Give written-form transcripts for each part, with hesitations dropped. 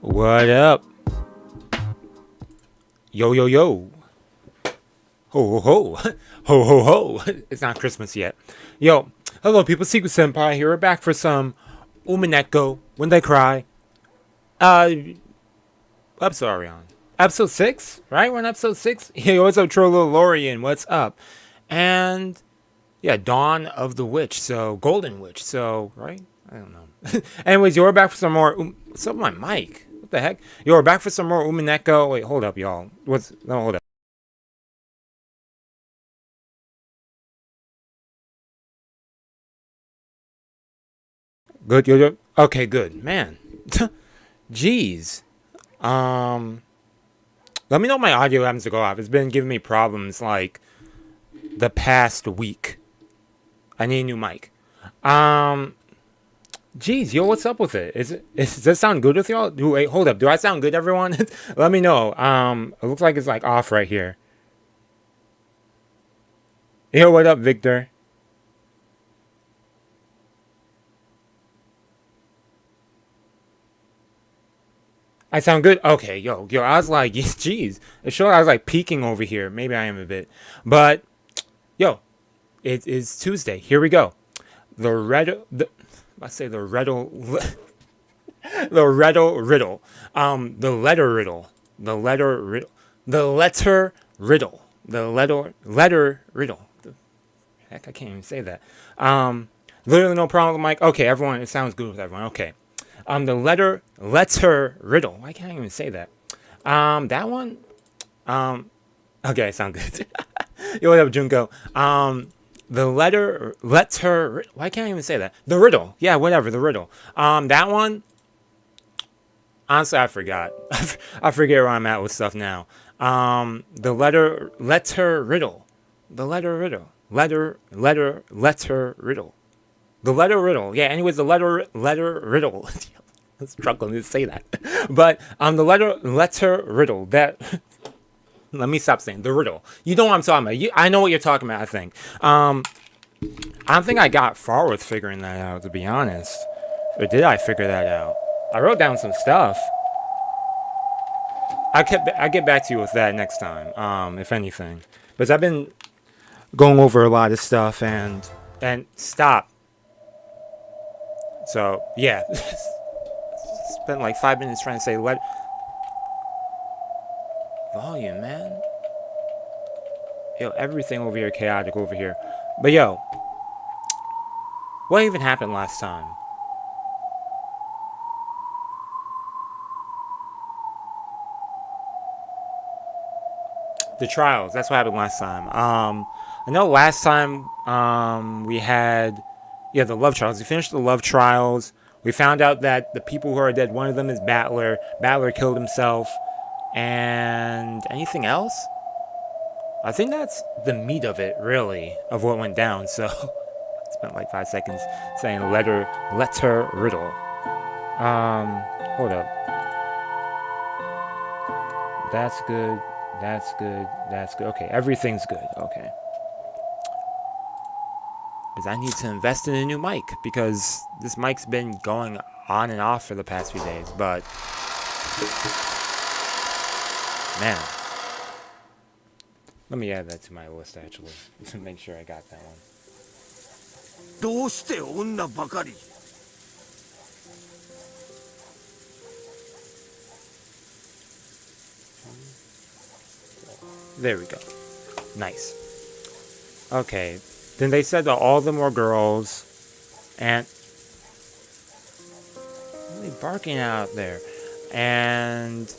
What up? Yo, yo, yo. Ho, ho, ho. Ho, ho, ho. It's not Christmas yet. Yo, hello, people. Seku-Senpai here. We're back for some Umineko When They Cry. Episode are we on? Episode 6? Right? We're on episode 6? Hey, what's up, Trollolorian? What's up? And, yeah, Dawn of the Witch. So, Golden Witch. So, right? I don't know. Anyways, you're back for some more. What's up with my mic? What the heck? You're back for some more Umineko. Wait, hold up, y'all. No, hold up. Good, good. Okay, good. Man. Jeez. Let me know if my audio happens to go off. It's been giving me problems like the past week. I need a new mic. Jeez, yo, what's up with it? Does that sound good with y'all? Wait, hold up. Do I sound good, everyone? Let me know. It looks like it's like off right here. Yo, what up, Victor? I sound good? Okay, yo, I was like, jeez. It showed I was like peeking over here. Maybe I am a bit. But, yo, it is Tuesday. Here we go. The riddle, let's say the riddle, the riddle. The letter riddle. The letter riddle. The letter riddle. The letter riddle. Heck, I can't even say that. Literally no problem with the mic. Okay, everyone, it sounds good with everyone. Okay. The letter riddle. Why can't I even say that? That one. Okay, I sound good. Yo, what up, Junko? The letter. Why can't I even say that? The riddle. Yeah, whatever. The riddle. That one. Honestly, I forgot. I forget where I'm at with stuff now. The letter riddle. The letter riddle. Letter riddle. The letter riddle. Yeah, anyways, the letter riddle. I'm struggling to say that. But the letter riddle. That let me stop saying the riddle. You know what I'm talking about. I know what you're talking about, I think. I don't think I got far with figuring that out, to be honest. Or did I figure that out? I wrote down some stuff. I get back to you with that next time, if anything. Because I've been going over a lot of stuff and stop. So, yeah. Spent like 5 minutes trying to say volume, man. Yo, everything over here chaotic over here. But yo, what even happened last time? The trials. That's what happened last time. I know last time we had the love trials. We finished the love trials. We found out that the people who are dead, one of them is Battler. Battler killed himself. And anything else? I think that's the meat of it, really, of what went down. So, I spent like 5 seconds saying letter riddle. Hold up. That's good. That's good. That's good. Okay, everything's good. Okay. Because I need to invest in a new mic, because this mic's been going on and off for the past few days, but man, let me add that to my list actually, to make sure I got that one. どうして女ばかり There we go. Nice. Okay. Then they said that all of them were girls, and what are they barking out there? And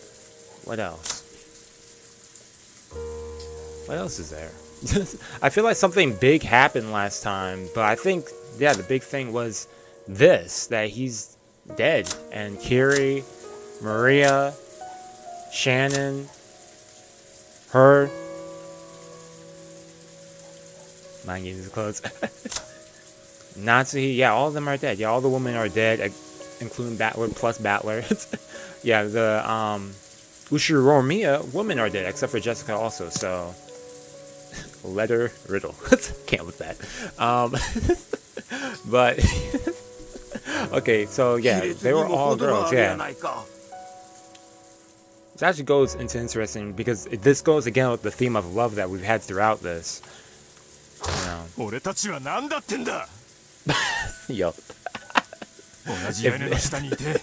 what else? What else is there? I feel like something big happened last time, but I think, yeah, the big thing was this, that he's dead. And Kiri, Maria, Shannon, her. Mind getting close. Natsuhi, yeah, all of them are dead. Yeah, all the women are dead, including Battler plus Battler. Yeah, the Ushiromiya women are dead, except for Jessica also. So, letter riddle. Can't with that. But okay, so yeah, they were all girls. Yeah. which actually goes into interesting because this goes again with the theme of love that we've had throughout this. You know. 俺たちは何だってんだ Yo. 同じ屋根の下にいて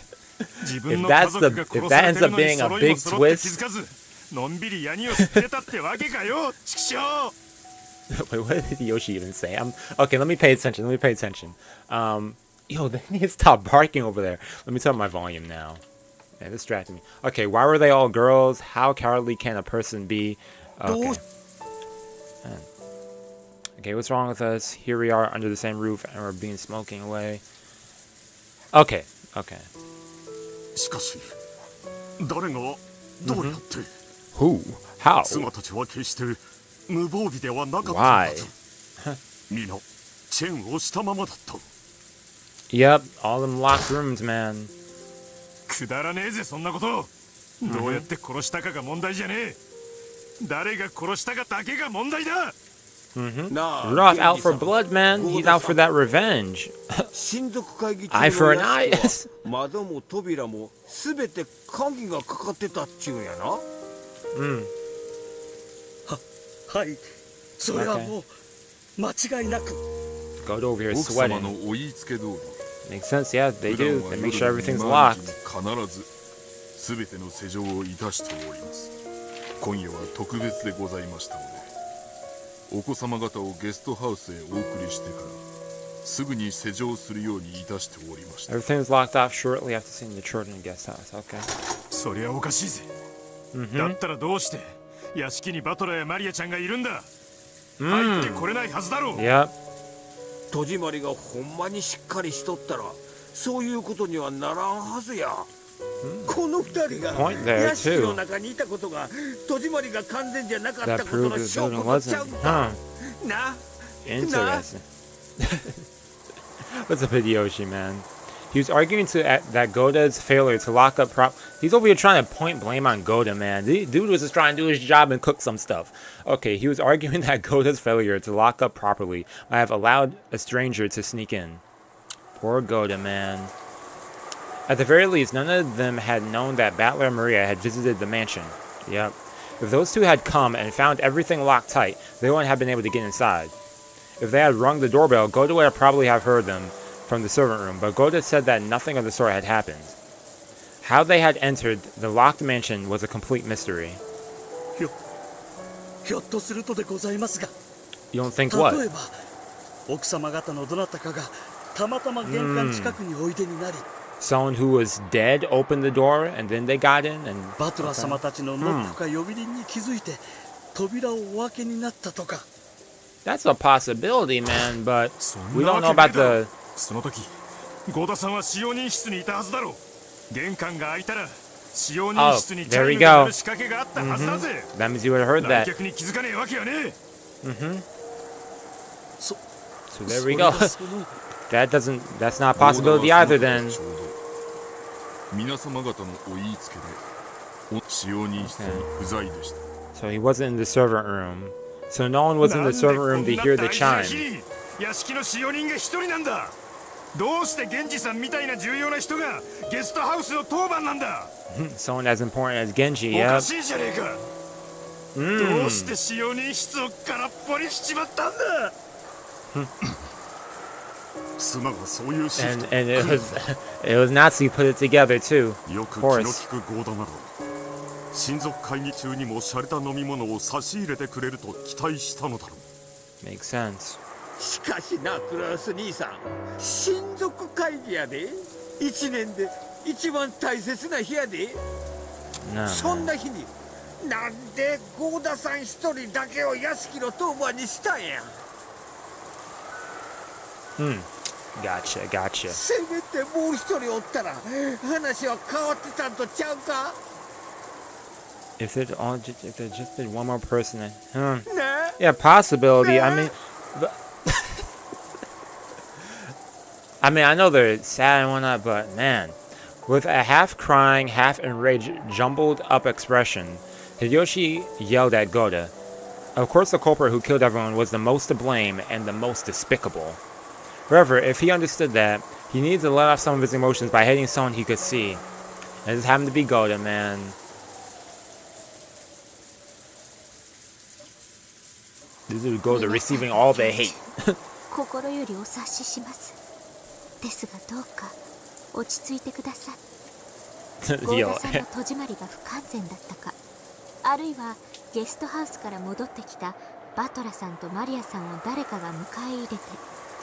自分の If 家 that's 族 the が if 殺 that され ends てる up のに being a 揃いも big 揃って気 twist. づかずのんびりヤニを吸ってたってわけかよ畜生 Wait, what did Yoshi even say? Okay, let me pay attention. Yo, they need to stop barking over there. Let me turn up my volume now. They're distracting me. Okay, why were they all girls? How cowardly can a person be? Okay. Man. Okay, what's wrong with us? Here we are under the same roof and we're being smoking away. Okay. しかし誰がどうやって Who? How? 妻たちは決して無防備ではなかったんだ Why? ぞ皆チェーンをしたままだった Yep, all them locked rooms, man. くだらねえぜそんなことどうやって殺したかが問題じゃねえ誰が殺したかだけが問題だ Rudolph out for blood, man. He's out for that revenge. Eye for an eye. 窓も扉もすべて鍵がかかってたっちゅうんやな。はい、それはもう間違いなく。Go over here 奥様 sweating. のお言いつけ通り Makes sense, yeah, they 普段 do. は They 夜 make sure の everything's 2 locked. 必ず全ての施錠をいたしております。今夜は特別でございましたので、お子様方をゲストハウスへお送りしてからすぐに施錠するようにいたしておりました。 Everything's locked off shortly after seeing the children in guest house. Okay. そりゃおかしいぜ。だったらどうして屋敷にバトラーやマリアちゃんがいるんだ。入ってこれないはずだろう。Yep. 戸締まりがほんまにしっかりしとったらそういうことにはならんはずや。この二人が Point there, 屋敷の too. 中にいたことが戸締まりが完全じゃなかっ That たことの proves the 証 building 拠とちゃ wasn't. うんか。 Huh. な。 Interesting. What's up with Yoshi, man? He was arguing that Goda's failure to lock up He's over here trying to point blame on Goda, man. The dude was just trying to do his job and cook some stuff. Okay, he was arguing that Goda's failure to lock up properly might have allowed a stranger to sneak in. Poor Goda, man. At the very least, none of them had known that Battler Maria had visited the mansion. Yep. If those two had come and found everything locked tight, they wouldn't have been able to get inside. If they had rung the doorbell, Goda would have probably have heard them from the servant room, but Goda said that nothing of the sort had happened. How they had entered the locked mansion was a complete mystery. ひょっとするとでございますが、 You don't think 例 what? えば奥様方のどなたかがたまたま玄関近くにおいでになり、 Someone who was dead opened the door and then they got in and バトラー様たちのノックか呼び鈴に気づいて扉をお開けになったとか。 That's a possibility, man, but we don't know about the その時ゴダさんは使用人室にいたはずだろう。玄関が開いたら使用人室にチャイムが鳴る仕掛けがあったはずだぜ。 That means you would have heard 来 that. 客に気づかねえわけはねえ。 So there we go. That's not a possibility either then. 皆様方のお言いつけで使用人室に不在でした。 So he wasn't in the servant room. So no one was in the servant room to hear the chime. 屋敷の使用人が一人なんだ。どうして源氏さんみたいな重要な人がゲストハウスの当番なんだ。 Someone as important as Genji, おか yeah. しいじゃねえか。どうして使用人室を空っぽにしちまったんだ。妻がそういうシフ And ト。 it was Natsu who put it together too. よく Of 気の course. 利くゴーダなら親族会議中にも洒落た飲み物を差し入れてくれると期待したのだろう。 Makes sense. しかしなクラス兄さん親族会議やで一年で一番大切な日やで No, そん man. な日になんで郷田さん一人だけを屋敷の当番にしたんや Gotcha. せめてもう一人おったら話は変わってたんとちゃうか If there just been one more person, ね yeah, possibility. I mean, I know they're sad and whatnot, but man, with a half crying, half enraged, jumbled up expression, Hideyoshi yelled at Goda. Of course, the culprit who killed everyone was the most to blame and the most despicable. However, if he understood that, he needed to let off some of his emotions by hitting someone he could see. And it just happened to be Goda, man. This would go to receiving all the hate. 心よりお察しします。ですがどうか落ち着いてください。ゴーダさんの戸締まりが不完全だったか、あるいはゲストハウスから戻ってきたバトラさんとマリアさんを誰かが迎え入れて、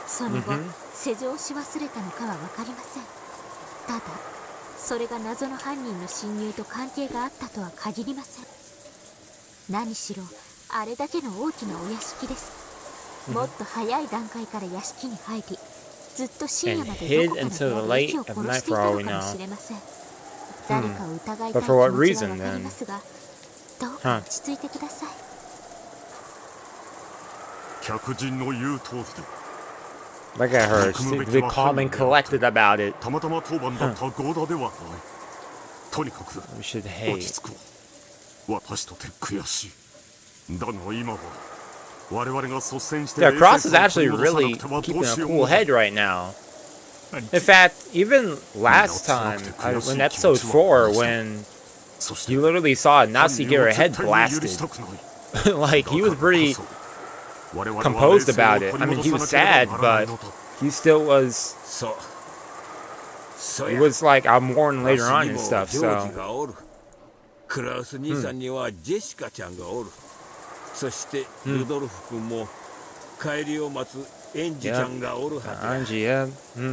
その後施錠し忘れたのかは分かりません。ただそれが謎の犯人の侵入と関係があったとは限りません。何しろあれだけの大きなお屋敷です。もっと早い段階から屋敷に入り、ずっと深夜までどこかの部屋で息を殺していたのかもしれません。誰かを疑いたい気持ちは分かりますが、どうか落ち着いてください。客人の言う通りだ。 Look at her. She's calm and collected about it. たまたま当番だったゴーダではない。とにかく We should 落ち hate. 着こう。私とて悔しい。だが今は我々が率先して Yeah, Cross is actually really keeping a cool head right now. In fact, even last time, in episode 4, when you literally saw Natsu get her head blasted, like, he was pretty composed about it. I mean, he was sad, but he still was... He was like, I'll mourn later on and stuff, so... クラウス兄さんにはジェシカちゃんがおる。そしてルドルフ君も帰りを待つエンジちゃんがおるはずや。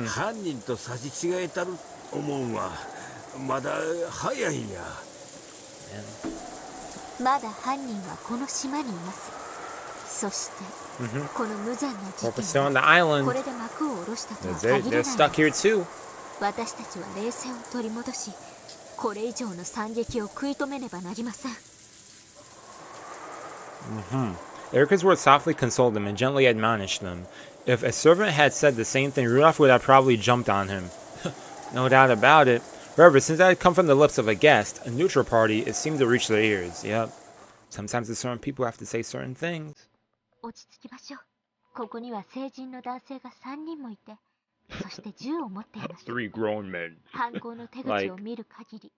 犯人と差し違えたる思うんはまだ早いんや。まだ犯人はこの島にいます。そして、この無残な事件はこれで幕を下ろしたとは限らないのです。私たちは冷静を取り戻し、これ以上の惨劇を食い止めねばなりません。Erica's words softly consoled them and gently admonished them. If a servant had said the same thing, Rudolph would have probably jumped on him. No doubt about it. However, since that had come from the lips of a guest, a neutral party, it seemed to reach their ears. Yep. Sometimes the certain people have to say certain things. 落ち着きましょう。ここには成人の男性が3人もいて、そして銃を持っています。Three grown men. 犯行の手口を見る限り、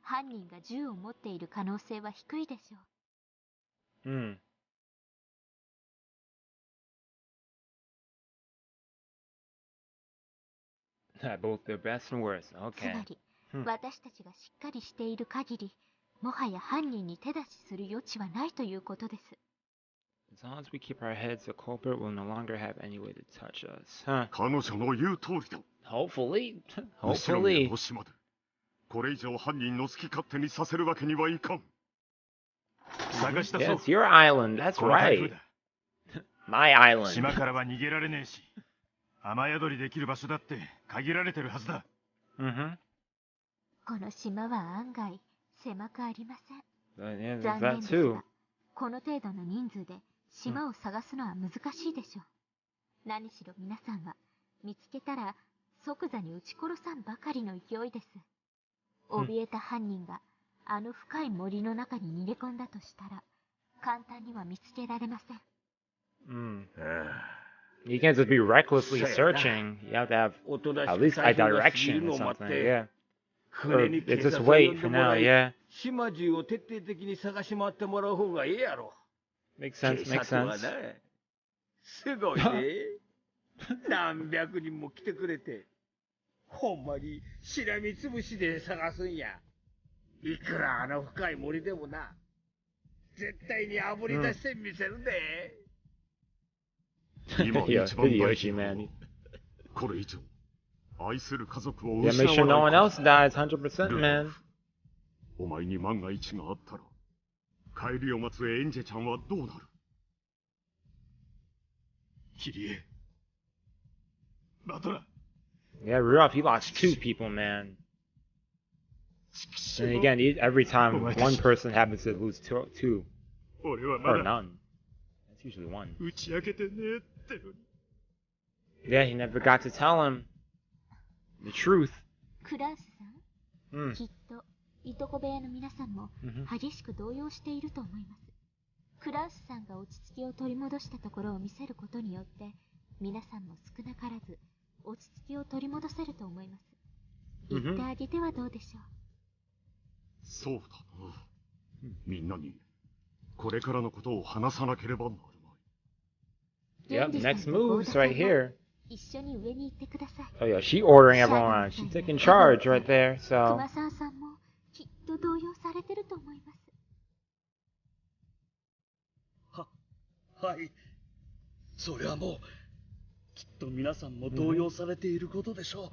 犯人が銃を持っている可能性は低いでしょう。Both the best and worst. つま Okay. り、私たちがしっかりしている限り、もはや犯人に手出しする余地はないということです。As long as we keep our heads, the culprit will no longer have any way to touch us. Huh. 彼女の言う通りだ。 Hopefully. 後ろ Hopefully. の島でこれ以上犯人の好き勝手にさせるわけにはいかん。探し出そう。 Yeah, it's your island. That's この台 right. 風だ。 My island. 島からは逃げられねえし、雨宿りできる場所だって限られてるはずだ。この島は案外狭くありません。 Yeah, 残 there's 念 that です too. が、この程度の人数で島を探すのは難しいでしょう。何しろ皆さんは見つけたら即座に撃ち殺さんばかりの勢いです。怯えた犯人があの深い森の中に逃げ込んだとしたら簡単には見つけられません。You can't just be recklessly searching. You have to have at least a direction or something. Yeah. Or just wait for now. Yeah. 島中を徹底的に探し回ってもらう方がええやろ。 Makes sense. 警 Makes 察は sense. な、すごいね。何百人も来てくれて、ほんまにしらみつぶしで探すんや。いくらあの深い森でもな、絶対にあぶり出してみせるで。今 Yeah, 一番大 Hideyoshi, 事な man. これ以上愛する家族を Yeah, 失 make わ sure no な one いか else dies. 100%, man. お前に万が一があったら帰りを待つエンジェちゃんはどうなる？キリエ、バトラ。 Yeah, Rudolph, he lost 2 people, man. And again, every time one person happens to lose two 俺はま or だ none. That's usually one. 打ち明けてねえってのに。 Yeah, he never got to tell him the truth. クラウスさん、きっといとこ部屋の皆さんも激しく動揺していると思います。クラウスさんが落ち着きを取り戻したところを見せることによって皆さんも少なからず落ち着きを取り戻せると思います。言ってあげてはどうでしょう。そうだな。みんなにこれからのことを話さなければならない。Yep, next moves right here. 一緒に上に行ってください。 Oh yeah, she ordering everyone around. She taking charge right there. So 熊沢さんもきっと動揺されてると思います。はい。それはもうきっと皆さんも動揺されていることでしょ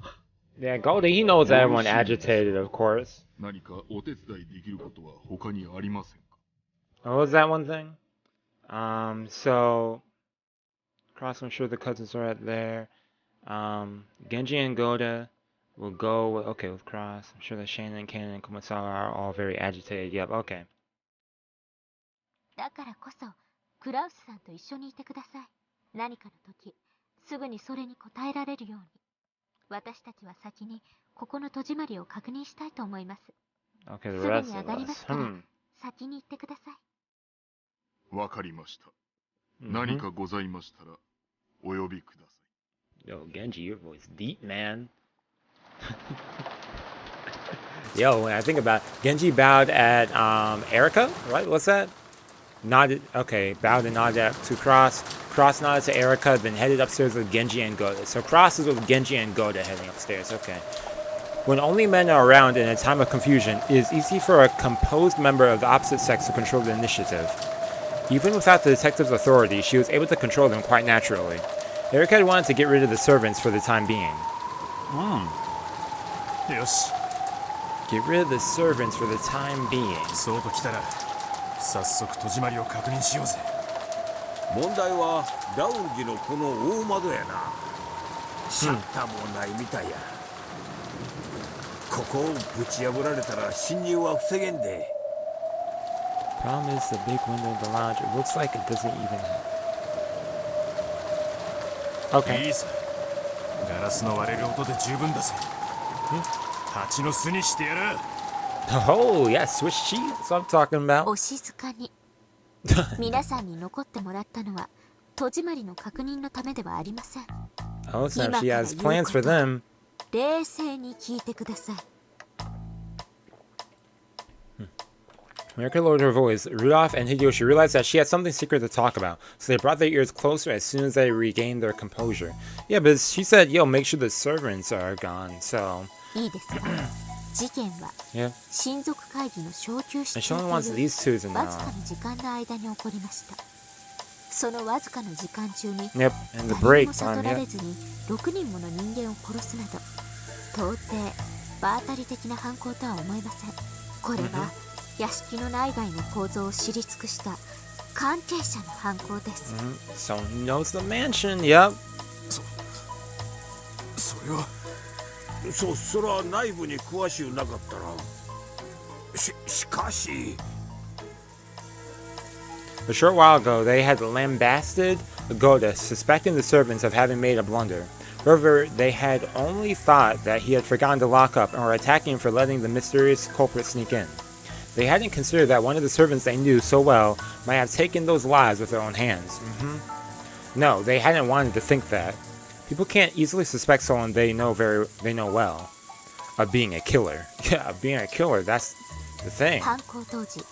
う。 yeah, Goldie, he knows everyone agitated, of course. 何かお手伝いできることは他にありませんか？ What was that one thing? So Cross, I'm sure the cousins are right there. Genji and Goda will go with, okay, with Cross. I'm sure that Shane and Ken and Kumasawa are all very agitated. Yep, okay. だからこそクラウスさんと一緒にいてください。何かの時すぐにそれに応えられるように。私たちは先にここの戸締まりを確認したいと思います。 Okay, す the ぐ rest に上 of がりま us. すから先に行ってください。わかりました。何かございましたらお呼びください。 Yo, Genji, your voice deep, man. Yo, when I think about it, Genji bowed at Erica, right? What's that? Nodded, okay, bowed and nodded to Cross. Cross nodded to Erica, then headed upstairs with Genji and Goda. So Cross is with Genji and Goda heading upstairs, okay. When only men are around in a time of confusion, it is easy for a composed member of the opposite sex to control the initiative. Even without the detective's authority, she was able to control them quite naturally. Erica had wanted to get rid of the servants for the time being. よし、 Get rid of the servants for the time being. そうときたら早速戸締まりを確認しようぜ。問題はラウンジのこの大窓やな。シャッターもないみたいや。ここをぶち破られたら侵入は防げんで。 Problem is the big window in the lounge. It looks like it doesn't even. Okay. いいさ、ガラスの割れる音で十分だぜ。蜂の巣にしてやる。 Oh, yeah, Swiss cheese. That's what I'm talking about. お静かに。皆さんに残ってもらったのは戸締まりの確認のためではありません。 Oh, so she has plans for them. 冷静に聞いてください。 America lowered her voice. Rudolph and Hideyoshi realized that she had something secret to talk about, so they brought their ears closer as soon as they regained their composure. Yeah, but she said, yo, make sure the servants are gone, so... いいですか。事件は Yeah. 親族会議の小休止 And 中 she と only いう wants these two to わず know. かな時間の間に起こりました。そのわずかな時間中に Yep, and the 誰に break も time, 悟られ yeah. ずに6人もの人間を殺すなど到底場当たり的な犯行とは思えません。これは屋敷の内外の構造を知り尽くした関係者の犯行です。 So he knows the mansion, yep. それはそら内部に詳しゅうなかったら。しかし。 A short while ago, they had lambasted Goda, suspecting the servants of having made a blunder. However, they had only thought that he had forgotten to lock up and were attacking him for letting the mysterious culprit sneak in. They hadn't considered that one of the servants they knew so well might have taken those lives with their own hands. No, they hadn't wanted to think that. People can't easily suspect someone they know well of being a killer. Yeah, of being a killer, that's the thing. 犯行当時、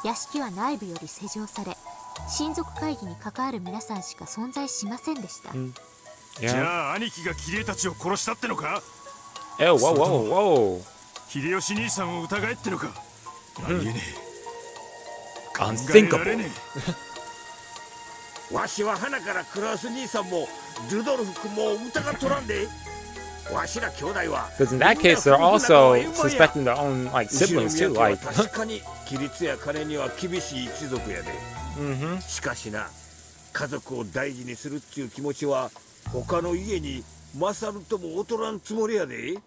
屋敷は内部より施錠され、親族会議に関わる皆さんしか存在しませんでした。じゃあ兄貴がキリエたちを殺したってのか。 Oh, whoa, whoa, whoa. 秀吉兄さんを疑えってのか。ありえねえ。考えら Unthinkable. れねわしは花からクラウス兄さんもルドルフ君も疑っとらんで。わしら兄弟は。 Because in that case, they're also suspecting their own like siblings too. 後ろ宮家は Like, 確かに規律や金には厳しい一族やで。しかしな、家族を大事にするっていう気持ちは他の家に勝るとも劣らんつもりやで。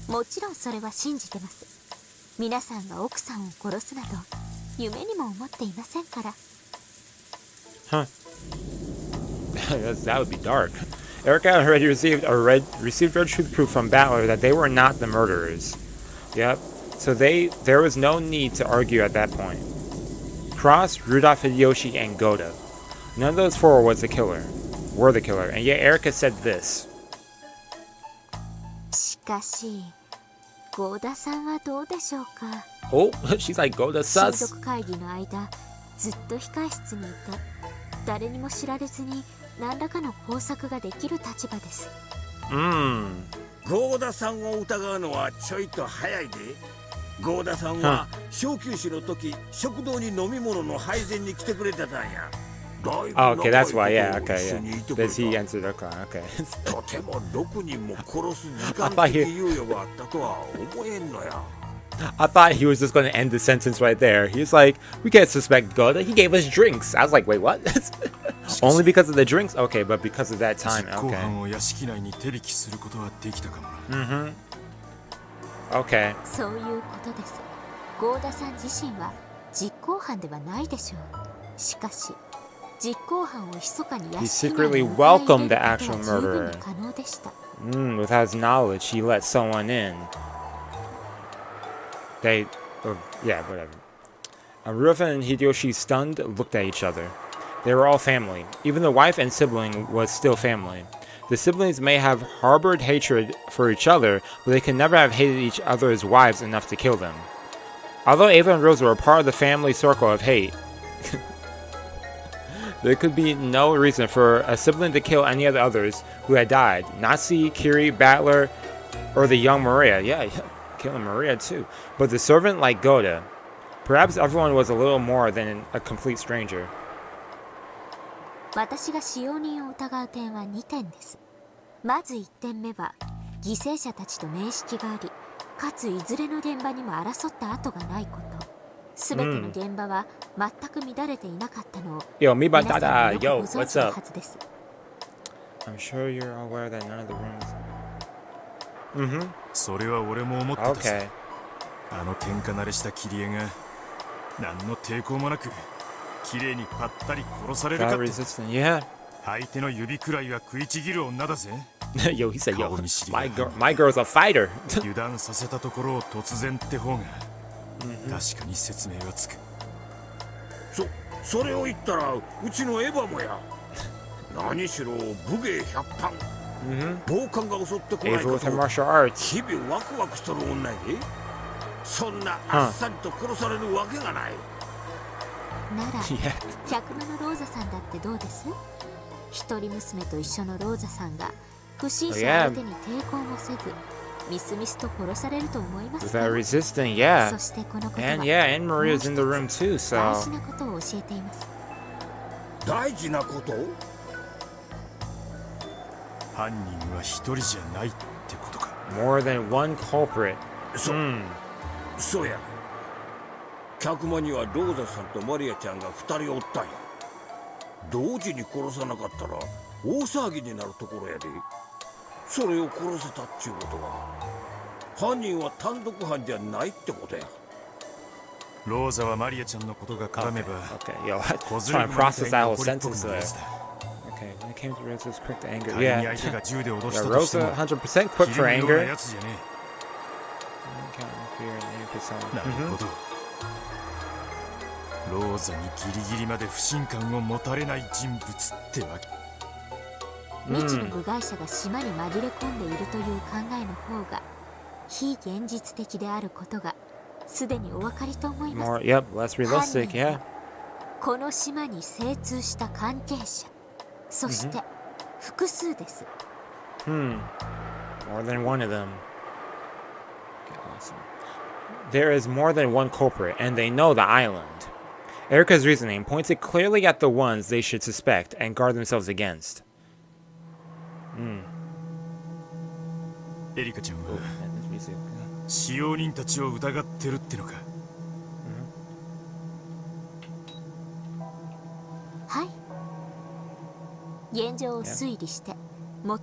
もちろんそれは信じてます。皆さんが奥さんを殺すなど夢にも思っていませんから。 huh? That would be dark. Erica had already received red truth proof from Battler that they were not the murderers. Yep. So there was no need to argue at that point. Cross, Rudolph, Hideyoshi, and Goda. None of those four were the killer, and yet Erica said this. しかし、ゴーダさんはどうでしょうか。 Oh, she's like Goda 親 sus. 族会議の間、ずっと控室にいて、誰にも知られずに何らかの工作ができる立場です。合田さんを疑うのはちょいと早いで。合田さんは小休止の時食堂に飲み物の配膳に来てくれてたんや。Oh, okay, that's why. Yeah, okay, yeah. Does he answer the call? Okay. とても6人も殺す時間的猶予があったとは思えんのや。I thought he was just going to end the sentence right there. He was like, we can't suspect Goda. He gave us drinks. I was like, wait, what? Only because of the drinks? Okay, but because of that time. Okay. Okay. そういうことです。合田さん自身は実行犯ではないでしょう。しかし、実行犯を密かに屋敷内に迎え入れることは十分に可能でした。Without his knowledge, he let someone in. Yeah, whatever. Rufa and Hideyoshi, stunned, looked at each other. They were all family. Even the wife and sibling was still family. The siblings may have harbored hatred for each other, but they could never have hated each other's wives enough to kill them. Although Ava and Rose were a part of the family circle of hate, there could be no reason for a sibling to kill any of the others who had died. Natsu, Kiri, Battler, or the young Maria. Yeah, killing Maria too. But the servant like Goda. Perhaps everyone was a little more than a complete stranger. 私が使用人を疑う点は2点です。まず1点目は、犠牲者たちと面識があり、かついずれの現場にも争った跡がないこと。すべての現場は全く乱れていなかったのを、Yo, me 皆 ba さん da も da. よ Yo, くご存 what's 知の up? はずです。I'm sure you're aware that none of the rooms. それは俺も思ってたさ。 Okay. あの喧嘩慣れした切り絵が何の抵抗もなく綺麗にぱったり殺されるかっ Without て。 resisting. Yeah. 相手の指くらいは食いちぎる女だぜ。 Yo, he said, yo, my girl's a fighter. 油断させたところを突然って方が確かに説明がつく。それを言ったらうちのエヴァもや。何しろ武芸100般、暴漢が襲ってこない Ava か with her と martial arts. 日々ワクワクしとる女やで。そんなあっさりと殺されるわけがない。なら、 Yeah. 客間のローザさんだってどうです？一人娘と一緒のローザさんが不審者相手に抵抗もせず、みすみすと殺されると思いますか？ Without resisting, yeah. そしてこのことは And yeah, and Maria's in the room too, 大 so. 事なことを教えています。大事なこと？犯人は一人じゃないってことか。 More than one culprit. そうや。客間にはローザさんとマリアちゃんが2人おったんや。同時に殺さなかったら大騒ぎになるところやで。それを殺せたっちゅうことは犯人は単独犯じゃないってことや。ローザはマリアちゃんのことが絡めば Okay, yo, I'm trying to process that whole sentence there. Okay, when it came to Rosa's quick to anger, 仮に yeah. 相手が銃で脅し Yeah, たとしても Rosa, 100% quick ひ for るむような anger. やつじゃね Counting fear and anger え。なるほど。ローザにギリギリまで不信感を持たれない人物ってわけ。未知の部外者が島に紛れ込んでいるという考えの方が非現実的であることがすでにお分かりと思います。 More, yep, less realistic, yeah. この島に精通した関係者、そして複数です。 More than one of them. Okay, awesome. There is more than one culprit, and they know the island. Erica's reasoning pointed clearly at the ones they should suspect and guard themselves against. エリカちゃんは And this music. 使用人たちを疑ってるってのか。はい。現状を推理して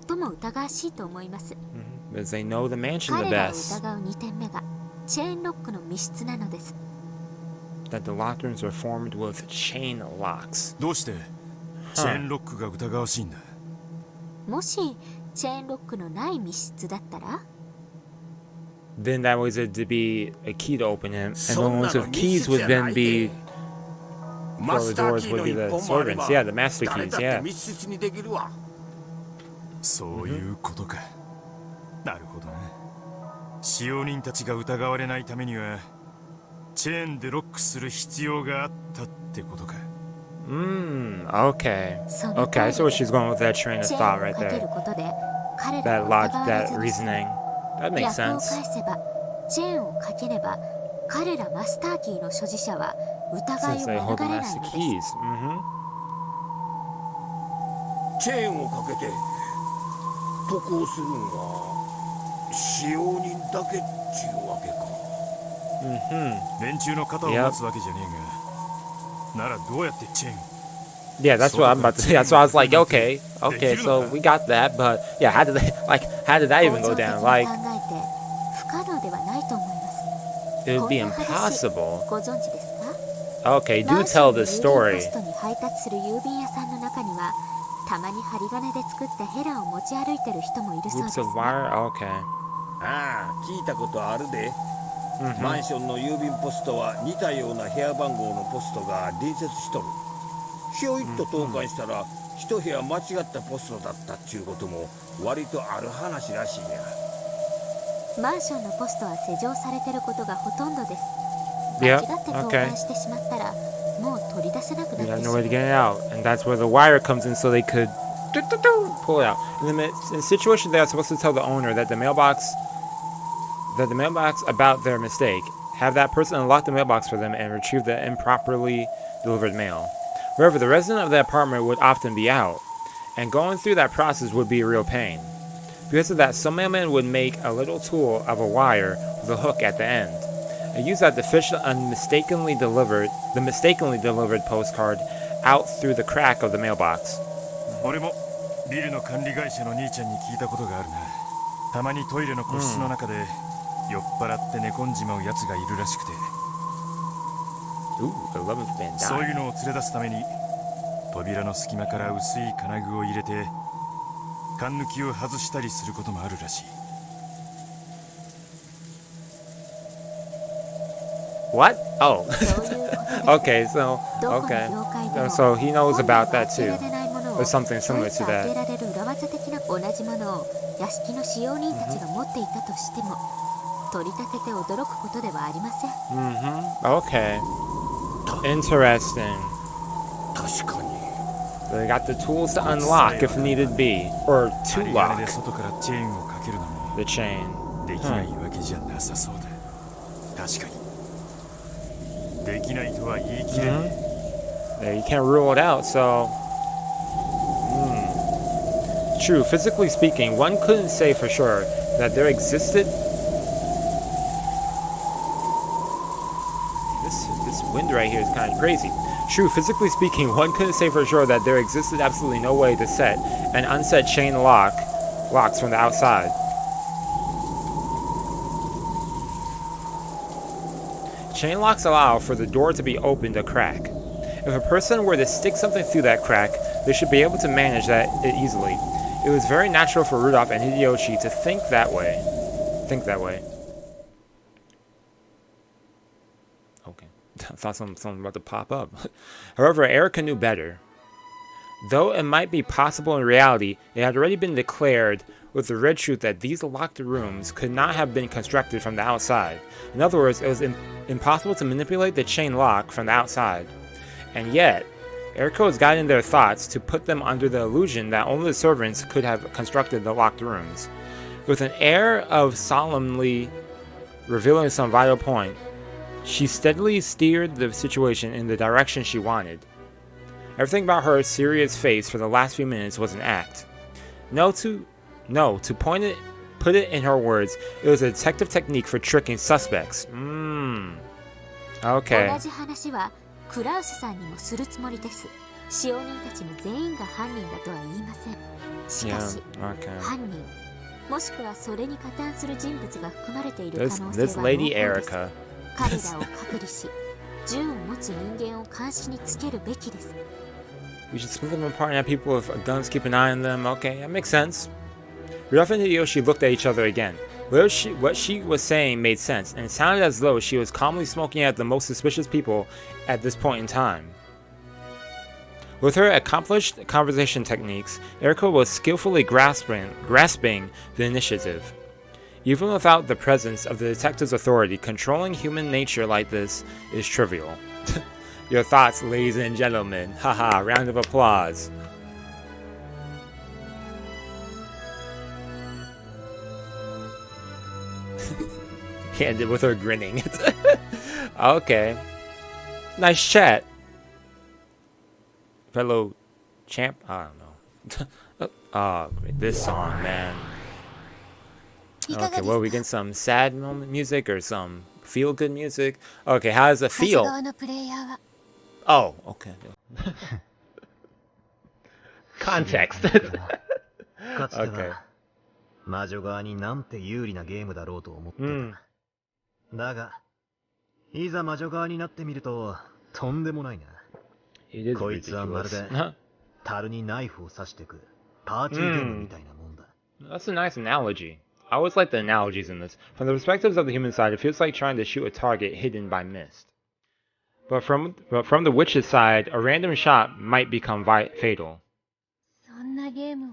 最も疑わしいと思います。 Because they know the mansion the 彼らを best. 疑う2点目がチェーンロックの密室なのです。 That the locked rooms are formed with chain locks. どうしてチェーンロックが疑わしいんだ。もしチェーンロックのない密室だったら Then that was it to be a key to open it, and the ones with keys would then be for the doors would be the servants. Yeah, the master keys. Yeah. 密室にできるわ。そういうことか。なるほどな。使用人たちが疑われないためにはチェーンでロックする必要があったってことか。Okay. Okay, I see where she's going with that train of thought right there. That logic, that reasoning. That makes sense. チェーンをかければ彼らマスターキーの所持者は疑い Since を they 免 hold the れない master のです keys. チェーンをかけて渡航するんは使用人だけっちゅうわけか。連中の肩を持つわけじゃねえが、ならどうやってチェーン Yeah, that's what I'm about to say. That's why I was like, okay, so we got that, but yeah, how did that even go down? Like, 考えて不可能ではないと思います it would be こんな話 impossible. ご存知ですか Okay, do tell the マンション story. の郵便ポストに配達する郵便屋さんの中にはたまに針金で作ったヘラを持ち歩いてる人もいるそうで Groups す of wire? Okay. ああ、聞いたことあるで。マンションの郵便ポストは似たような部屋番号のポストが隣接しとる。ひょいっと投函したら、一部屋間違ったポストだったっちゅうことも割とある話らしいや。マンションのポストは施錠されてることがほとんどです。 Yep, 間違って投 okay. 函してしまったらもう取り出せなくなって You し had ま no う way to get it out, and that's where the wire comes in so they could pull it out. In the situation, they are supposed to tell the owner that the mailbox about their mistake. Have that person unlock the mailbox for them and retrieve the improperly delivered mail. However, the resident of the apartment would often be out, and going through that process would be a real pain. Because of that, some mailmen would make a little tool of a wire with a hook at the end, and use that to fish the mistakenly delivered postcard out through the crack of the mailbox. 俺もビルの管理会社の兄ちゃんに聞いたことがあるな。たまにトイレの個室の中で酔っ払って寝込んじまうやつがいるらしくて、 Ooh, the 11th man そう died. いうのを連れ出すために扉の隙間から薄い金具を入れて缶抜きを外したりすることもあるらしい。 What? Oh. そういうことです Okay, so どこの okay. 業界でも So he knows 本来 about は that 開け too. られないものを Or something similar to どうやって開 that. けられる裏技的な同じものを屋敷の使用人たちが持っていたとしても、取り立てて驚くことではありません。Okay. Interesting. 確かに。 They got the tools to unlock if needed be, or 針 to 金 lock で外からチェーンをかけるのも the chain. できないわけじゃなさそうだ。確かに。できないとは言い切れない。Yeah, you can't rule it out, so. True, physically speaking, one couldn't say for sure that there existed. This wind right here is kind of crazy. True, physically speaking, one couldn't say for sure that there existed absolutely no way to set and unset chain locks from the outside. Chain locks allow for the door to be opened a crack. If a person were to stick something through that crack, they should be able to manage it easily. It was very natural for Rudolph and Hideyoshi to think that way. Okay. I thought something about to pop up. However, Erica knew better. Though it might be possible in reality, it had already been declared with the red truth that these locked rooms could not have been constructed from the outside. In other words, it was impossible to manipulate the chain lock from the outside. And yet, Erica was guiding their thoughts to put them under the illusion that only the servants could have constructed the locked rooms. With an air of solemnly revealing some vital point, she steadily steered the situation in the direction she wanted. Everything about her serious face for the last few minutes was an act. To put it in her words, it was a detective technique for tricking suspects. Okay. 同じ話はクラウスさんにもするつもりです。使用人たちの全員が犯人だとは言いません。しかし、 okay. 犯人もしくはそれに加担する人物が含まれている可 This 能性は this 濃 lady 厚です。 Erica. 彼らを隔離し、銃を持つ人間を監視につけるべきです。 We should split them apart and have people with guns keep an eye on them. Okay, that makes sense. Rudolph and Hideyoshi looked at each other again. What she was saying made sense, and it sounded as though she was calmly smoking at the most suspicious people at this point in time. With her accomplished conversation techniques, Erica was skillfully grasping the initiative. Even without the presence of the detective's authority, controlling human nature like this is trivial. Your thoughts, ladies and gentlemen. Haha, round of applause. He ended with her grinning. Okay. Nice chat. Fellow champ? I don't know. Oh, great. This song, man. Okay, well, we get some sad moment music or some feel-good music. Okay, how does it feel? Oh, okay. Context. Okay. 魔女側になんて有利なゲームだろうと思ってた。だが、いざ魔女側になってみると、とんでもないな。こいつはまるで、樽にナイフを刺してく、パーティーゲームみたいなもんだ。That's a nice analogy. I always like the analogies in this. From the perspectives of the human side, it feels like trying to shoot a target hidden by mist. But from the witch's side, a random shot might become fatal. そんなゲームを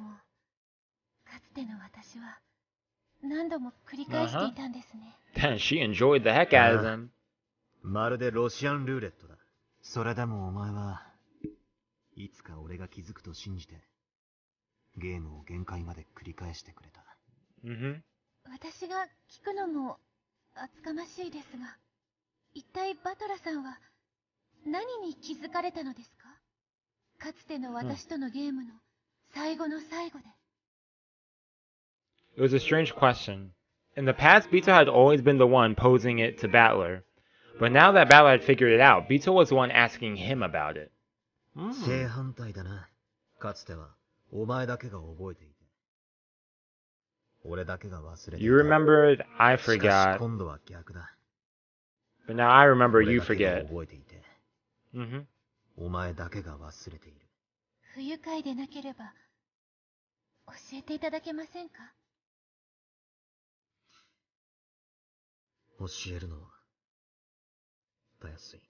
かつての私は何度も繰り返していたんですね。Then she enjoyed the heck out of them. まるでロシアンルーレットだ。それでもお前はいつか俺が気づくと信じてゲームを限界まで繰り返してくれた。私が聞くのも厚かましいですが、一体バトラさんは何に気づかれたのですか？かつての私とのゲームの最後の最後で。It was a strange question. In the past, Beto had always been the one posing it to Battler. But now that Battler had figured it out, Beto was the one asking him about it. 正反対だな。かつてはお前だけが覚えていて。俺だけが忘れていた。You remembered, I しかし forgot. 今度は逆だ。But now I remember, 俺 you だけが forget. 覚えていて。 Mhm. お前だけが忘れている。不愉快でなければ教えていただけませんか？教えるのはたやすい。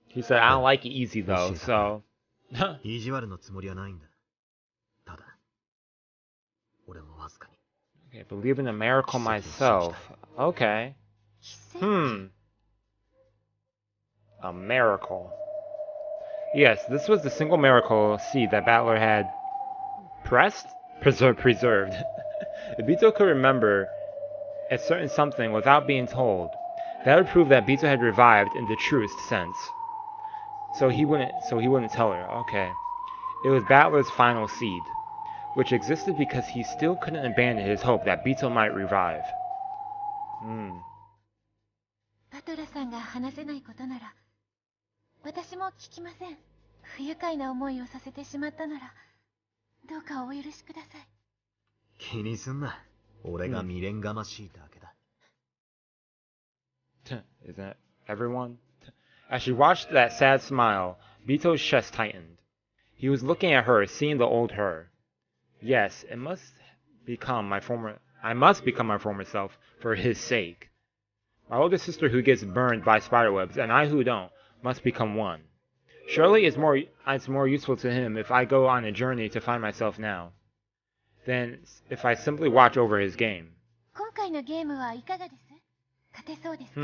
He said, I don't like it easy though, so. 意地悪のつもりはないんだ。ただ、俺もわずかに。 Okay, believe in a miracle myself. Okay. A miracle. Yes, this was the single miracle seed that Battler had preserved. If Beto could remember a certain something without being told, that would prove that Beto had revived in the truest sense. So he wouldn't tell her. Okay. It was Battler's final seed, which existed because he still couldn't abandon his hope that Beto might revive. バトラさんが話せないことなら私も聞きません。不愉快な思いをさせてしまったならどうかお許しください。気にすんな。俺が未練がましいだけだ。Isn't it everyone? As she watched that sad smile, Bito's chest tightened. He was looking at her, seeing the old her. Yes, I must become my former self for his sake. My older sister who gets burned by spiderwebs and I who don't must become one. Surely it's more useful to him if I go on a journey to find myself now than if I simply watch over his game. 今回のゲームはいかがです？勝てそうですか？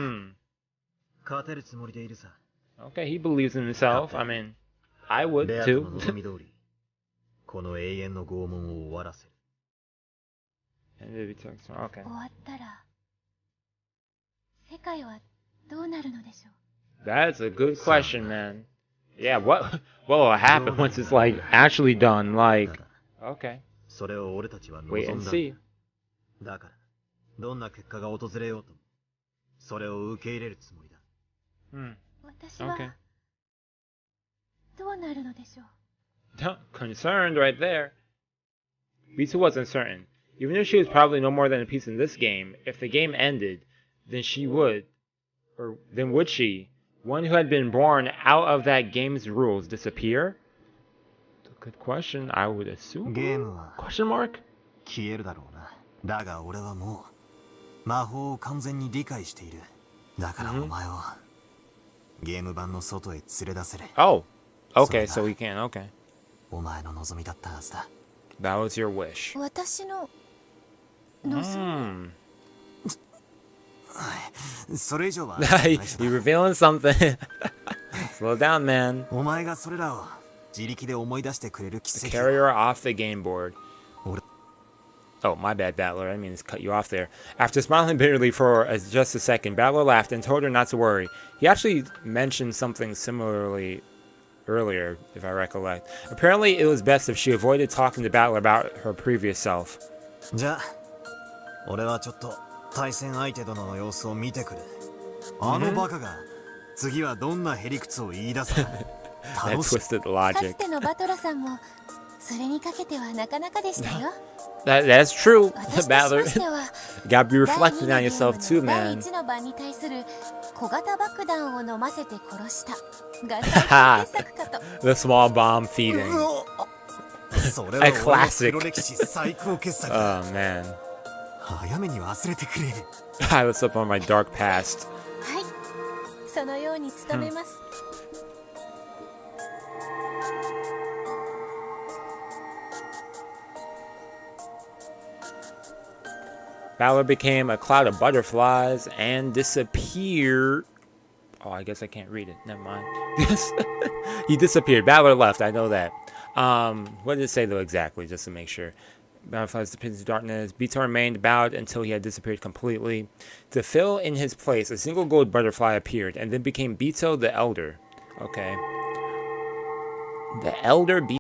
勝てるつもりでいるさ。 Okay, he believes in himself. I mean, I would ベアト too. の望み通り、この永遠の拷問を終わらせる。Okay. 終わったら世界はどうなるのでしょう？ That's a good question, man. Yeah, what will happen once it's like actually done? Like, okay, それを俺たちは wait 望 and んだ。 see. だから、どんな結果が訪れようとも、それを受け入れるつもりだ。私は Okay. どうなるのでしょう？ Concerned right there. Bitsu wasn't certain. Even if she was probably no more than a piece in this game, if the game ended, then would she, one who had been born out of that game's rules, disappear? Good question. I would assume. ゲームは Question mark? 消えるだろうな。だが俺はもう魔法を完全に理解している。だからお前をゲーム版の外へ連れ出せる。 Oh, okay. So we can. Okay. お前の望みだったはずだ。 That was your wish. 私の望み？それ以上は You revealing something. Slow down, man. お前がそれらを自力で思い出してくれる奇 The 跡 carrier off the game board. 俺 Oh, my bad, Battler. I didn't mean to cut you off there. After smiling bitterly for just a second, Battler laughed and told her not to worry. He actually mentioned something similarly earlier, if I recollect. Apparently, it was best if she avoided talking to Battler about her previous self. じゃあ俺はちょっと対戦相手殿の様子を見てくる。あのバカが次はどんなへりくつを言い出すか That 楽し twisted か logic. つてのバトラさんもそれにかけてはなかなかでしたよ。 That's true, 私とし Battler. ましては Gotta be 第 reflecting 2の on ゲー yourself ム too, の第 man. 1の番に対する小型爆弾を飲ませて殺したが最高傑作かと。 The small bomb feeding. それは A 俺の classic. 黒歴史最高傑作 Oh, man. 早めに忘れてくれ I was up on my dark past. はい、そのように努めます。Battler became a cloud of butterflies and disappeared. Oh, I guess I can't read it. Never mind. He disappeared. Battler left. I know that. What did it say though exactly? Just to make sure. Butterflies disappeared into darkness. Beato remained bowed until he had disappeared completely. To fill in his place, a single gold butterfly appeared and then became Beato the Elder. Okay. The Elder Beato.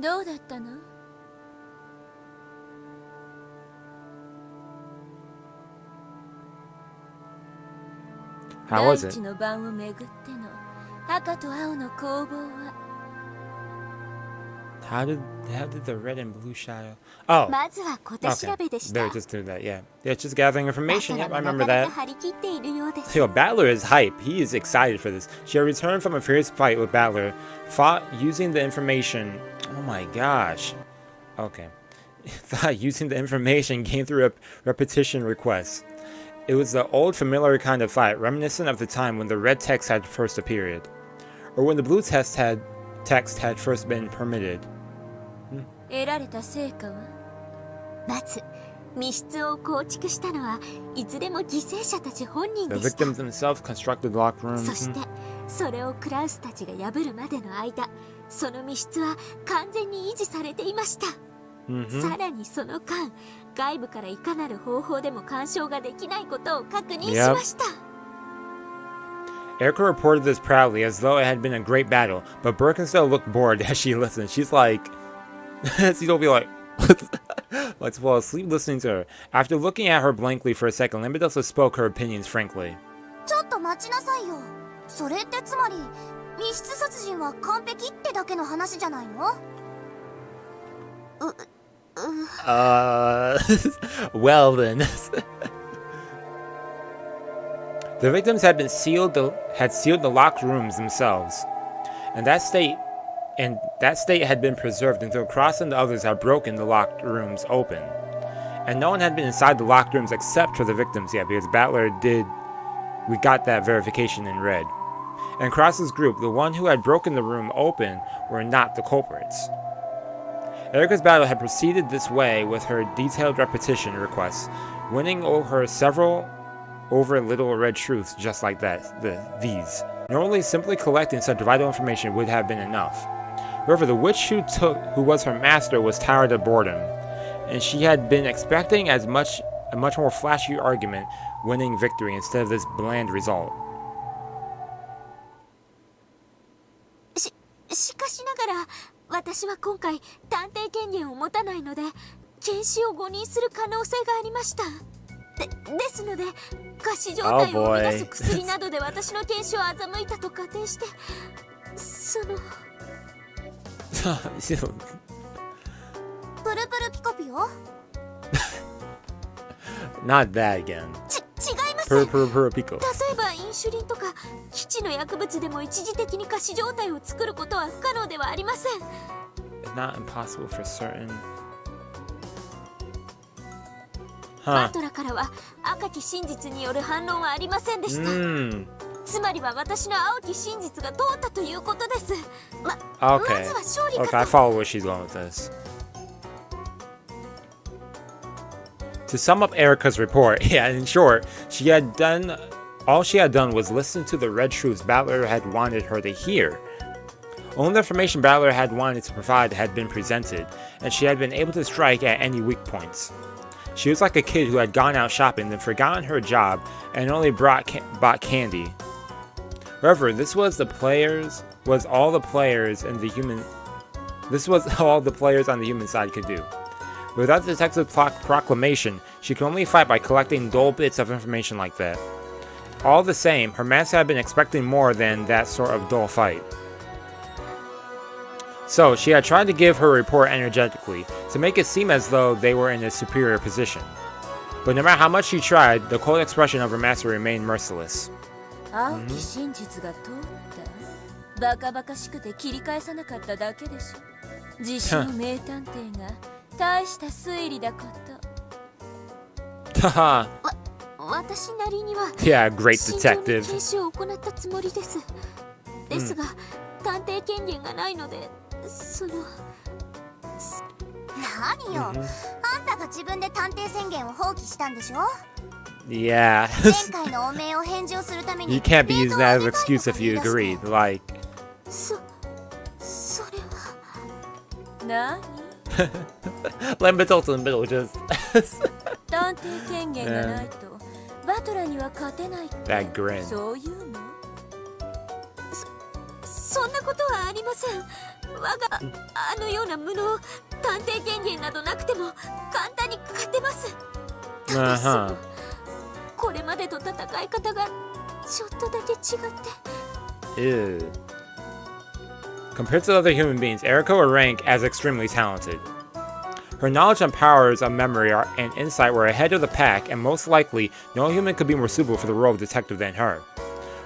どうだったの？ How was it? 大地の盤を巡っての赤と青の攻防は How did the red and blue shadow? Oh, まずは小手調べでした。 they're just doing that. Yeah, yeah, just gathering information. バ Yep, ト I ラ remember もなかな that. か張り切っているようです。 Yo, Battler is hype. He is excited for this. She had returned from a fierce fight with Battler, fought using the information. Oh my gosh. Okay. Thought using the information gained through a repetition request. It was the old familiar kind of fight, reminiscent of the time when the red text had first appeared, or when the blue text had first been permitted. 得られた成果は？まず密室を構築したのはいずれも犠牲者たち本人 The でした。 victims themselves constructed locked rooms. そしてそれをクラウスたちが破るまでの間、その密室は完全に維持されていました。さらにその間、外部からいかなる方法でも干渉ができないことを確認しました。Erica reported this proudly as though it had been a great battle, but Birkenstow looked bored as she listened. She's like, she'll be like, let's fall asleep listening to her. After looking at her blankly for a second, Lambedosa spoke her opinions frankly. ちょっと待ちなさいよ。それってつまり密室殺人は完璧ってだけの話じゃないの？Well then. The victims had sealed the locked rooms themselves, and that state had been preserved until Cross and the others had broken the locked rooms open. And no one had been inside the locked rooms except for the victims yet, because Battler did. We got that verification in red. And Cross's group, the one who had broken the room open, were not the culprits. Erica's battle had proceeded this way with her detailed repetition requests, winning over little red truths just like that. These. Normally, simply collecting such vital information would have been enough. However, the witch who was her master was tired of boredom, and she had been expecting a much more flashy argument winning victory instead of this bland result. しかしながら私は今回探偵権限を持たないので検視を誤認する可能性がありました。ですので仮死状態を生み出す薬などで私の検視を欺いたと仮定してそのプルプルピコピオ？ Not that again. 違います。 Pico. 例えばインシュリンとか基地の薬物でも一時的に仮死状態を作ることは不可能ではありません。 Not impossible for certain. バトラからは赤き真実による反論はありませんでした。つまりは私の青き真実が通ったということです。まずは勝利かと。 Okay, I follow where she's going with this. To sum up Erica's report, yeah, in short, all she had done was listen to the red truths Battler had wanted her to hear. Only the information Battler had wanted to provide had been presented, and she had been able to strike at any weak points. She was like a kid who had gone out shopping and forgotten her job and only bought candy. However, this was all the players on the human side could do. Without the detective's proclamation, she could only fight by collecting dull bits of information like that. All the same, her master had been expecting more than that sort of dull fight. So, she had tried to give her report energetically, to make it seem as though they were in a superior position. But no matter how much she tried, the cold expression of her master remained merciless. 青き真実が通った。バカバカしくて切り返さなかっただけでしょ。自称名探偵が大した推理だこと。Haha. 私なりには Yeah, great 慎重に detective. 検視を行ったつもりです。ですが、探偵権限がないので、その。何よ、あんたが自分で探偵宣言を放棄したんでしょ？ Yeah. 前回の汚名を返上するために You can't be using that as an excuse if you agreed. Like. それは。何Lambedosa in the middle, just. 探偵権限がないとバトラには勝てないって That grin. そういうの？そんなことはありません。我があのような無能探偵権限などなくても簡単に勝てます。ただしもこれまでと戦い方がちょっとだけ違って。Ew. Compared to other human beings, Erika would rank as extremely talented. Her knowledge and powers of memory and insight were ahead of the pack, and most likely, no human could be more suitable for the role of detective than her.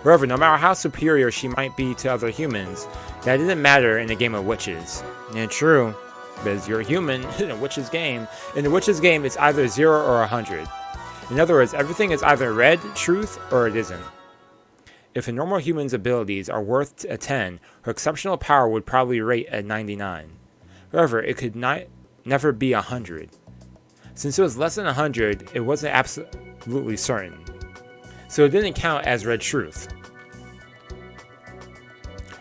However, no matter how superior she might be to other humans, that didn't matter in a game of witches. And true, because you're a human in a witch's game. In a witch's game, it's either 0 or 100. In other words, everything is either red, truth, or it isn't. If a normal human's abilities are worth a 10, her exceptional power would probably rate at 99. However, it could never be 100. Since it was less than 100, it wasn't absolutely certain. So it didn't count as red truth.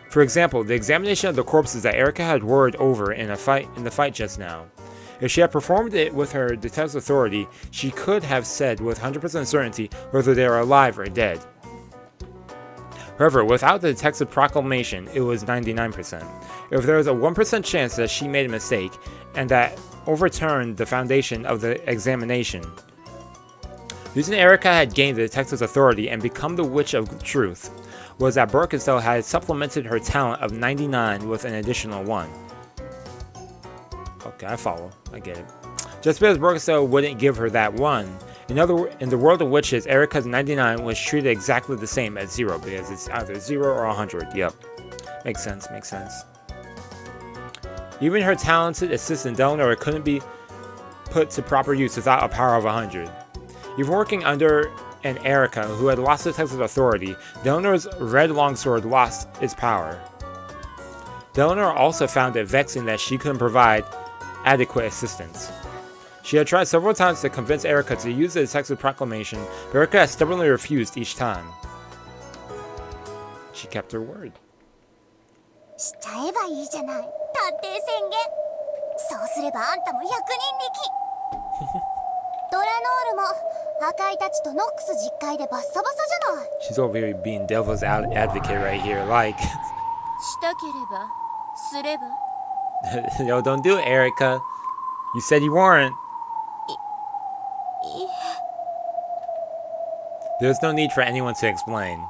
For example, the examination of the corpses that Erika had worried over in the fight just now. If she had performed it with her detective's authority, she could have said with 100% certainty whether they are alive or dead. However, without the detective's proclamation, it was 99%. If there was a 1% chance that she made a mistake, and that overturned the foundation of the examination. The reason Erika had gained the detective's authority and become the Witch of Truth was that Birkenstow had supplemented her talent of 99 with an additional 1. Okay, I follow. I get it. Just because Birkenstow wouldn't give her that 1, in the world of witches, Erika's 99 was treated exactly the same as 0, because it's either 0 or 100. Yep. Makes sense, makes sense. Even her talented assistant Delnor couldn't be put to proper use without a power of 100. Even working under an Erika who had lost the detective's authority, Delnor's red longsword lost its power. Delnor also found it vexing that she couldn't provide adequate assistance. She had tried several times to convince Erika to use the detective's proclamation, but Erika had stubbornly refused each time. She kept her word. しちゃえばいいじゃない。探偵宣言。そうすればあんたも100人力。ドラノールも破壊たちとノックス実会でバッサバサじゃない。 She's over here being devil's advocate right here, like. したければすれば。Yo, don't do it, Erika. You said you weren't. There's no need for anyone to explain.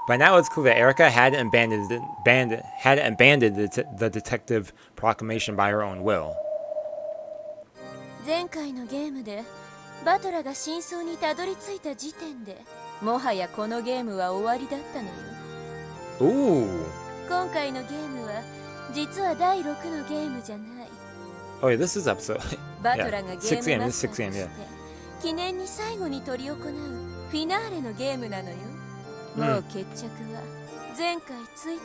By now it's clear that Erika hadn't abandoned the detective proclamation by her own will. 前回のゲームでバトラが真相にたどり着いた時点でもはやこのゲームは終わりだったのよ。Ooh. 今回のゲームは実は第6のゲームじゃない。Oh yeah, this is episode. バトラがゲームマスターと 6am, して yeah. 記念に最後に執り行うフィナーレのゲームなのよ。もう決着は前回ついている。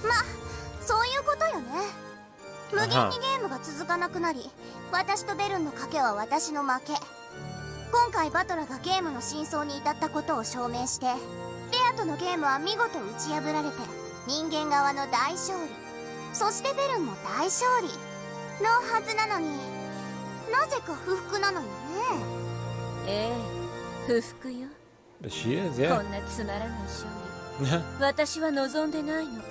まあそういうことよね。無限にゲームが続かなくなり、私とベルンの賭けは私の負け。今回バトラがゲームの真相に至ったことを証明して、ベアとのゲームは見事打ち破られて人間側の大勝利、そしてベルンも大勝利のはずなのに、なぜか不服なのよね。ええ、不服よ。She is, yeah. こんなつまらない勝利私は望んでないの。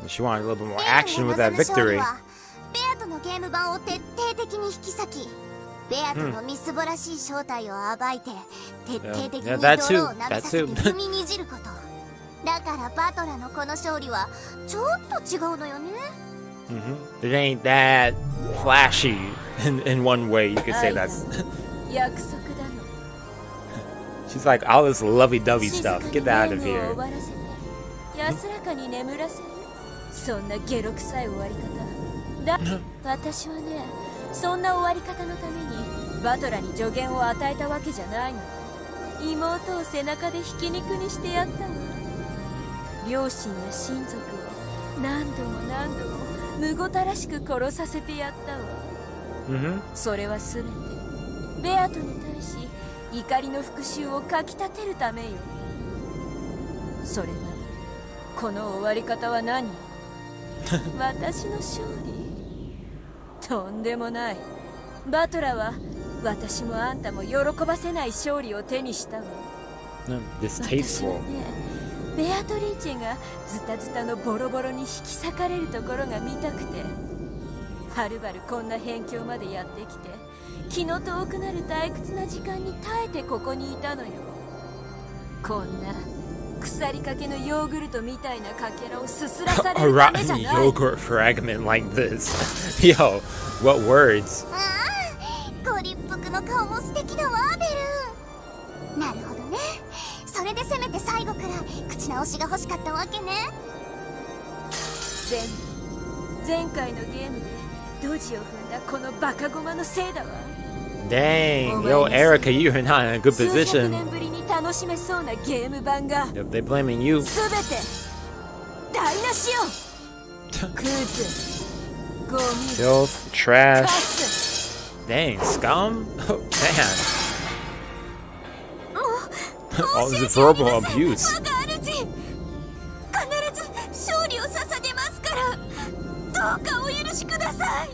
She wanted a little bit more action with that victory. ベアとのゲーム版を徹底的に引き裂き、ベアとのみすぼらしい正体を暴いて徹底的に泥を舐めさせて踏みにじること。だからバトラのこの勝利はちょっと違うのよね。It ain't that flashy in one way. You could say that's. 約束だの。 She's like all this lovey-dovey stuff. Get that out of here. 安らかに眠らせる。そんなゲロ臭い終わり方。私はね、そんな終わり方のためにバトラに助言を与えたわけじゃないの。妹を背中でひき肉にしてやったわ。両親や親族を何度も何度もむごたらしく殺させてやったわ。それは全てベアトに対し怒りの復讐をかきたてるためよ。それはこの終わり方は何？私の勝利？とんでもない。バトラは私もあんたも喜ばせない勝利を手にしたわ。私はね、ベアトリーチェがズタズタのボロボロに引き裂かれるところが見たくて、はるばるこんな辺境までやってきて、気の遠くなる退屈な時間に耐えてここにいたのよ。こんな腐りかけのヨーグルトみたいなかけらをすすらされ A るためじゃ rotten ない。 yogurt fragment like this. Yo, what words? ご立腹の顔も素敵だわベル。なるほどね。それでせめて最後くらい口直しが欲しかったわけね。前回のゲームでドジを踏んだこのバカゴマのせいだわ。 Dang, yo, Erica, you're not in a good 数百 position. 年ぶりに楽しめそうなゲーム版が Yep, they're blaming you. すべて台無しよ。クズ、ゴミ、 Filth, カ trash. ス。 Dang, scum? Oh, damn. All this verbal abuse. 我が主、必ず勝利を捧げますから、どうかお許しください。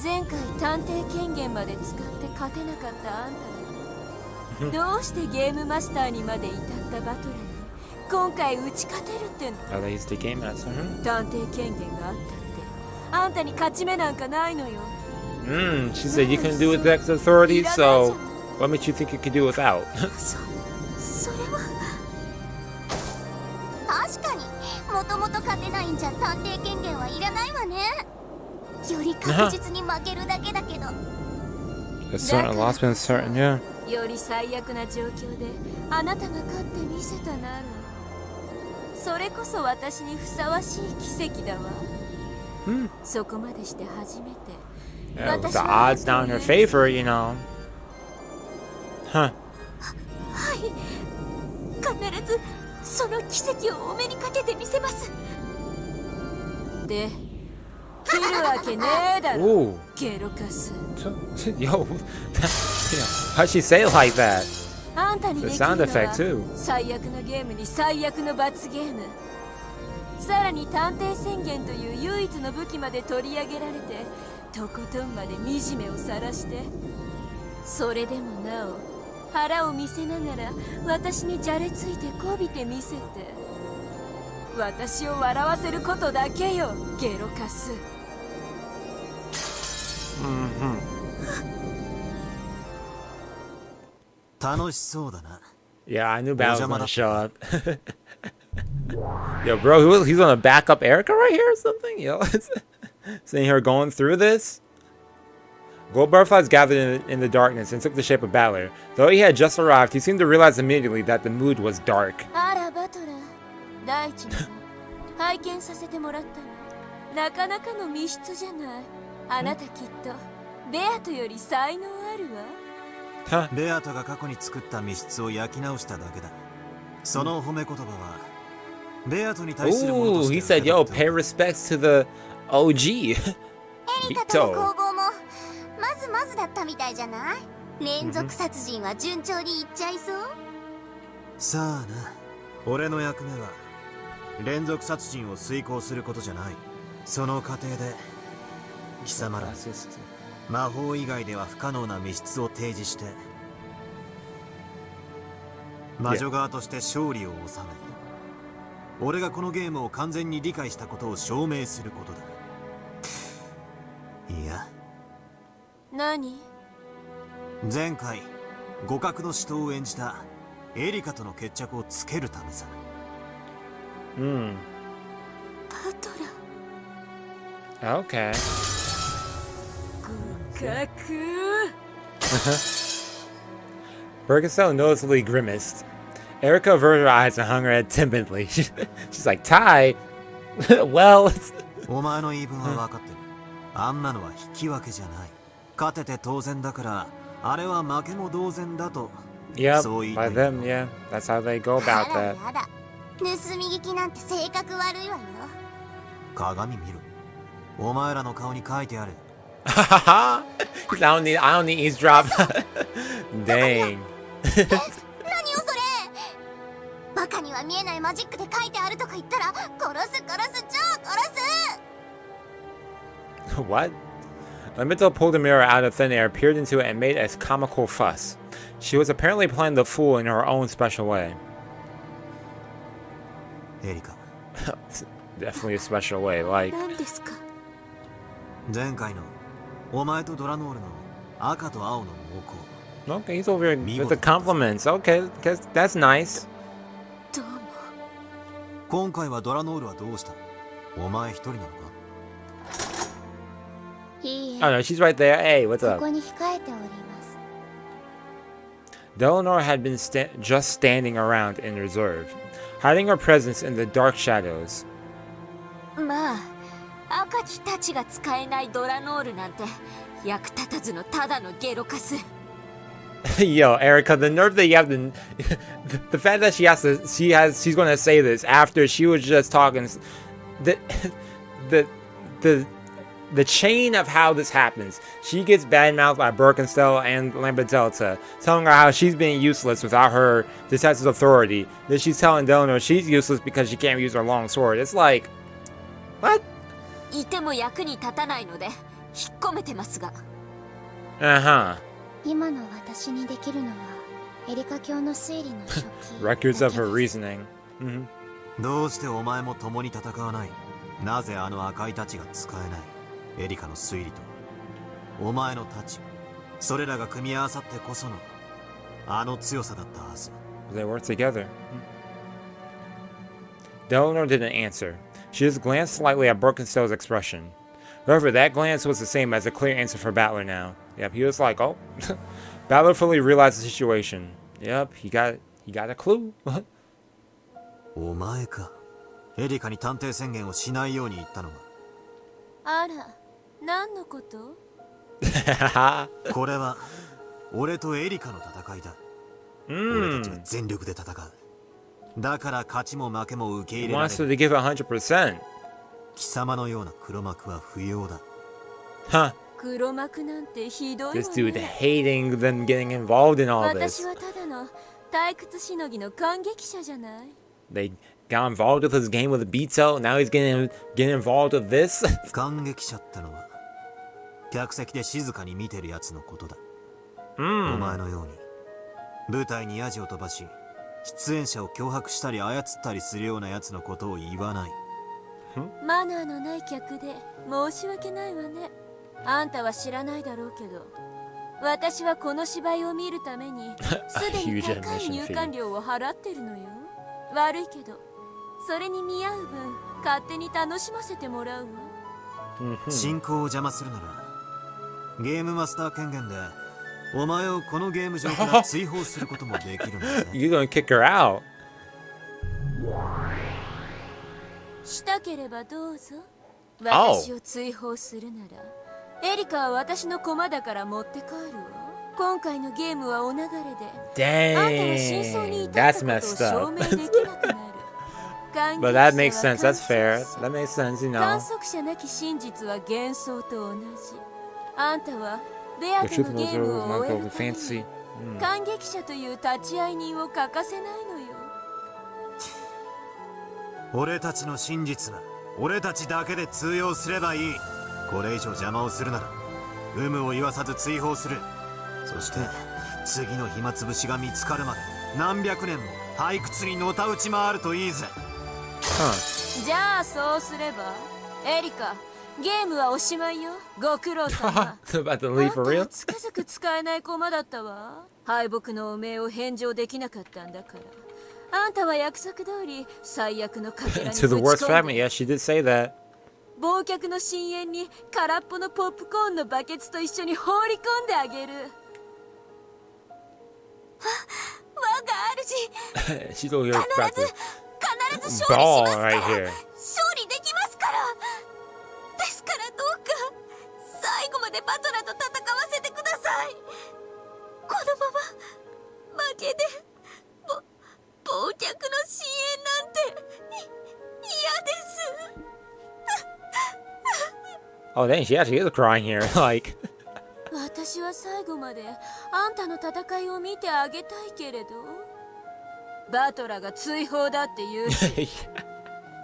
前回探偵権限まで使って勝てなかったあんたがどうしてゲームマスターにまで至ったバトルに今回打ち勝てるっての。 Oh, they used the game master. 探偵権限があったってあんたに勝ち目なんかないのよ。 She said you couldn't do it with X authorities, so what makes you think you could do without? それは確かにもともと勝てないんじゃ探偵権限はいらないわね。より確実に負けるだけだけど。 A certain loss been certain, yeah. より最悪な状況であなたが勝ってみせたならそれこそ私にふさわしい奇跡だわ。そこまでして初めて Yeah, with the odds down in her favor, you know. Huh. はい、必ずその奇跡をお目にかけてみせます。で切るわけねえだろ Ooh. ゲロカス。 Yo, how'd she say it like that? あんたにでき The る sound の effect は too. 最悪のゲームに最悪の罰ゲーム、さらに探偵宣言という唯一の武器まで取り上げられてとことんまで惨めを晒して、それでもなお腹を見せながら私にじゃれついてこびてみせて私を笑わせることだけよゲロカス。楽しそうだな。 Yeah, I knew Bal was gonna show up. Yo, bro, he's gonna back up Erica right here or something? Yo, seeing her going through this? Gold butterflies gathered in the darkness and took the shape of Balor. Though he had just arrived, he seemed to realize immediately that the mood was dark. あらバトラー、第一の拝見させてもらったわ。なかなかの密室じゃない。あなたきっとベアトより才能あるわ。ベアトが過去に作った密室を焼き直しただけだ。その褒め言葉はベアトに対するものと Ooh, して he said, yo, pay respects to the OG. エリカとの攻防もまずまずだったみたいじゃない。連続殺人は順調にいっちゃいそう。さあな、俺の役目は連続殺人を遂行することじゃない。その過程で貴様ら魔法以外では不可能な密室を提示して魔女側として勝利を収め、俺がこのゲームを完全に理解したことを証明することだ。いや、何？前回互角の死闘を演じたエリカとの決着をつけるためさ。バトラ Okay. 互角 Burgesell noticeably grimaced. Erica averted her eyes and hung her head timidly. She's like, Ty? Well... お前の言い分は分かってる。あんなのは引き分けじゃない。勝てて当然だから、あれは負けも同然だと。 Yep, by them, yeah. That's how they go あ about ら that. やだ、盗み聞きなんて性格悪いわよ。鏡見ろ。お前らの顔に書いてある。I don't need eavesdrop. Dang. 何よそれ。バカには見えないマジックで書いてあるとか言ったら殺す超殺す。 What? Lamento pulled a mirror out of thin air, peered into it, and made a comical fuss. She was apparently playing the fool in her own special way. エリカ。Definitely a special way. Like 何ですか？前回のお前とドラノールの赤と青の猛攻。 okay, he's over here with the compliments. Okay, that's nice. どうも。今回はドラノールはどうした？お前一人なのか？いいえ。 Oh no, she's right there. Hey, what's こ up? こに控えております。 Delnor had been just standing around in reserve, hiding her presence in the dark shadows. まあ赤きたちが使えないドラノールなんて役立たずのただのゲロカス。 Yo, Erica, the nerve that you have to, the fact that she's gonna say this after she was just talking, the, the chain of how this happens. She gets badmouthed by Birkenstell and Lambertelta, telling her how she's being useless without her detective's authority. Then she's telling Delano she's useless because she can't use her long sword. It's like, what? いても役に立たないので引っ込めてますが。Uh-huh. 今の私にできるのはエリカ教の推理の初期 Records of her reasoning. Mm-hmm. どうしてお前も共に戦わない？なぜあの赤いたちが使えない？エリカの推理とお前の太刀、それらが組み合わさってこそのあの強さだったはず。 They work together. Delano didn't answer. She just glanced slightly at Birkenstell's expression. However, that glance was the same as a clear answer for Battler now. Yep, he was like, oh. Battler fully realized the situation. Yep, he got a clue. お前か。エリカに探偵宣言をしないように言ったのが。あら、何のこと？これは俺とエリカの戦いだ。俺たちは全力で戦う。だから勝ちも負けも受け入れられる。Wants to give 100%. 貴様のような黒幕は不要だ。Huh. 黒幕なんてひどいわね。 This dude hating them getting involved in all 私 this. はただの退屈しのぎの感激者じゃない。 They got involved with his game with Beto. Now he's getting involved with this. 感激者ってのは客席で静かに見てるやつのことだ。お前のように舞台にヤジを飛ばし出演者を脅迫したり操ったりするようなやつのことを言わない。マナーのない客で申し訳ないわね。あんたは知らないだろうけど、私はこの芝居を見るためにすでに高い入館料を払ってるのよ。悪いけどそれに見合う分勝手に楽しませてもらうわ。進行を邪魔するならゲームマスター権限でお前をこのゲーム上から追放することもできるんだぜ。You're gonna kick her out. したければどうぞ。私を追放するならエリカは私の駒だから持って帰るわ。今回のゲームはお流れで、あんたは真相に至ったことを証明できなくなる。But that makes sense. That's fair. That makes sense, you know. 観測者なき真実は幻想と同じ。あんたはベアとのゲームを終えるために感激者という立ち会い人を欠かせないのよ。俺たちの真実は俺たちだけで通用すればいい。これ以上邪魔をするなら有無を言わさず追放する。そして次の暇つぶしが見つかるまで何百年も退屈にのたうち回るといいぜ。じゃあそうすればエリカ、ゲームはおしまいよ。ご苦労様。About to leave for あんた real? はつくづく使えない駒だったわ。敗北の汚名を返上できなかったんだから。あんたは約束通り最悪のかけらに To the ぶち worst 込ん fragment. で Yeah, she did say that. 忘却の深淵に空っぽのポップコーンのバケツと一緒に放り込んであげる。我が主 She's over here about to 必ず勝利し ball ますから。 right here. 勝利できますから。ですからどうか最後までバトラと戦わせてください。このまま負けで忘却の深淵なんて嫌です。Oh, dang, she actually is crying here. Like, 私は最後まであんたの戦いを見てあげたいけれど、バトラが追放だって言うし。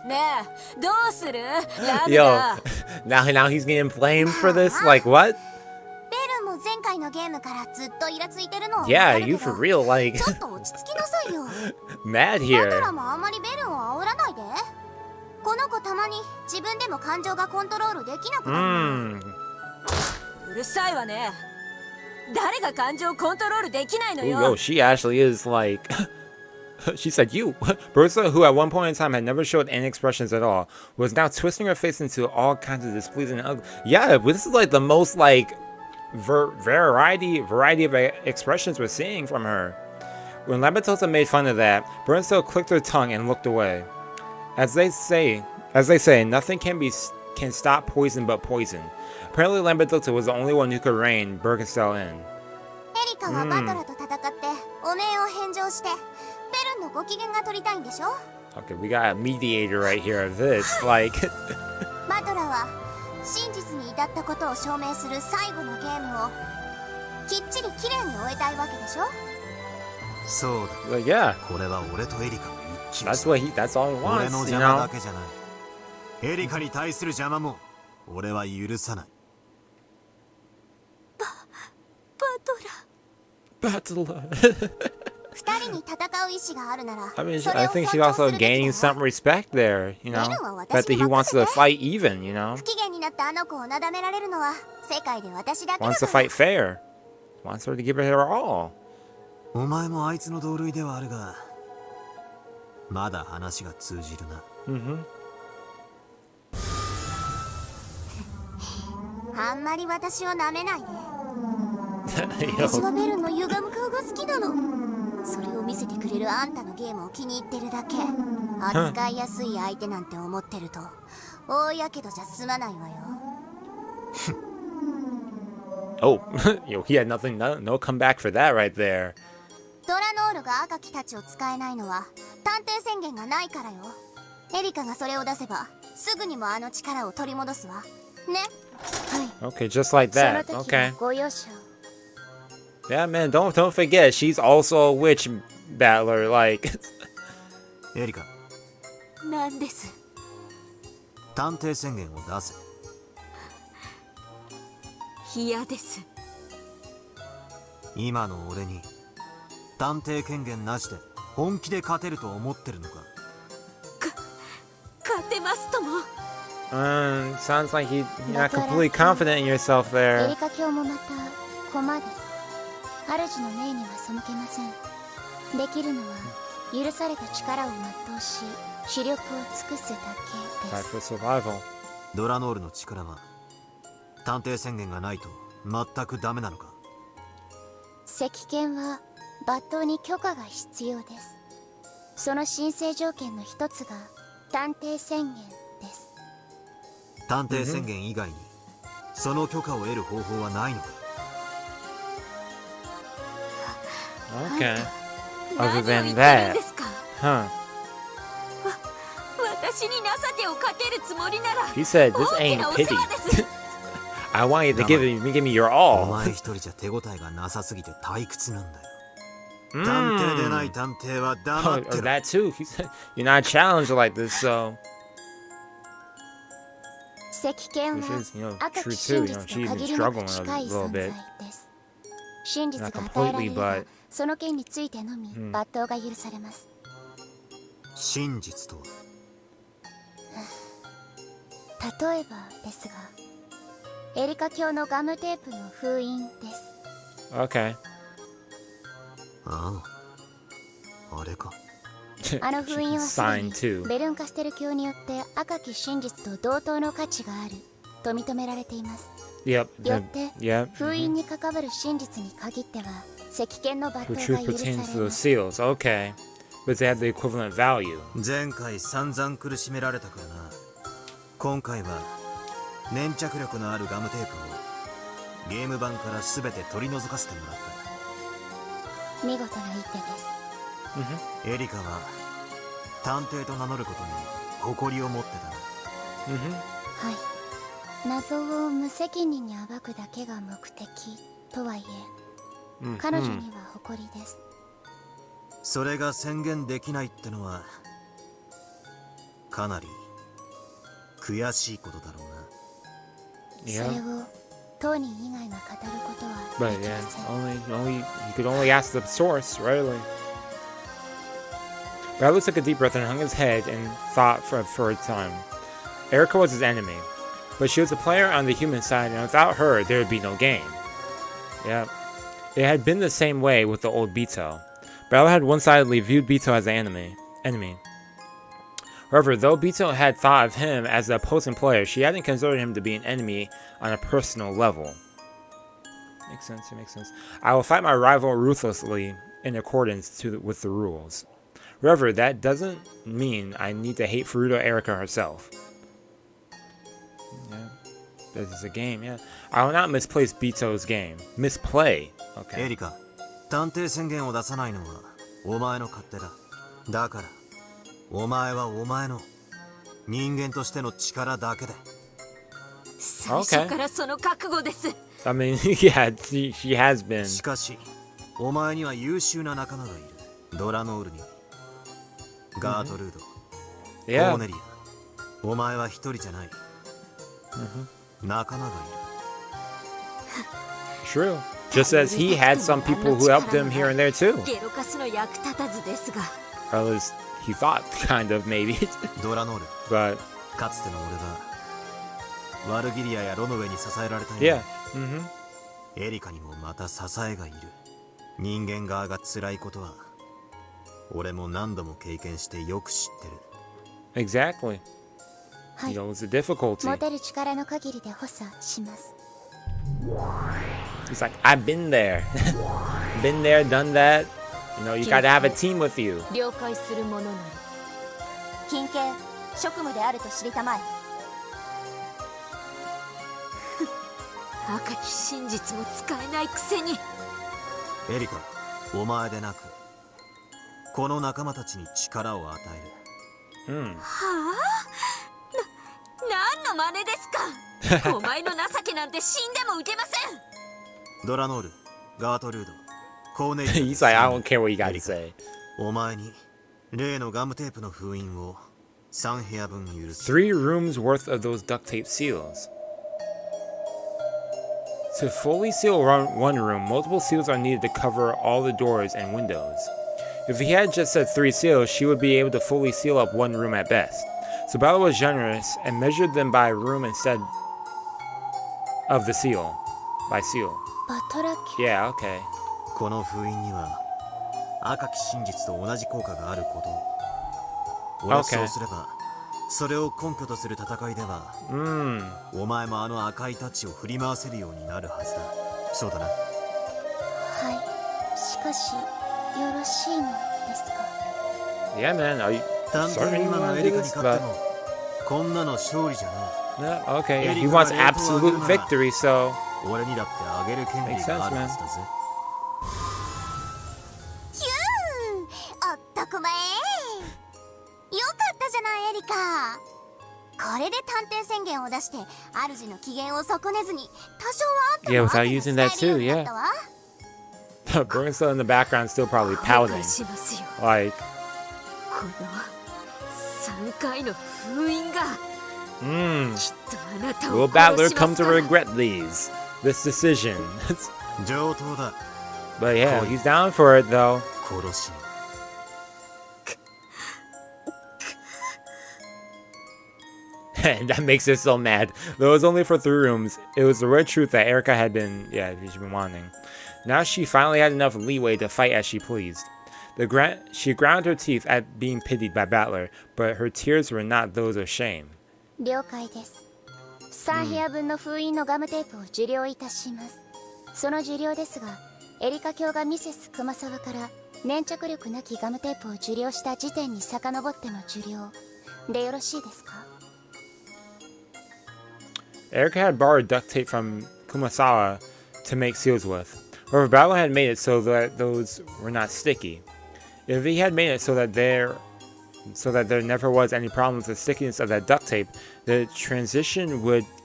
ねえ、どうする？ラム yo, だ。now he's getting blamed for this? Like, what? ベルも前回のゲームからずっとイラついてるのは Yeah, わかるけ you ど for real, like, ちょっと落ち着きなさいよ。 mad バトラ here. もあんまりベルを煽らないで。この子たまに自分でも感情がコントロールできなくなる。うるさいわね。誰が感情をコントロールできないのよ。Yo, she actually is like she said you. Bertha, who at one point in time had never showed any expressions at all, was now twisting her face into all kinds of displeasing ugly. Yeah, but this is like the most like variety of expressions we're seeing from her. When Labatota made fun of that, Bertha clicked her tongue and looked away. As they say, nothing can stop poison but poison. Apparently, Labatota was the only one who could rein Birkenstell in. エリカはバトラと戦ってお面を返上してベルンのご機嫌が取りたいんでしょ。 Okay, we got a mediator right here of this. Like, バトラは真実に至ったことを証明する最後のゲームをきっちり綺麗に終えたいわけでしょ。そうだ。like yeah, これは俺とエリカの一騎打ち。 that's all he 俺 wants, の you 邪魔 know. だけじゃない。エリカに対する邪魔も俺は許さない。Battle. 二人に戦う意志があるなら I mean, それ I を think 尊 she's 重す also るべきだ gaining よ。 some respect there, you know. That he wants to fight even, you know. 不機嫌になったあの子をなだめられるのは世界で私だけだ Wants to から。 fight fair. Wants her to give it her all. お前もあいつの同類ではあるが、まだ話が通じるな。あんまり私を舐めないで。 Yo, 私はベルンの歪む顔が好きなの。それを見せてくれるあんたのゲームを気に入ってるだけ。扱いやすい相手なんて思ってると大やけどじゃ済まないわよ。oh, yo, he had nothing, no comeback for that right there. ドラノールが赤木たちを使えないのは探偵宣言がないからよ。エリカがそれを出せばすぐにもあの力を取り戻すわね。はい。 Okay, just like その that. 時は Okay. ご容赦を。 Yeah, man, don't forget, she's also a witch battler. Like, エリカ、なんです。探偵宣言を出せ。嫌です。今の俺に探偵権限なしで本気で勝てると思ってるのか。勝てますとも。sounds like you're not completely confident in yourself エ there. リカ卿もまた駒です。主の命には背けません。できるのは許された力を全うし視力を尽くすだけ Fight です。 for survival. ドラノールの力は探偵宣言がないと全くダメなのか。石剣は抜刀に許可が必要です。その申請条件の一つが探偵宣言です。探偵宣言以外にその許可を得る方法はないのか。 Okay. 何 Other を言 than ってるん that, ですか。 huh? 私に情けをかけるつもりなら He said, "This 大き ain't なお pity. 世話です。 I want you to give me your お all." 前一人じゃ手応えがなさすぎて退屈なんだよ。探偵でない探偵は黙 Oh, って or ろ。 that too. He said, "You're not challenged like this, so." 石剣 Which は is, you know, 赤 true き真 too. You 実 know, と she's 限 been りなく struggling 近い a little 存在 bit. です。真実 Not が与えられ completely, れば but その件についてのみ抜刀が許されます。真実とは。例えばですがエリカ卿のガムテープの封印です。 Okay. ああ、あれか。あの封印はすで Signed に too. ベルンカステル卿によって赤き真実と同等の価値があると認められています。 Yep. よって Yep. 封印に関わる真実に限っては石剣の抜 The 刀 truth が許さ pertains れ to ま the す。 seals. Okay. But they have the equivalent value. 前回散々苦しめられたからな。今回は粘着力のあるガムテープをゲーム版から全て取り除かせてもらっ見事な一手です。た。エリカは探偵と名乗ることに誇りを持ってたな。はい。謎を無責任に暴くだけが目的とはいえ、彼女には誇りです。それが宣言できないってのはかなり悔しいことだろうな。それ Yeah. を当人以外が語ることは But でき yeah, ません。 only you could only ask the source, really. Bradley took a deep breath and hung his head and thought for a time. Erika was his enemy, but she was a player on the human side, and without her, there would be no game. Yep. It had been the same way with the old Bito. Bradley had one-sidedly viewed Bito as an enemy. However, though Bito had thought of him as the opposing player, she hadn't considered him to be an enemy on a personal level. Makes sense, it makes sense. I will fight my rival ruthlessly in accordance with the rules. However, that doesn't mean I need to hate Furuta Erika herself. Yeah, this is a game, yeah. I will not misplace Bito's game. Misplay. Okay. エリカ、探偵宣言を出さないのはお前の勝手だ。だから、お前はお前の人間としての力だけで。最初からその覚悟です。I mean, yeah, she has been. しかし、お前には優秀な仲間がいる。ドラノールに、ガートルード、コーネリア。お前は一人じゃない。仲間がいる。True. Just as he had some people who helped him here and there too. ゲロカスの役立たずですが。Or at least he thought, kind of, maybe. ドラノール。But かつての俺がワルギリアやロノウェに支えられたよ。Yeah. エリカにもまた支えがいる。人間側が辛いことは俺も何度も経験してよく知ってる。 Exactly. He knows the difficulty. 持てる力の限りで補佐します。 He's like, I've been there. Been there, done that. You know, you gotta have a team with you. 了解するものなり。近景、職務であると知りたまえ。赤き真実も使えないくせに。エリカ、お前でなくこの仲間たちに力を与える。はあ？何の真似ですか？お前の情けなんて死んでも受けません。ドラノール、ガートルード、コーネリア。He's like, I don't care what you gotta say. お前に例のガムテープの封印を3部屋分許す。 3 rooms worth of those duct tape seals. To fully seal one room, multiple seals are needed to cover all the doors and windows. If he had just said 3 seals, she would be able to fully seal up one room at best. So Bella was generous and measured them by room instead of the seal. By seal. バトラキュ。 Yeah, okay. この封印には赤き真実と同じ効果があることを。俺はそうすれば、それを根拠とする戦いでは、お前もあの赤いタッチを振り回せるようになるはずだ。そうだな。はい。しかし、よろしいのですか？ Yeah, man. Are you 探偵 certain に you 今の want エ to リ do カに this? 勝って But もこんなの勝利じゃない。 no, okay. He wants absolute victory, so 俺にだってあげる権利があるはずだぜ。ヒューン、おっとこまえ。よかったじゃないエリカ。これで探偵宣言を出して主の機嫌を損ねずに多少はあっても Yeah, 後 without に using 使え that るよう too, にな yeah. ったわ。Burn's still in the background, still probably 後 pouting. 悔しますよ。 Like, この3回の封印が。きっとあなた will を Battler 殺しま come す to から。 regret this decision? 上等だ。 But yeah, he's down for it though. 殺し。And that makes it so mad. Though it was only for 3 rooms, it was the red truth that Erika had been, she's been wanting. Now she finally had enough leeway to fight as she pleased. She ground her teeth at being pitied by Battler, but her tears were not those of shame. 了解です。3部屋分の封印のガムテープを受領いたします。その受領ですが、エリカ卿がミセス熊沢から粘着力なきガムテープを受領した時点に遡っての受領でよろしいですか？ Erika had borrowed duct tape from Kumasawa to make seals with. However, Battler had made it so that those were not sticky. If he had made it so that there never was any problem with the stickiness of that duct tape, the transition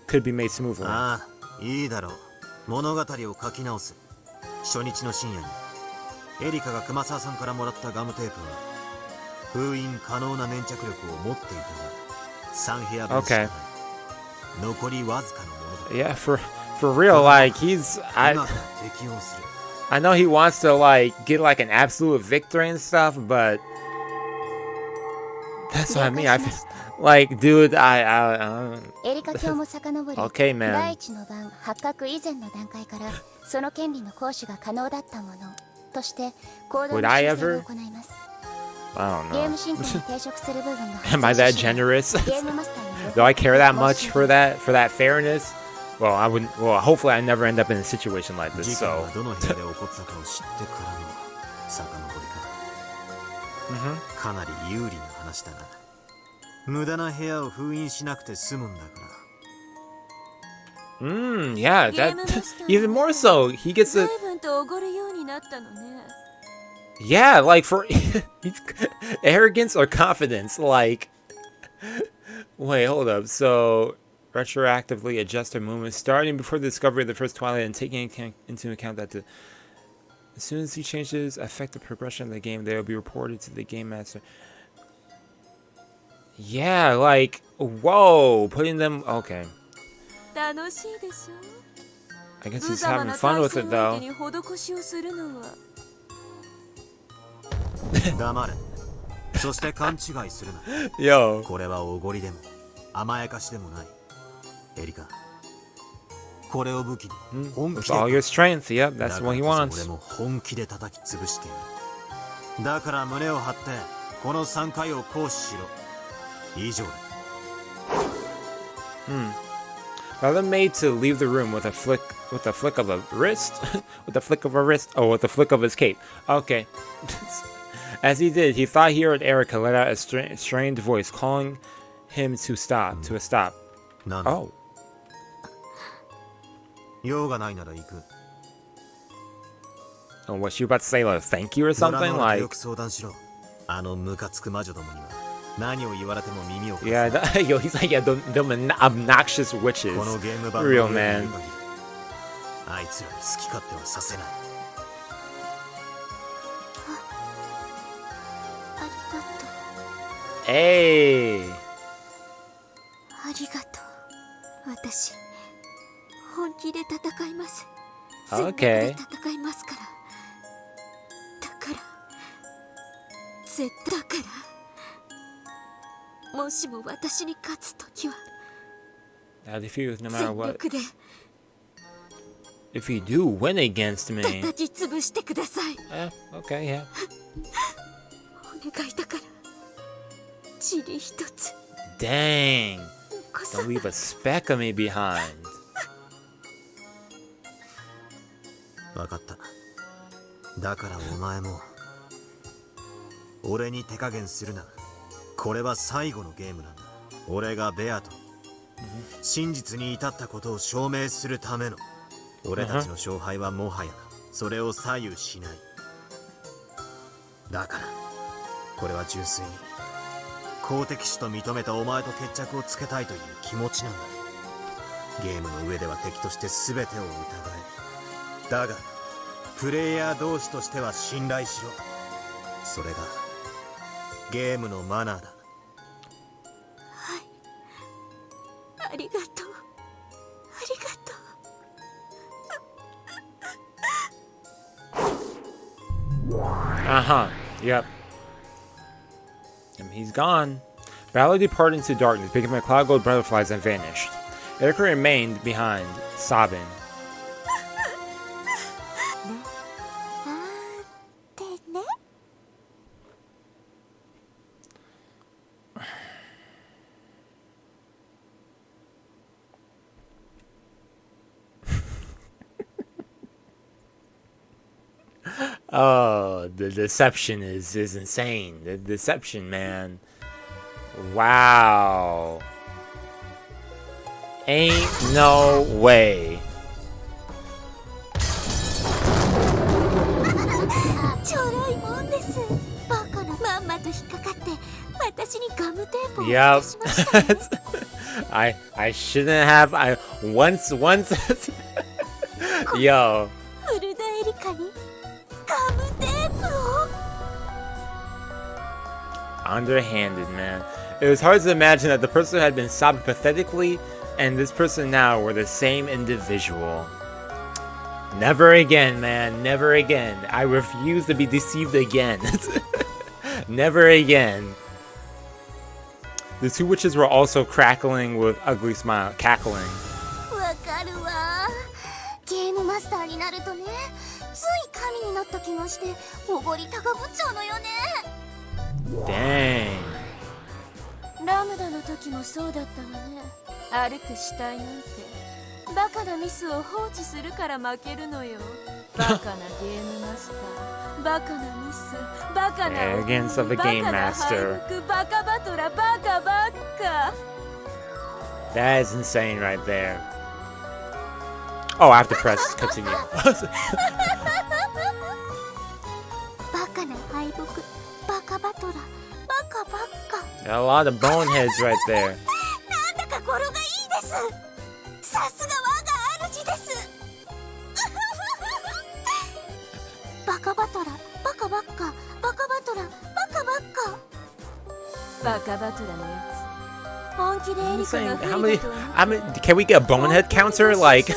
could be made smoothly. ああ、いいだろう。物語を書き直す。初日の深夜にエリカが熊沢さんからもらったガムテープは封印可能な粘着力を持っていたが3部屋分しかない。残りわずかのものだ。 Yeah, for real, like I know he wants to like get like an absolute victory and stuff, but That's what I mean. I feel like, dude, Okay, man. 第一の晩発覚以前の段階からその権利の行使が可能だったものとして行動の修正を行います。 I don't ゲー know. ム進行に抵触する部分が Am I that generous? ゲームマスターに Do I care that much for that fairness? Well, I wouldn't. Well, hopefully, I never end up in a situation like this. 事件 So. がどの部屋で起こったかを知ってからの遡りか。かなり有利な話だな。無駄な部屋を封印しなくて済むんだから。Yeah, that even more so. He gets a 随分とおごるようになったのね。 yeah, like for arrogance or confidence. Like, wait, hold up. So, retroactively adjust their movements starting before the discovery of the first twilight and taking into account that as soon as he changes affect the progression of the game, they will be reported to the game master. Yeah, like, whoa, putting them okay. 楽しいでしょ。 I guess 無 he's 様 having な fun 対 with 戦 it 相 though. 手に施しをするのは。黙れ。そして勘違いするな。 Yo. これはおごりでも甘やかしでもない。エリカ。これを武器に本気 With で。 all your strength, yep, だ that's から what he こそ wants. 俺も本気で叩き潰してやる。だから胸を張ってこの3回を行使しろ。以上だ。Allow them maid to leave the room with a flick of a wrist, with a flick of a wrist, oh, with a flick of his cape. Okay. As he did, he thought he heard Erica let out a strained voice calling him to stop, to a stop. なんだ。 Oh. 用がないなら行く。 Oh, was she about to say like thank you or ドラ something? ノーと Like, よく相談しろ。あのムカつく魔女どもには何を言われても耳を貸す yeah, な。 yo, he's like, yeah, them obnoxious witches. このゲーム版 For の real, ルール man. に限りあいつらに好き勝手はさせない。ありがとう。 Hey. ありがとう。私本気で戦います。 Okay. 全力で戦いますから。だからもしも私に勝つときは Now, if you, no matter 全 what, 力で if you do win against me, 叩き潰してください。 okay, yeah. お願いだから塵一つ Dang. こそ Don't leave a speck of me behind. 分かった。だからお前も俺に手加減するな。これは最後のゲームなんだ。俺がベアと真実に至ったことを証明するための。俺たちの勝敗はもはやそれを左右しない。だからこれは純粋に公的種と認めたお前と決着をつけたいという気持ちなんだ。ゲームの上では敵として全てを疑え。だがプレイヤー同士としては信頼しろ。それがゲームのマナーだ。ありがとう。ありがとう。 Yep. And he's gone. Ballard departed into darkness, picking up a cloud of gold butterflies and vanished. Erica remained behind, sobbing. でね。 Oh, the deception is insane. The deception, man. Wow. Ain't no way. ちょろいもんです。バカなまんまと引っかかって私にガムテープを Yep. 渡しましたね。 I shouldn't have. I once. Yo. フルダエリカにガムテープを。 Underhanded, man. It was hard to imagine that the person who had been sobbing pathetically and this person now were the same individual. Never again, man. Never again. I refuse to be deceived again. Never again. The two witches were also crackling with ugly smile, cackling. わかるわ。ゲームマスターになるとね、つい神になった気がしておごり高ぶっちゃうのよね。Dang. ラムダの時もそうだったわね。歩く死体なんてバカなミスを放置するから負けるのよ。バカなゲームマスター、バカなミス、バカな Arrogance of a game バカな master. 敗北、バカバトラ、バカばっか。 That is insane right there. Oh, I have to press continue. バカな敗北、バカバトラ、バカばっか。 A lot of boneheads right there. なんだか語呂がいいです。さすが我が主です。バカバトラ、バカばっか、バカバトラ、バカばっか。バカバトラのやつ。本気でエリカが How 不利 many? だと思う。 How many? Can we get a bonehead counter? Like,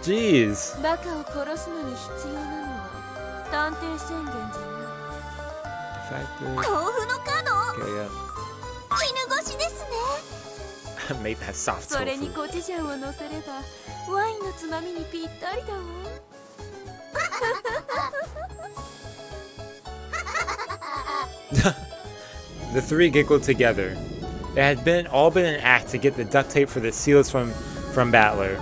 jeez. バカを殺すのに必要なのは探偵宣言じゃない。 Factor. 豆腐の角、 Okay, 絹ごしですね。 yeah. Maybe that's soft それに tofu. コチュジャンを乗せればワインのつまみにぴったりだわ。 The three giggled together. It had all been an act to get the duct tape for the seals from Battler.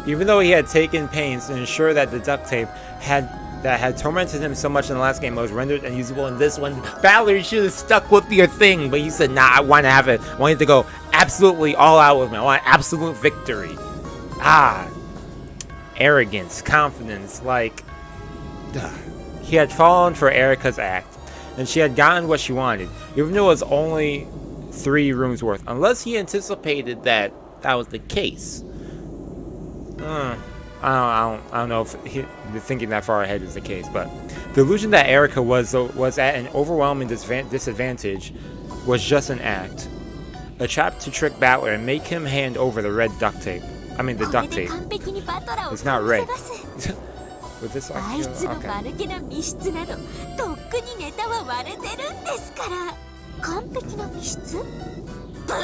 Even though he had taken pains to ensure that the duct tape had tormented him so much in the last game was rendered unusable in this one, Battler should have stuck with your thing, but he said, nah, I want to have it. I want it to go absolutely all out with me. I want absolute victory. Arrogance, confidence, like... He had fallen for Erika's act, and she had gotten what she wanted, even though it was only 3 rooms worth, unless he anticipated that was the case. I don't know if thinking that far ahead is the case, but the illusion that Erika was at an overwhelming disadvantage was just an act. A trap to trick Battler and make him hand over the red duct tape. I mean, the duct tape. It's not red. With this, あいつの okay. 間抜けな密室などとっくにネタは割れてるんですから。完璧な密室？バー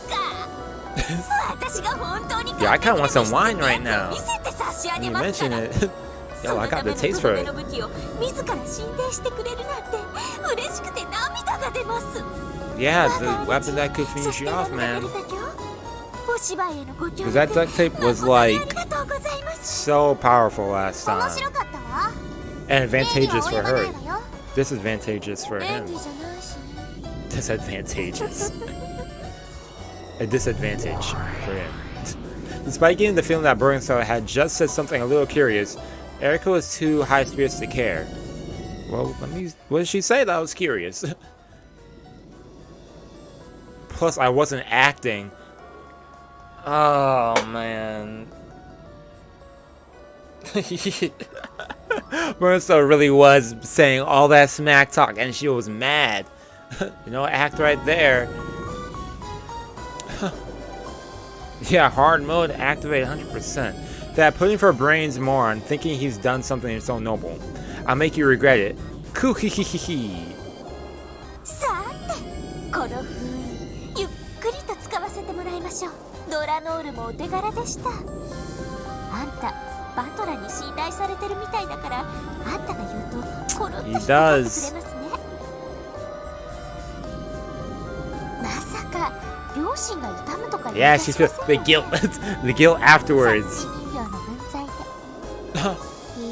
カ。私が本当に Yeah, I kind of 完 want 璧 some な wine 密 right 室 now. 見せて差し上 When げ you ますか mention ら。 it, そ yo, の I た got め the の taste と for どめ it. の武器を自ら進呈してくれるなんて嬉しくて涙が出ます。 Yeah, the weapon that could finish you off, man. お芝居へのご協 Because 力 that duct tape was like ありがとうございます。 so powerful last 面 time. 白かったわ。 And advantageous for 礼には及ば her. ないわよ。 Disadvantageous for 演 him. 技じゃないしね。 Disadvantageous. A disadvantage for him. Despite getting the feeling that Burnside had just said something a little curious, Erika was too high spirits to care. Well, what did she say that was curious? Plus, I wasn't acting. Oh, man. Burnside really was saying all that smack talk, and she was mad. You know, act right there. Yeah, hard mode activate 100%. That putting for brains moron, thinking he's done something so noble. I'll make you regret it. Kuhihihihi. さて、この封印ゆっくりと使わせてもらいましょう。ドラノールもお手柄でした。あんたバトラに信頼されてるみたいだから、あんたが言うとコロッと引っかかってくれますね。まさか両親が痛むとか言い Yeah, 出 she しま feels せん the よね。 guilt. The guilt afterwards. 殺人人形の分際で。いい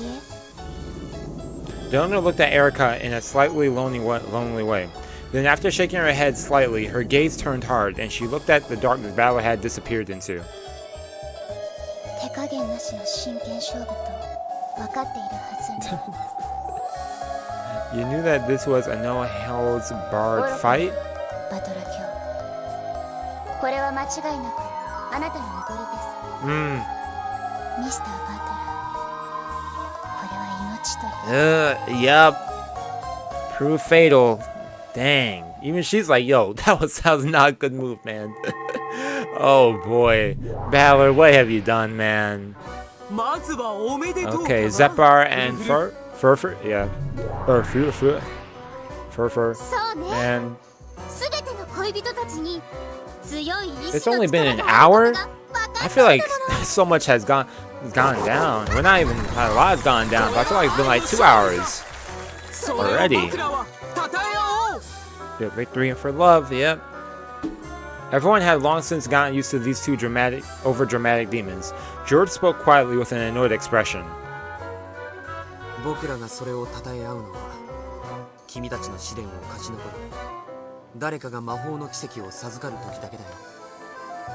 え。 Donor looked at Erika in a slightly lonely way. Then, after shaking her head slightly, her gaze turned hard, and she looked at the darkness Battle had disappeared into. 手加減なしの真剣勝負と分かっているはずに。 You knew that this was a no-holds-barred fight? バトラ卿、これは間違いなくあなたのおごりです。ミスター・バトラー、これは命取り。Yup. Proof fatal. Dang. Even she's like, yo, that was not a good move, man. Oh boy. Battler, what have you done, man? Okay, Zepar and Furfur? Yeah. Or Furfur. そうね。 And すべての恋恋人たちに強い意志 It's の only 力 been が an ある hour? ことが分かった I feel like のだもの so much has gone down. We're not even a lot has gone down, but I feel like it's been like 2 hours already. Yeah, victory for love, yep. Everyone had long since gotten used to these two over-dramatic demons. George spoke quietly with an annoyed expression. 僕らがそれを称え合うのは君たちの試練を勝ち残り誰かが魔法の奇跡を授かる時だけだよ。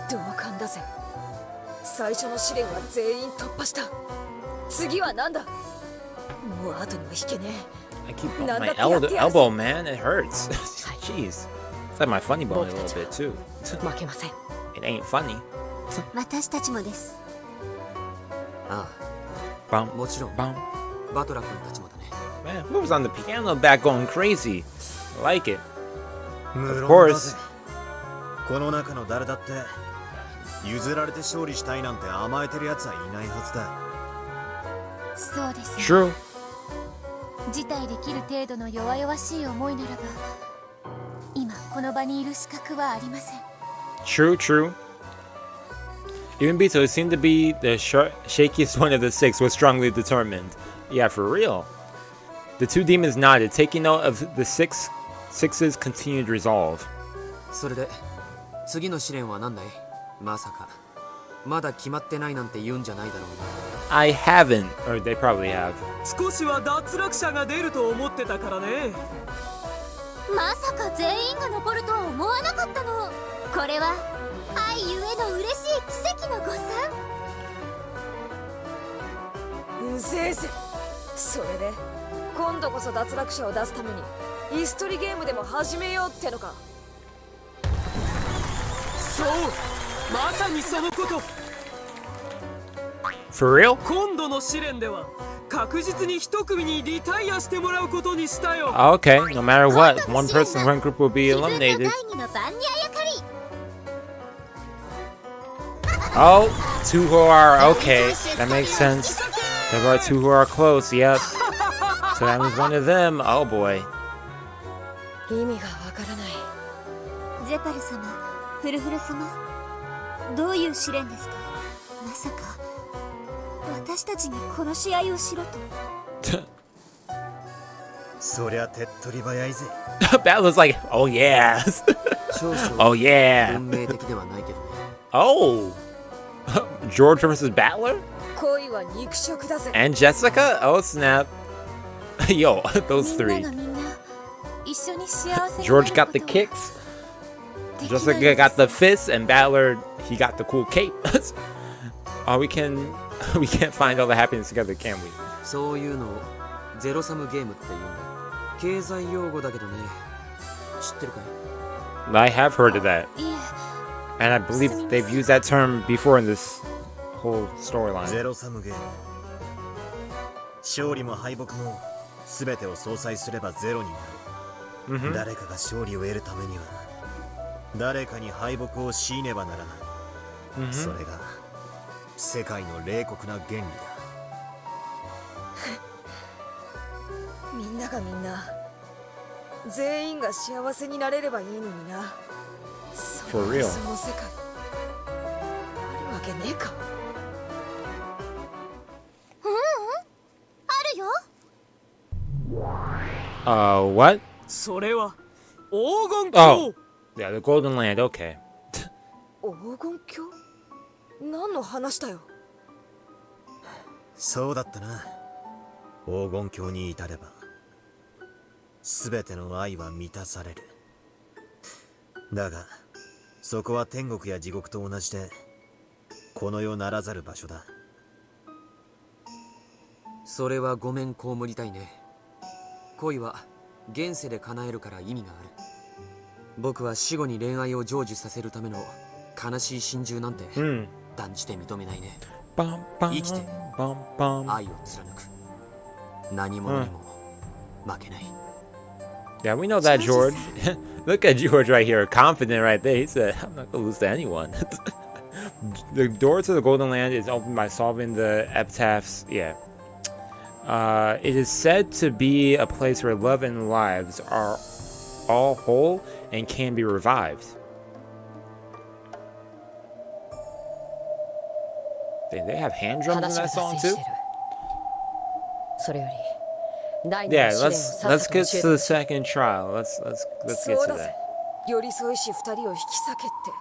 同感だぜ。最初の試練は全員突破した。次は何だ。もう後には引けねえ。 I keep my elbow, man. It hurts. Jeez. It's like my funny bone a little bit too. 負けません。 It ain't funny. 私たちもです。ああ、 Bum, もちろん bum. バトラ君たちもだね。 Man, who was on the piano back going crazy? I like it. 無 Of 論だ course. ぜ。この中の誰だって譲られて勝利したいなんて甘えてるやつはいないはずだ。そうですね。 True. 辞退できる程度の弱々しい思いならば今この場にいる資格はありません。 True, true. Even Beto, who seemed to be the shakiest one of the six, was strongly determined. Yeah, for real. The two demons nodded, taking note of the six's continued resolve. それで次の試練は何だい？まさかまだ決まってないなんて言うんじゃないだろうな。 I haven't, or they probably have. 少しは脱落者が出ると思ってたからね。まさか全員が残るとは思わなかったの。これは愛ゆえの嬉しい奇跡の誤算。うぜえぜ。それで今度こそ脱落者を出すためにイス取りゲームでも始めようってのか。そう、まさにそのこと。 For real? 今度の試練では確実に一組にリタイアしてもらうことにしたよ。 Okay, no matter what, one person, one group will be 自分の eliminated. 第二の番にあやかり。 Oh, two who are okay. That makes sense. There are two who are close, yep. So that means one of them. Oh boy. 意味がわからない。ゼパル様、フルフル様、どういう試練ですか。まさか私たちに殺し合いをしろと。そりゃ手っ取り早いぜ。That was like, oh yeah. 少々 Oh yeah. 運命的ではないけどね。 Oh. George versus Battler? 恋は肉食だぜ。 And Jessica? Oh snap. Yo, those みん three. ながみんな一緒に幸せに George なる got the ことを kicks. できない Jessica です got the fists, and Battler, he got the cool cape. Oh, we can't find all the happiness together, can we? そういうのをゼロサムゲームって言うんだ。経済用語だけどね。知ってるかい？ I have heard of that. いえ、 And I believe they've used that term before in this whole storyline. ゼロサムゲーム。勝利も敗北も全てを相殺すればゼロになる。 Mhm. 誰かが勝利を得るためには誰かに敗北を強いねばならない。 Mhm. それが世界の冷酷な原理だ。みんながみんな全員が幸せになれればいいのにな。 For real. その世界あるわけねえか。あるよ。 What? それは黄金 Oh. 鏡。 Yeah, the Golden Land, okay. 黄金鏡？何の話だよ。そうだったな。黄金鏡に至れば全ての愛は満たされる。だがそこは天国や地獄と同じでこの世ならざる場所だ。それはごめん被りたいね。恋は現世で叶えるから意味がある。僕は死後に恋愛を成就させるための悲しい心中なんて断じて認めないね。生きて愛を貫く。何者にも負けない。 Yeah, we know that, George. Look at George right here, confident right there. He said, I'm not gonna lose to anyone. The door to the Golden Land is opened by solving the epitaphs. Yeah. It is said to be a place where love and lives are all whole and can be revived. They have hand drums in that song too? Yeah, let's get to the second trial. Let's get to that. 寄り添いし二人を引き裂けって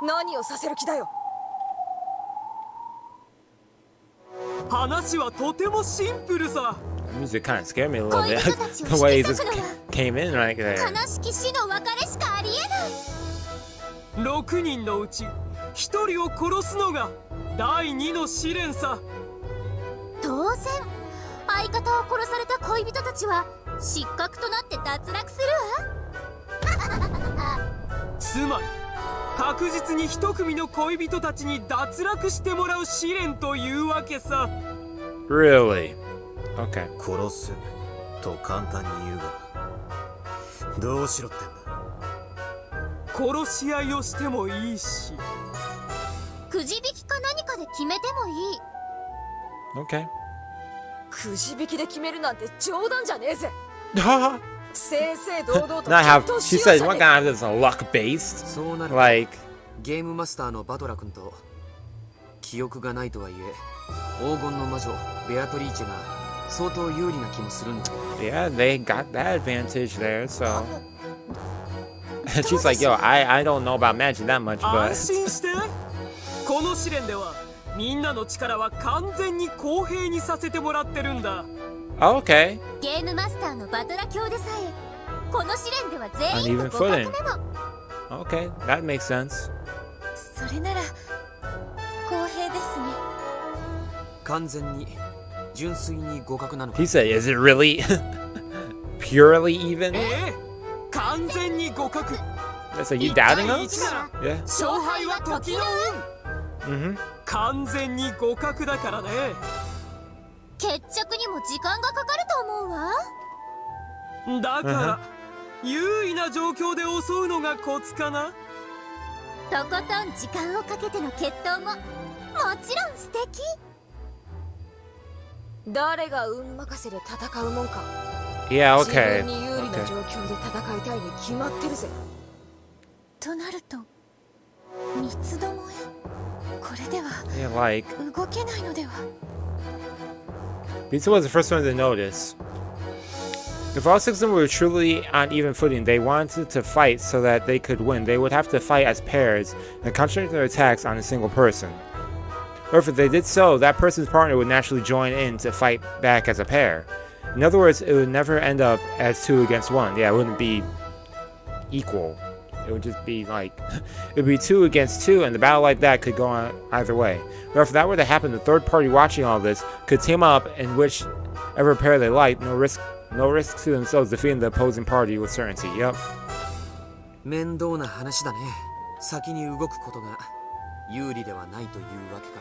何をさせる気だよ。話はとてもシンプルさ。 The music kind of scared me a little bit. The way he just came in right there. 悲しき死の別れしかありえない。6人のうち1人を殺すのが第2の試練さ。当然相方を殺された恋人たちは失格となって脱落するわ。つまり確実に一組の恋人たちに脱落してもらう試練というわけさ。 Really? Okay. 殺すと簡単に言うがどうしろってんだ。殺し合いをしてもいいしくじ引きか何かで決めてもいい。 Okay. くじ引きで決めるなんて冗談じゃねえぜ。 Not 正々堂々と how 決闘 she しよう said じゃ what ね kind of this luck based? そうなると Like ゲームマスターのバトラ君と記憶がないとはいえ黄金の魔女ベアトリーチェが相当有利な気もするんだ。 yeah, they got that advantage there, so she's like, yo, I don't know about magic that much, 安 but 心して。この試練ではみんなの力は完全に公平にさせてもらってるんだ。 okay. ゲームマスターのバトラ教でさえこの試練では全員 Uneven と互 footing. 角なの。 Okay, that makes sense. それなら公平ですね。完全に純粋に互角なのか。 He said, is it really purely even? 完全に互角。 So you doubting 1 us? なら Yeah. 勝敗は時の運。 Mm-hmm. 完全に互角だからね。決着にも時間がかかると思うわ。だから優位な状況で襲うのがコツかな。とことん時間をかけての決闘ももちろん素敵。誰が運任せで戦うもんか。 Yeah, 自 okay. 分に有利な Okay. 状況で戦いたいに決まってるぜ。となると三つどもえこれでは Yeah, like 動けないのでは。 Pizza was the first one to notice. If all 6 of them were truly on even footing, they wanted to fight so that they could win. They would have to fight as pairs and concentrate their attacks on a single person. Or if they did so, that person's partner would naturally join in to fight back as a pair. In other words, it would never end up as 2 against 1. Yeah, it wouldn't be equal. It would just be like, it would be 2 against 2, and the battle like that could go on either way. But if that were to happen, the third party watching all this could team up in whichever pair they liked, no risk to themselves defeating the opposing party with certainty. Yep. 面倒な話だね。先に動くことが有利ではないというわけか。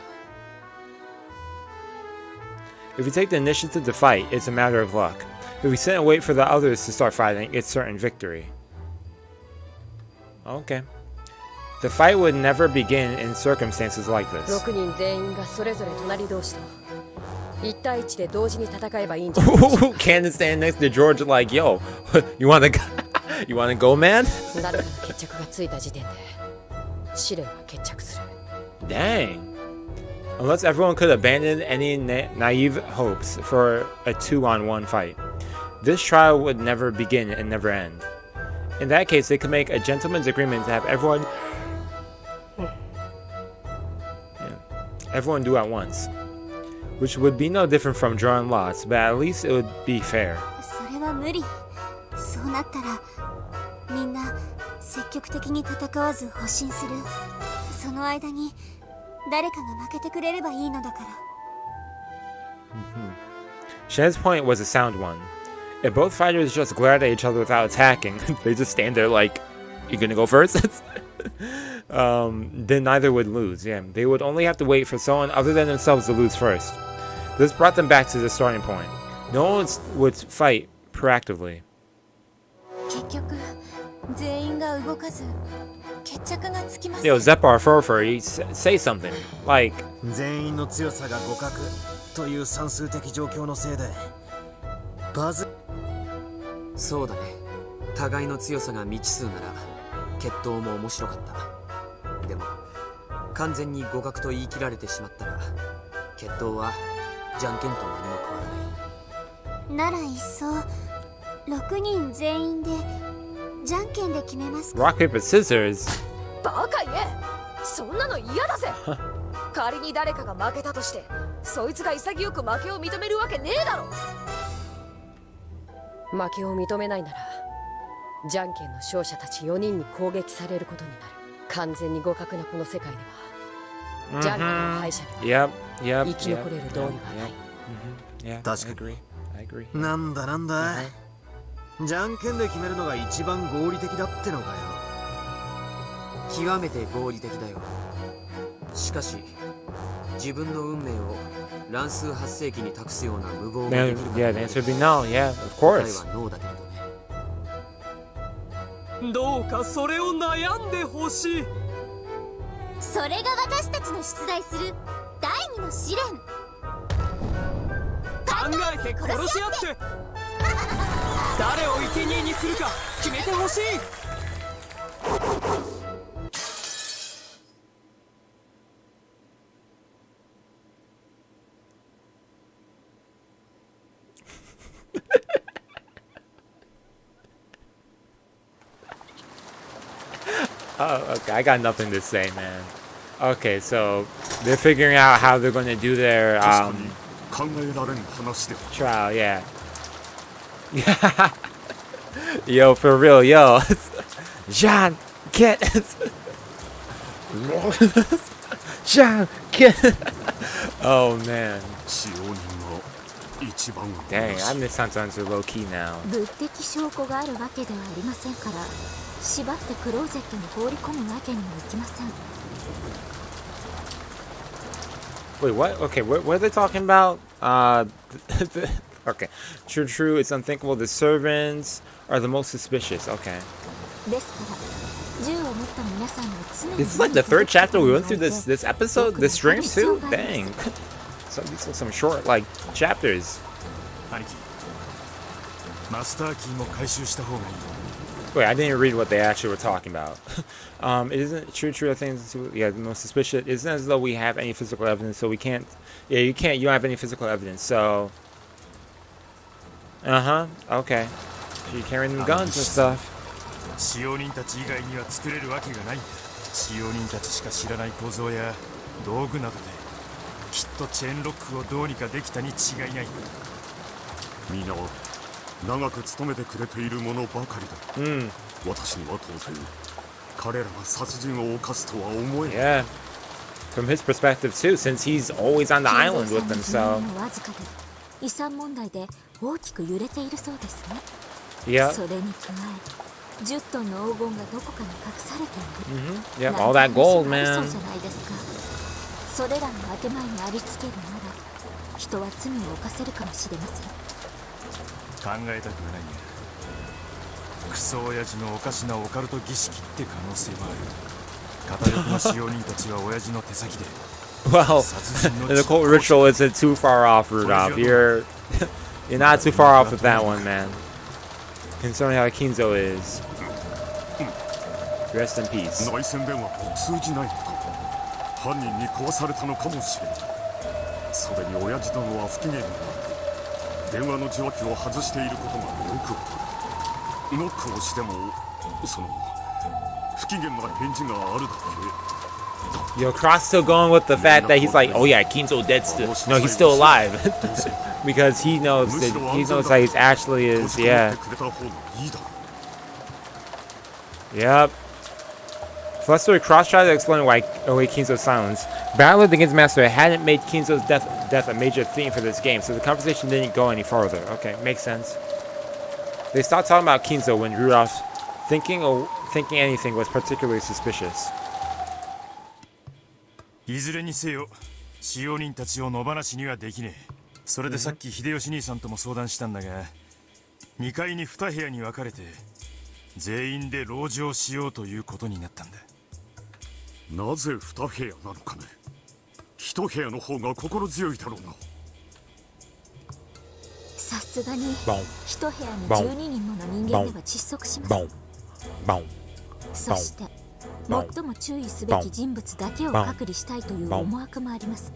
If you take the initiative to fight, it's a matter of luck. If we sit and wait for the others to start fighting, it's certain victory. Okay. The fight would never begin in circumstances like this. 6人全員がそれぞれ隣同士と1対1で同時に戦えばいいんじゃない。 Cannon standing next to George like, yo, you wanna go, man? 誰かの決着がついた時点で試練は決着する。 Dang. Unless everyone could abandon any naive hopes for a 2-on-1 fight, this trial would never begin and never end. In that case, they could make a gentleman's agreement to have everyone do at once, which would be no different from drawing lots, but at least it would be fair. それは無理。そうなったらみんな積極的に戦わず保身する。その間に誰かが負けてくれればいいのだから。Shen's point was a sound one. If both fighters just glared at each other without attacking, they just stand there like, you gonna go first? Then neither would lose. Yeah, they would only have to wait for someone other than themselves to lose first. This brought them back to the starting point. No one would fight proactively. 結局全員が動かず決着がつきません。 Yo, Zepar Furfur, say something. Like, 全員の強さが互角という算数的状況のせいでバズ。そうだね。互いの強さが未知数なら決闘も面白かった。でも完全に互角と言い切られてしまったら決闘はじゃんけんと何も変わらない。ならいっそ6人全員でじゃんけんで決めますか。 Rock, paper, scissors. バカ言え、そんなの嫌だぜ。仮に誰かが負けたとしてそいつが潔く負けを認めるわけねえだろ。負けを認めないならじゃんけんの勝者たち4人に攻撃されることになる。完全に互角なこの世界ではじゃんけんの敗者には生き残れる道理はない。確かに。なんだなんだ、じゃんけんで決めるのが一番合理的だってのかよ。極めて合理的だよ。しかし自分の運命を乱数発生器に託すような無謀ができるか。 Yeah, the answer would be no. Yeah, of course. 答えはノーだけれどね。どうかそれを悩んでほしい。それが私たちの出題する第二の試練。考えて殺し合って誰を生贄にするか決めてほしい。Oh, okay. I got nothing to say, man. Okay, so they're figuring out how they're going to do their trial. Yeah. Yeah. Yo, for real, yo. John, get. John, get. Oh man. Dang, I miss Sansan's low key now. 物的証拠があるわけではありませんから、縛ってクローゼットに放り込むわけにもいきません。 Wait, what? Okay, what are they talking about? Okay. True, it's unthinkable. The servants are the most suspicious. Okay. ですから銃を持った皆さんは常に This is like the third chapter we went through this episode, this stream too? Dang. So these are some short, like, chapters. 兄貴、マスターキーも回収した方がいい。 Wait, I didn't read what they actually were talking about. It isn't true, I think, yeah, the most suspicious. It isn't as though we have any physical evidence, so we can't, yeah, you don't have any physical evidence, so, okay. So you're carrying them guns and stuff. 使用人たち以外には作れるわけがない。使用人たちしか知らない構造や道具などできっとチェーンロックをどうにかできたに違いない。皆は長く勤めてくれているものばかりだ。私には当然彼らが殺人を犯すとは思えない。 Yeah. From his perspective too, since he's always on the island with them, so. 遺産問題で大きく揺れているそうですね。 Yeah. それに加え、10トンの黄金がどこかに隠されている。 Yeah, all that gold, man. そうじゃないですか。それらの建前にありつけるなら、人は罪を犯せるかもしれません。 考えたくはないが、クソ親父のおかしなオカルト儀式って可能性もある。片翼の使用人たちは親父の手先で。Well, the cult ritual isn't too far off, Rudolph. You're not too far off with that one, man. Concerning how Kinzo is. Rest in peace. 内線電話も通じないのだ。犯人に壊されたのかもしれない。それに親父殿は不機嫌になって電話の受話器を外していることがよくわかる。ノックをしてもその不機嫌な返事があるだけ。 Yo, Cross still going with the fact that he's like, oh yeah, Kinzo dead still. No, he's still alive. Because he knows that he's actually is, yeah. Yep. Flustered, Cross tried to explain why away Kinzo's silence. Battle of the Games Master hadn't made Kinzo's death a major theme for this game, so the conversation didn't go any further. Okay, makes sense. They stopped talking about Kinzo when Rudolph thinking anything was particularly suspicious. いずれにせよ、使用人たちを野放しにはできねえ。それでさっき秀吉兄さんとも相談したんだが、2階に2部屋に分かれて全員で籠城しようということになったんだ。なぜ2部屋なのかね。1部屋の方が心強いだろうな。さすがに Boom. 一部屋に Boom. 12人もの人間では窒息します。 Boom. Boom. そして最も注意すべき人物だけを隔離したいという思惑もあります。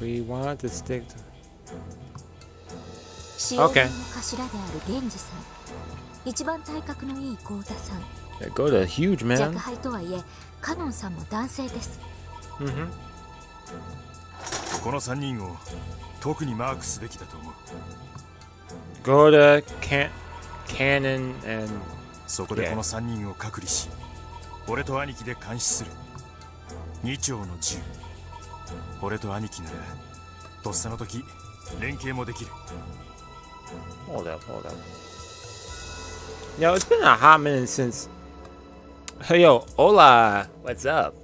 We want to stick to... 使用人の頭である源氏さん、一番体格のいい豪太さん、 Go to huge, man. 若輩とはいえカノンさんも男性です。この3人を特にマークすべきだと思う。 Go to Cannon and... そこでこの3人を隔離し、俺と兄貴で監視する。2丁の銃。俺と兄貴ならとっさの時連携もできる。 Hold up. Yo, it's been a hot minute since... Hey, yo, hola. What's up?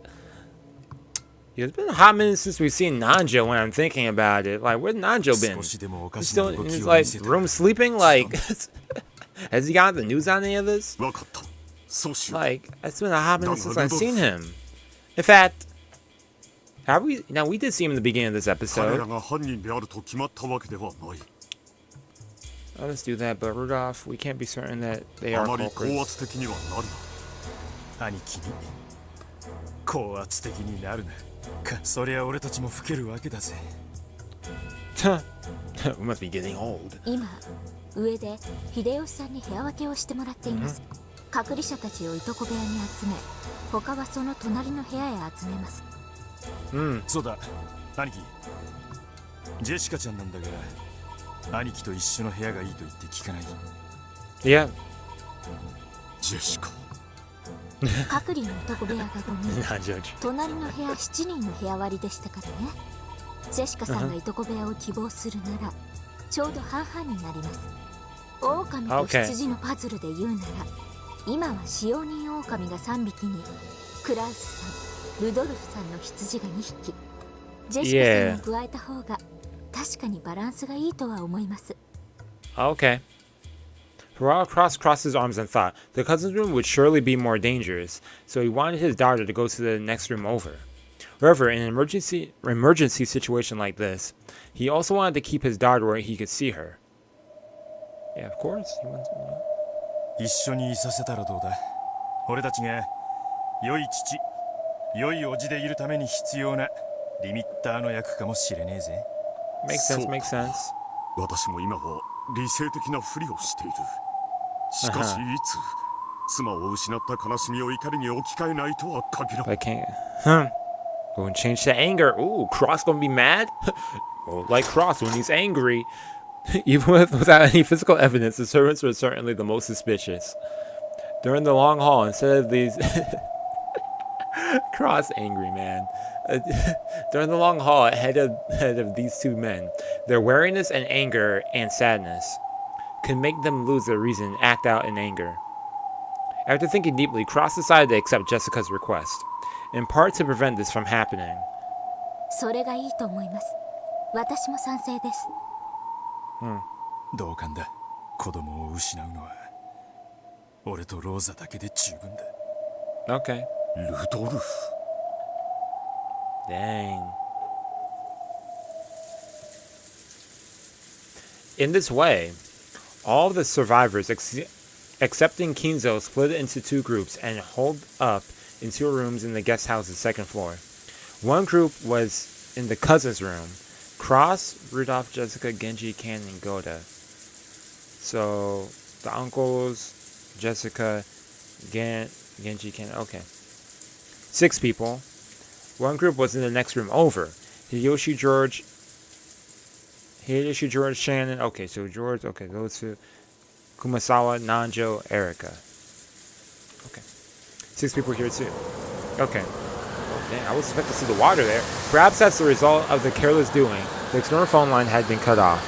Yo, it's been a hot minute since we've seen Nanjo when I'm thinking about it. Like, where's Nanjo been? He's still in his, like, room sleeping? Like, has he got the news on any of this? Like, it's been a hot minute since I've seen him. In fact, have we... Now, we did see him in the beginning of this episode. Oh, let's do that, but Rudolph, we can't be certain that they are culprits. 兄貴に高圧的になるな。そりゃ俺たちも老けるわけだぜ。We must be getting old. 今、上で秀吉さんに部屋分けをしてもらっています。隔離者たちをいとこ部屋に集め、他はその隣の部屋へ集めます。そうだ、兄貴。ジェシカちゃんなんだが、兄貴と一緒の部屋がいいと言って聞かない。Yeah. ジェシカ。隔離の男部屋が5人、隣の部屋7人の部屋割りでしたからね。ジェシカさんがいとこ部屋を希望するなら、ちょうど半々になります。狼と羊のパズルで言うなら、今は使用人狼が3匹に、クラウスさん、ルドルフさんの羊が2匹、ジェシカさんを加えた方が確かにバランスがいいとは思います。 Okay. While Cross crossed his arms and thought, the cousin's room would surely be more dangerous, so he wanted his daughter to go to the next room over. However, in an emergency situation like this, he also wanted to keep his daughter where he could see her. Yeah, of course. He wants to... 一緒にいさせたらどうだ。俺たちが良い父、良い叔父でいるために必要なリミッターの役かもしれねえぜ。Makes sense, makes sense. 私も今は理性的なふりをしている。しかしいつ妻を失った悲しみを怒りに置き換えないとは限らない。 I can't. Go and change to anger. Ooh, Cross gonna be mad? Oh, like Cross when he's angry. Even without any physical evidence, the servants were certainly the most suspicious. During the long haul, instead of these... Cross angry, man. During the long haul ahead of these two men, their wariness and anger and sadness could make them lose their reason and act out in anger. After thinking deeply, Cross decided to accept Jessica's request, in part to prevent this from happening. それがいいと思います。私も賛成です。同感だ。子供を失うのは俺とローザだけで十分だ。 Okay. ルドルフ。 Dang. In this way, all of the survivors, excepting Kinzo, split into two groups and holed up in two rooms in the guest house's second floor. One group was in the cousin's room. Cross, Rudolph, Jessica, Genji, Ken, and Goda. So, the uncles, Jessica, Genji, Ken, okay. 6 people. One group was in the next room over. Hideyoshi, George, Shannon. Okay, so George, okay, those two. Kumasawa, Nanjo, Erika. Okay. 6 people here too. Okay. Oh, dang, I was expecting to see the water there. Perhaps that's the result of the careless doing. The external phone line had been cut off,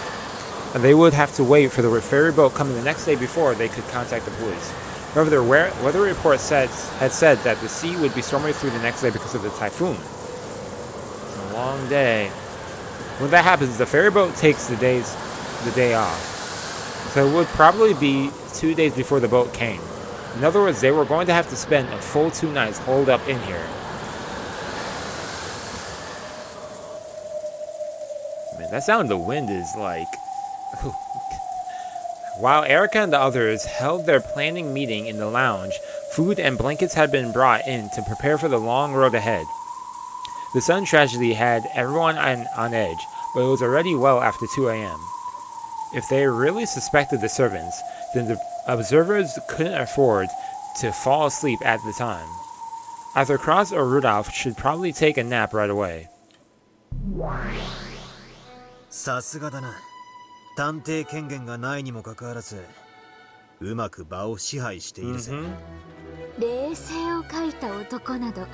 and they would have to wait for the ferry boat coming the next day before they could contact the police. However, their weather report had said that the sea would be stormy through the next day because of the typhoon. It's a long day. When that happens, the ferry boat takes the day off. So it would probably be 2 days before the boat came. In other words, they were going to have to spend a full 2 nights holed up in here. I mean, That sound of the wind is like... While Erica and the others held their planning meeting in the lounge, food and blankets had been brought in to prepare for the long road ahead. The sudden tragedy had everyone on edge, but it was already well after 2 a.m. If they really suspected the servants, then the observers couldn't afford to fall asleep at the time. Either Cross or Rudolph should probably take a nap right away. さすがだな。探偵権限がないにもかかわらず、うまく場を支配しているぜ。冷静を書いた男など、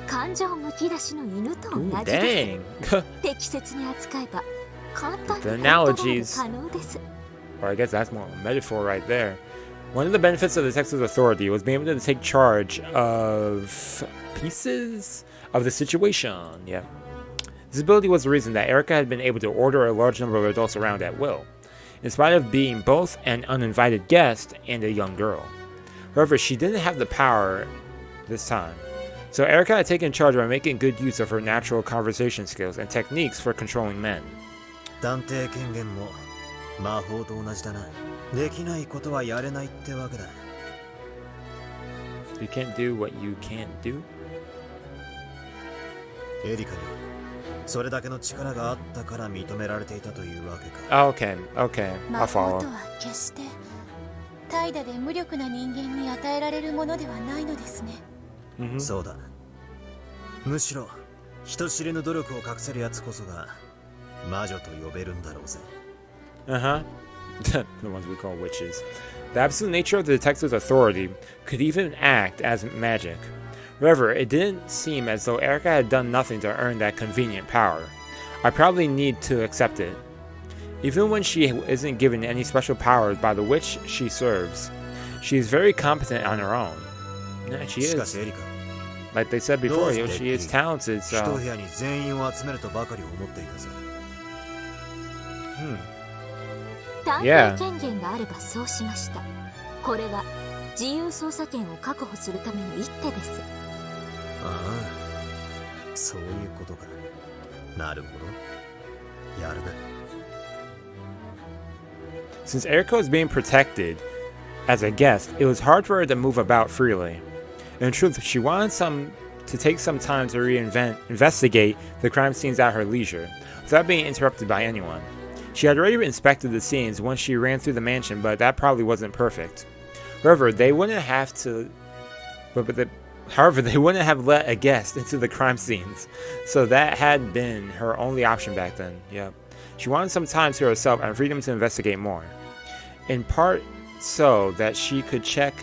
感情むき出しの犬と同じです。適切に扱えば、簡単にコントロール可能です。Or I guess that's more a metaphor right there. One of the benefits of the Texas Authority was being able to take charge of pieces of the situation. Yeah. This ability was the reason that Erica had been able to order a large number of adults around at will, in spite of being both an uninvited guest and a young girl. However, she didn't have the power this time. So Erica had taken charge by making good use of her natural conversation skills and techniques for controlling men. 探偵権限も魔法と同じだな。できないことはやれないってわけだ。You can't do what you can't do? エリカにそれだけの力があったから認められていたというわけか。Okay, okay, I'll follow. 魔法とは決して怠惰で無力な人間に与えられるものではないのですね。そうだ。むしろ人知れぬ努力を隠せるやつこそが魔女と呼べるんだろうぜ。The ones we call witches. The absolute nature of the detective's authority could even act as magic. However, it didn't seem as though Erica had done nothing to earn that convenient power. I probably need to accept it. Even when she isn't given any special powers by the witch she serves, she is very competent on her own. Yeah, she is. Like they said before, she is talented, so... Yeah. 権限があればそうしました。これは自由捜査権を確保するための一手です。ああ、そういうことか。なるほど。やるな。Since Erica was being protected as a guest, it was hard for her to move about freely. In truth, she wanted to take some time to investigate the crime scenes at her leisure, without being interrupted by anyone. She had already inspected the scenes once she ran through the mansion, but that probably wasn't perfect. However, they wouldn't have let a guest into the crime scenes, so that had been her only option back then. Yep. She wanted some time to herself and freedom to investigate more. In part so that she could check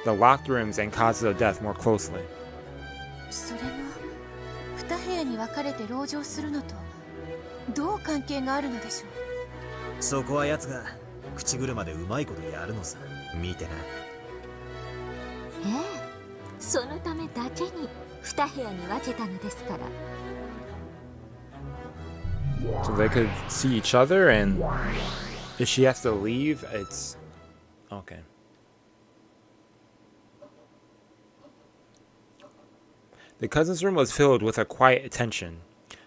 the locked rooms and causes of death more closely. それが2部屋に分かれて籠城するのとどう関係があるのでしょう。そこは奴が口車でうまいことやるのさ。見てな。ええ、そのためだけに2部屋に分けたのですから。So they could see each other, and if she has to leave, it's okay. The cousin's room was filled with a quiet attention.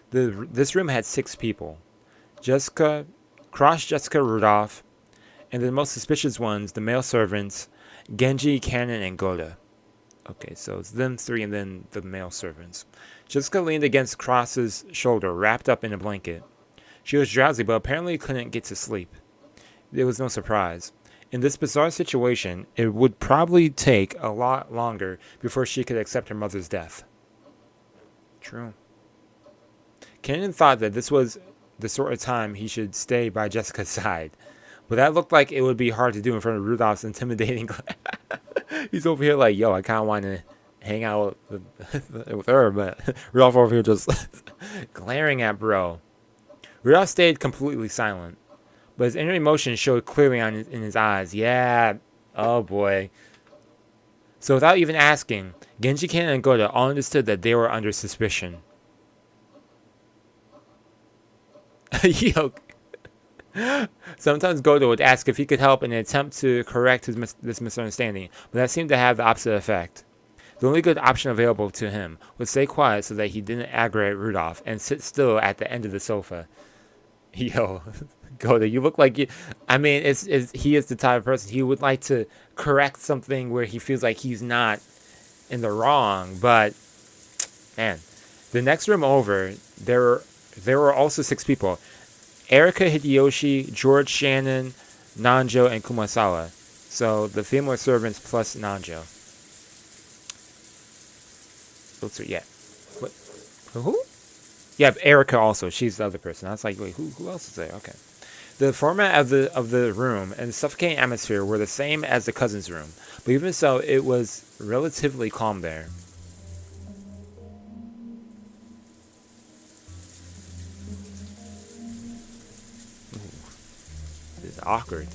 This room had 6 people. Jessica, Cross Jessica Rudolph, and the most suspicious ones, the male servants, Genji, Cannon, and Goda. Okay, so it's them 3 and then the male servants. Jessica leaned against Cross's shoulder, wrapped up in a blanket. She was drowsy, but apparently couldn't get to sleep. It was no surprise. In this bizarre situation, it would probably take a lot longer before she could accept her mother's death. True. Cannon thought that this was the sort of time he should stay by Jessica's side. But that looked like it would be hard to do in front of Rudolph's intimidating... He's over here like, yo, I kind of want to hang out with her, but Rudolph over here just glaring at bro. Rudolph stayed completely silent, but his inner emotions showed clearly in his eyes. Yeah, oh boy. So without even asking, Genji, Cannon, and Goda all understood that they were under suspicion. Yo. Sometimes Goda would ask if he could help in an attempt to correct this misunderstanding, but that seemed to have the opposite effect. The only good option available to him was stay quiet so that he didn't aggravate Rudolph and sit still at the end of the sofa. Yo, Goda, you look like you. I mean, he is the type of person he would like to correct something where he feels like he's not in the wrong. But man, the next room over, there were also 6 people: Erika, Hideyoshi, George, Shannon, Nanjo, and Kumasawa. So the female servants plus Nanjo. Yeah. What? Who? Yeah, Erika also. She's the other person. I was like, wait, who else is there? Okay. The format of the room and the suffocating atmosphere were the same as the cousin's room, but even so, it was relatively calm there. Ooh, this is awkward.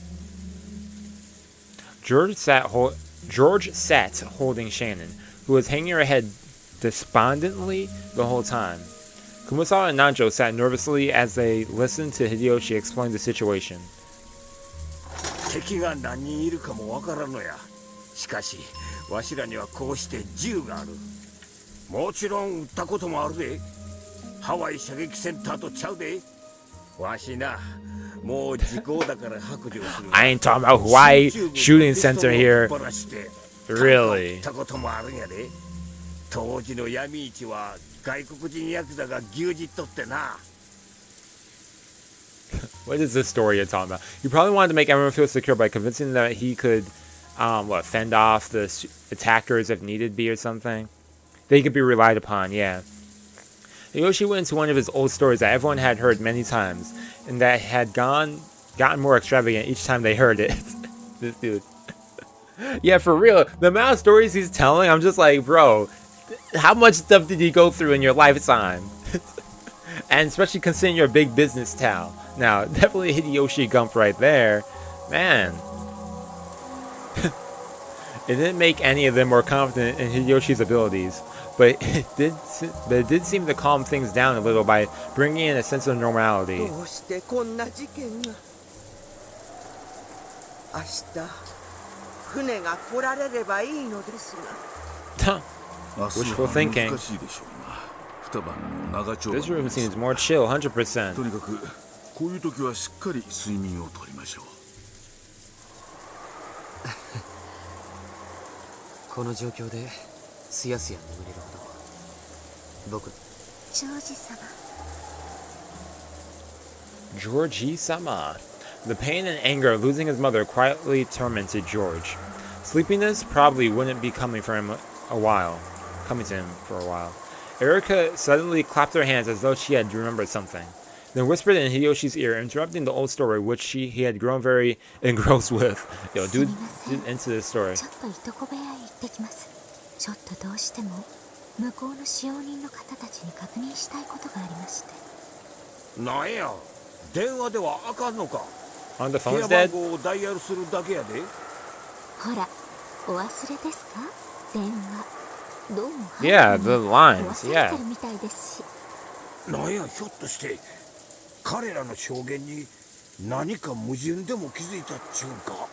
George sat holding Shannon, who was hanging her head despondently the whole time. Kumasawa and Nanjo sat nervously as they listened to Hideyoshi explain the situation. 敵が何人いるかもわからんのや。しかし、わしらにはこうして銃がある。もちろん撃ったこともあるで。ハワイ射撃センターとちゃうで。わしな、もう時効だから白状する。I ain't talking about Hawaii shooting center here. Really? 撃ったこともあるんやで。当時の闇市は外国人ヤクザが牛耳っとってな。 What is this story you're talking about? You probably wanted to make everyone feel secure by convincing them that he could, fend off the attackers if needed be or something. That he could be relied upon, yeah. Hideyoshi went into one of his old stories that everyone had heard many times, and that had gotten more extravagant each time they heard it. This dude. Yeah, for real. The amount of stories he's telling, I'm just like, bro, how much stuff did you go through in your lifetime? And especially considering you're a big business town. Now, definitely Hideyoshi Gump right there. Man. It didn't make any of them more confident in Hideyoshi's abilities. But it did seem to calm things down a little by bringing in a sense of normality. Wishful thinking. This room seems more chill, 100%. とにかくこういう時はしっかり睡眠をとりましょう。この状況ですやすや眠れるほど僕ジョージ様 Georgie-sama. The pain and anger of losing his mother quietly tormented George. Sleepiness probably wouldn't be coming to him for a while. Erika suddenly clapped her hands as though she had remembered something, then whispered in Hideyoshi's ear, interrupting the old story which he had grown very engrossed with. Yo, dude into this story. ちょっといとこ部屋へ行ってきます。ちょっとどうしても向こうの使用人の方たちに確認したいことがありまして。なんや、電話ではあかんのか。 On the 部 phone's 屋 dead? 番号をダイヤルするだけやで。ほら、お忘れですか？電話。どうも Yeah, the lines, 忘れて yeah. るみたいですし。なんや、ひょっとして彼らの証言に何か矛盾でも気づいたっちゅうんか。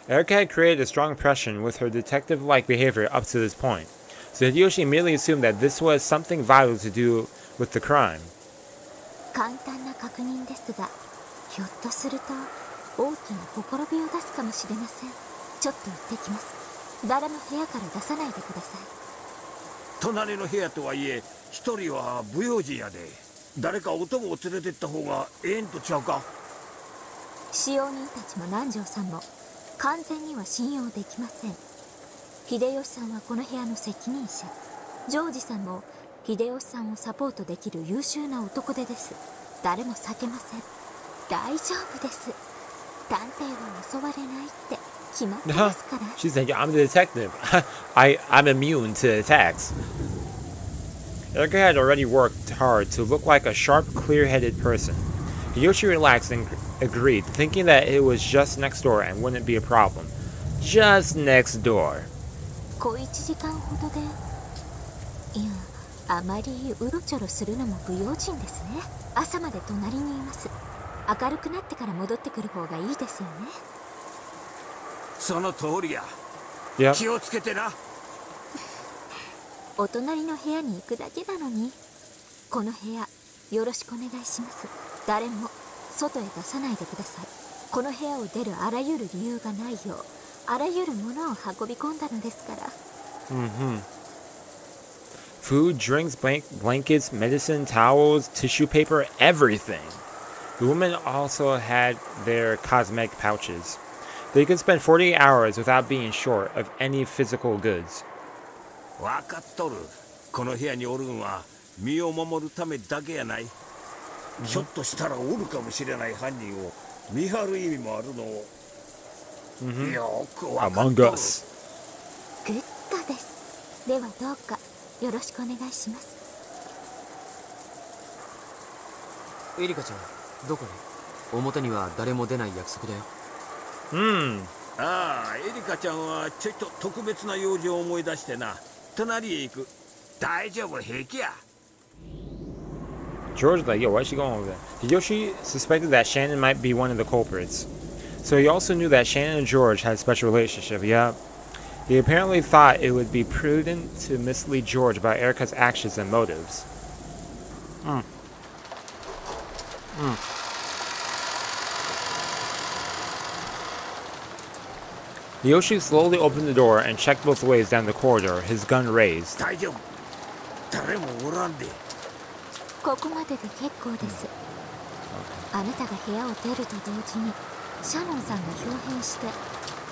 Erika had created a strong impression with her detective-like behavior up to this point, so Hideyoshi immediately assumed that this was something vital to do with the crime. 簡単な確認ですが、ひょっとすると大きなほころびを出すかもしれません。ちょっと行ってきます。誰も部屋から出さないでください。隣の部屋とはいえ一人は不用心やで。誰かお供を連れてった方がええんとちゃうか。使用人たちも南條さんも完全には信用できません。秀吉さんはこの部屋の責任者。ジョージさんも秀吉さんをサポートできる優秀な男手です。誰も避けません。大丈夫です。探偵は襲われないって決まってますから。She's like, I'm the detective. I'm immune to attacks. Erika had already worked hard to look like a sharp, clear-headed person. Hideyoshi relaxed and agreed, thinking that it was just next door and wouldn't be a problem. Just next door. 小1時間ほどで。いや、あまりうろちょろするのも不用心ですね。朝まで隣にいます。明るくなってから戻ってくる方がいいですよね。その通りや。Yep. 気をつけてな。お隣の部屋に行くだけなのに。この部屋よろしくお願いします。誰も外へ出さないでください。この部屋を出るあらゆる理由がないよう、あらゆるものを運び込んだのですから。Food, drinks, blankets, medicine, towels, tissue paper, everything. The women also had their cosmetic pouches. They could spend 48 hours without being short of any physical goods. わかっとる。この部屋におるんは身を守るためだけやない。ひょっとしたらおるかもしれない犯人を見張る意味もあるのを。よくわかっとる。 Among Us. グッドです。ではどうかよろしくお願いします。エリカちゃん、どこに？表には誰も出ない約束だよ。ああ、エリカちゃんはちょいと特別な用事を思い出してな。隣へ行く。大丈夫、平気や。George was like, yo, why is she going over there? Hideyoshi suspected that Shannon might be one of the culprits. So he also knew that Shannon and George had a special relationship, yeah. He apparently thought it would be prudent to mislead George about Erica's actions and motives. Hideyoshi slowly opened the door and checked both ways down the corridor, his gun raised. 大丈夫。誰もおらんで。ここまでで結構です。あなたが部屋を出ると同時にシャノンさんが表変して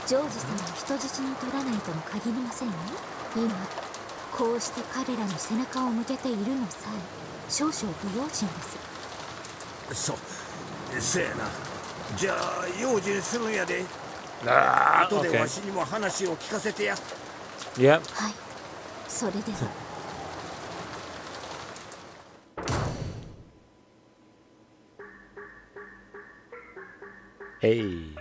ジョージさんを人質に取らないとも限りませんよ。今こうして彼らに背中を向けているのさえ少々不用心です。せやな。じゃあ用心するんやで。後でわしにも話を聞かせてや。Yep. はい、それでは。Hey.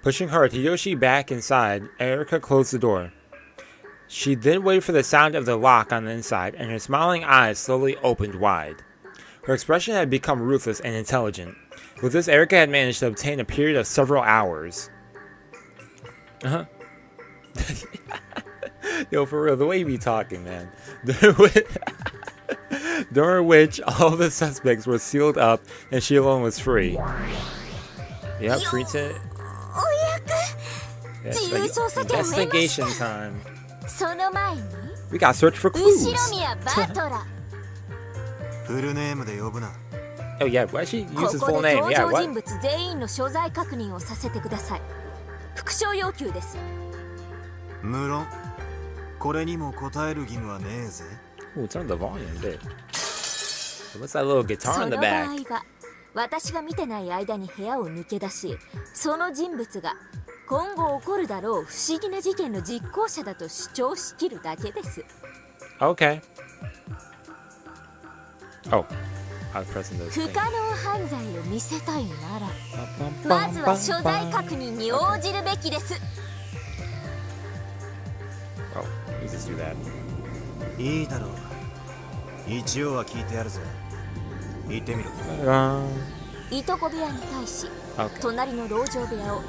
Pushing her Hideyoshi back inside, Erica closed the door. She then waited for the sound of the lock on the inside, and her smiling eyes slowly opened wide. Her expression had become ruthless and intelligent. With this, Erica had managed to obtain a period of several hours. Yo, for real, the way you be talking, man. During which all the suspects were sealed up and she alone was free. Yep, free to... Investigation time. We gotta search for clues. Oh yeah, why she use his full name? Yeah, what? 復唱要求です。無論これにも答える義務はねえぜ。 Ooh, turn the volume a bit. What's that little guitar in the back? その場合は私が見てない間に部屋を抜け出し、その人物が今後起こるだろう不思議な事件の実行者だと主張しきるだけです。 Okay. Oh, I was pressing those 不 things. 可能犯罪を見せたいなら、まずは所在確認に応じるべきです。 Oh, let me just do that. いいだろう。一応は聞いてやるぜ。言ってみろ。いとこ部屋に対し、 Okay. 隣の籠城部屋を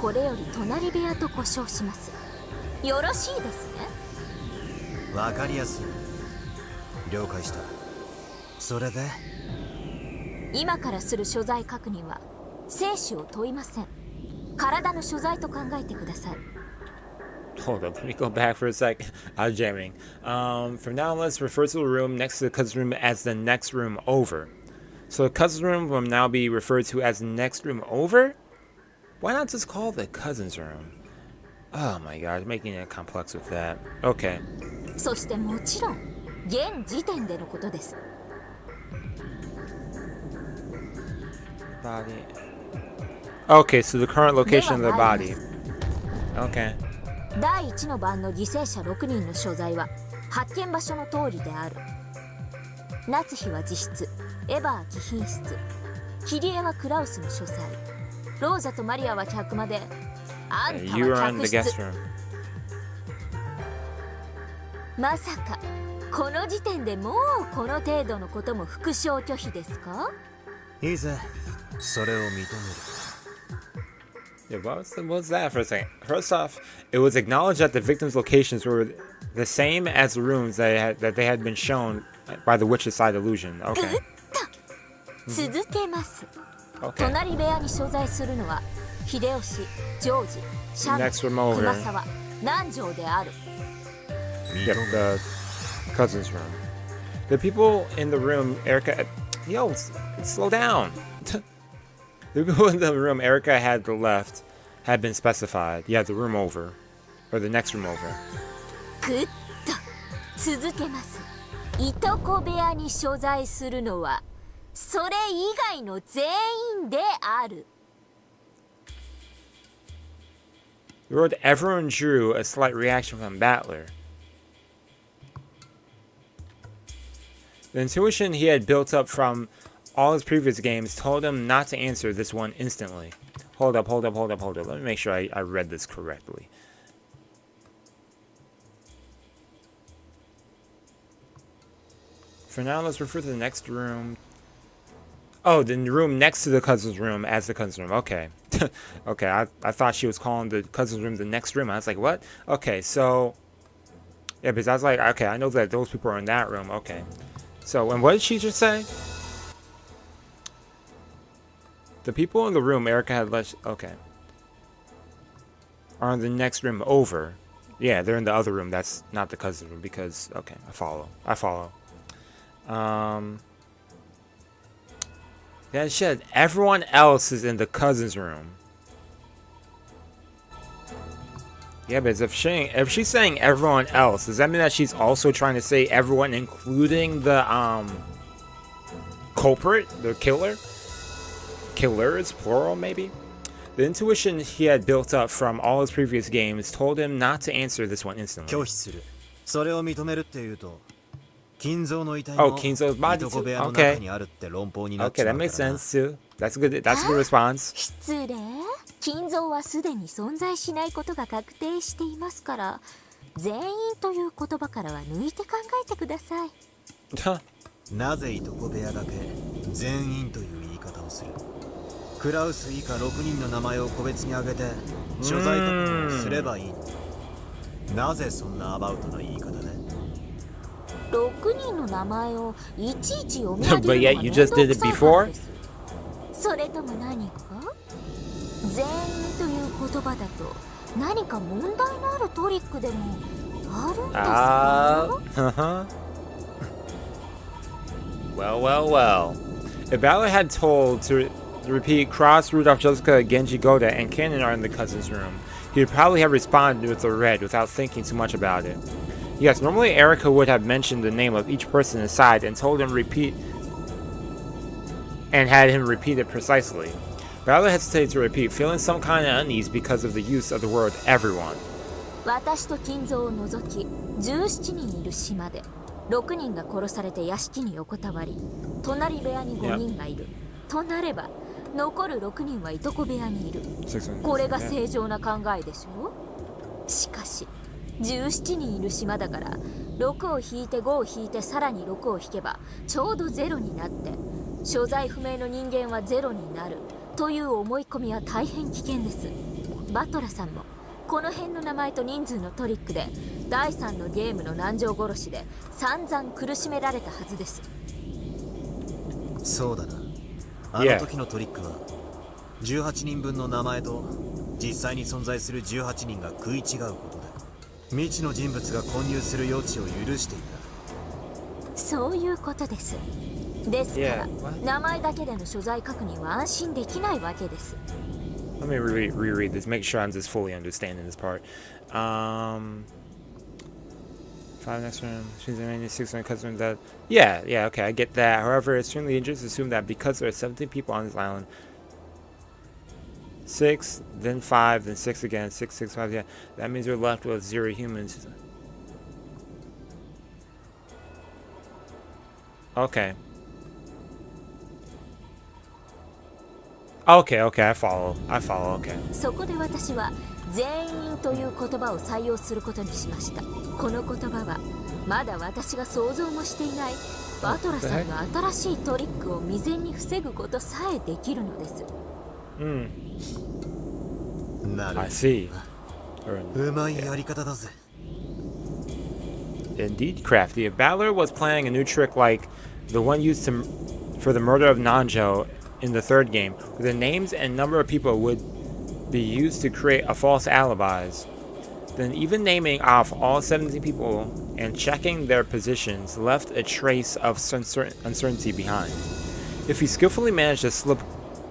これより隣部屋と呼称します。よろしいですね。わかりやすい。了解した。それで今からする所在確認は生死を問いません。体の所在と考えてください。 Hold up, let me go back for a sec. I was jamming. From now on, let's refer to the room next to the cousin's room as the next room over. So the cousin's room will now be referred to as the next room over? Why not just call it the cousin's room? Oh my god, making it complex with that. Okay. そしてもちろん現時点でのことです。 Body. Okay, so the current location of the body. Okay. 第1の番の犠牲者6人の所在は発見場所の通りである。夏日は自室、エヴァは貴賓室、キリエはクラウスの書斎、ローザとマリアは客間で、あんたは客室。まさかこの時点でもうこの程度のことも復唱拒否ですか？いいぜ。それを認める。 Yeah, what was that for a second? First off, it was acknowledged that the victims' locations were the same as the rooms that they had been shown by the witch's side illusion. Okay. 続けます。 Okay. 隣部屋に所在するのは秀吉、ジョージ、シャン、 Next room over. 熊沢、南條である。 Yep, the cousin's room. The people in the room, Erica. Yo, slow down. The people in the room Erica had left had been specified. Yeah, the room over. Or the next room over. ぐっと続けます。いとこ部屋に所在するのはそれ以外の全員である。 The word everyone drew a slight reaction from Battler. The intuition he had built up from all his previous games told him not to answer this one instantly. Hold up. Let me make sure I read this correctly. For now, let's refer to the next room. Oh, the room next to the cousin's room as the cousin's room. Okay. Okay, I thought she was calling the cousin's room the next room. I was like, what? Okay, so... Yeah, because I was like, okay, I know that those people are in that room. Okay. So, and what did she just say? The people in the room Erica had left... Okay. Are in the next room over. Yeah, they're in the other room. That's not the cousin's room because... Okay, I follow. Then she said everyone else is in the cousin's room. Yeah, but if she's saying everyone else, does that mean that she's also trying to say everyone, including the culprit, the killer? Killers, plural, maybe? The intuition he had built up from all his previous games told him not to answer this one instantly. Oh, Kinzo's body too? Okay. Okay, that makes sense too. That's a good response. 失礼。金蔵はすでに存在しないことが確定していますから、全員という言葉からは抜いて考えてください。なぜいとこ部屋だけ全員という言い方をする。クラウス以下6人の名前を個別に挙げて所在確認をすればいい。なぜそんなアバウトな言い方で6人の名前をいちいち読み上げるのが But yet you just did it before? それとも何か全員という言葉だと何か問題のあるトリックでもあるんですか Well. If Ballard had told to repeat Cross, Rudolph, Jessica, Genji, Goda, and Cannon are in the cousin's room, he would probably have responded with a red without thinking too much about it. Yes, normally Erica would have mentioned the name of each person inside and told him repeat and had him repeat it precisely. Ballard hesitated to repeat, feeling some kind of unease because of the use of the word everyone. 私と金蔵を除き17人いる島で6人が殺されて屋敷に横たわり隣部屋に5人がいる、となれば残る6人はいとこ部屋にいる。これが正常な考えでしょ。しかし17人いる島だから6を引いて5を引いてさらに6を引けばちょうど0になって所在不明の人間は0になるという思い込みは大変危険です。バトラさんもこの辺の名前と人数のトリックで第3のゲームの南條殺しで散々苦しめられたはずです。そうだな。あの時のトリックは18人分の名前と実際に存在する18人が食い違うことで未知の人物が混入する余地を許していた。そういうことです。ですから、名前だけでの所在確認は安心できないわけです。Let me reread this, make sure I'm just fully understanding this part. 5 next room, she's in 6 on cousin that. Yeah, okay, I get that. However, it's extremely dangerous to assume that because there are 17 people on this island, 6, then 5, then 6 again, 6, 6, 5, yeah. That means we're left with 0 humans. Okay. Okay, I follow, okay. そこで私は全員という言葉を採用することにしました。この言葉はまだ私が想像もしていないバトラさんの新しいトリックを未然に防ぐことさえできるのです。I see. うまいやり方だぜ。Indeed crafty. If Balor was planning a new trick like the one used to for the murder of Nanjo in the third game, where the names and number of people would be used to create a false alibis. Then even naming off all 17 people and checking their positions left a trace of uncertainty behind. If he skillfully managed to slip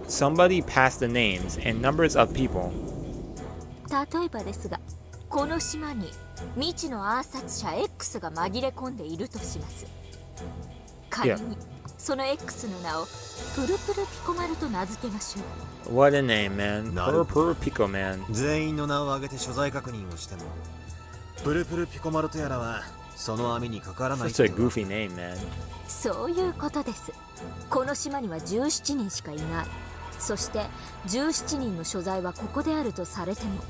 somebody past the names and numbers of people. 例えばですが、この島に未知の暗殺者 X が紛れ込んでいるとします。仮にその X の名をプルプルピコマルと名付けましょう。What a name, man. Purple Pico Man. 全員の名を挙げて所在確認をしても、プルプルピコマルとやらはその網にかからない。Such a goofy name, man. そういうことです。この島には17人しかいない。そして17人の所在はここであるとされても、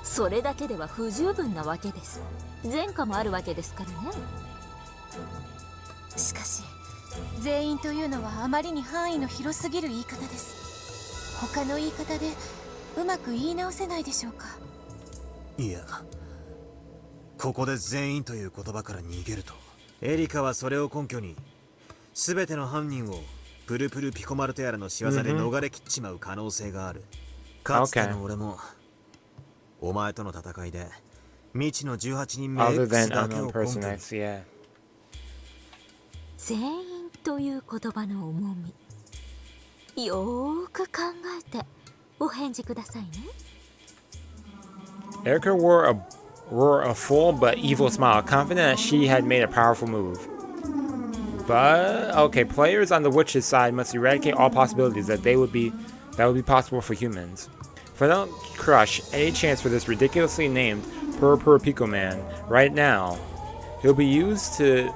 それだけでは不十分なわけです。前科もあるわけですからね。しかし全員というのはあまりに範囲の広すぎる言い方です。他の言い方でうまく言い直せないでしょうか。いや、ここで全員という言葉から逃げると、エリカはそれを根拠に全ての犯人をプルプルピコマルトやらの仕業で逃れきっちまう可能性がある。かつての俺もお前との戦いで未知の18人目 X だけを根拠に。全員という言葉の重み、よーく考えてお返事くださいね。Erica wore a full but evil smile, confident that she had made a powerful move. But okay, players on the witch's side must eradicate all possibilities that would be possible for humans. If I don't crush any chance for this ridiculously named Purple Pico Man right now, he'll be used to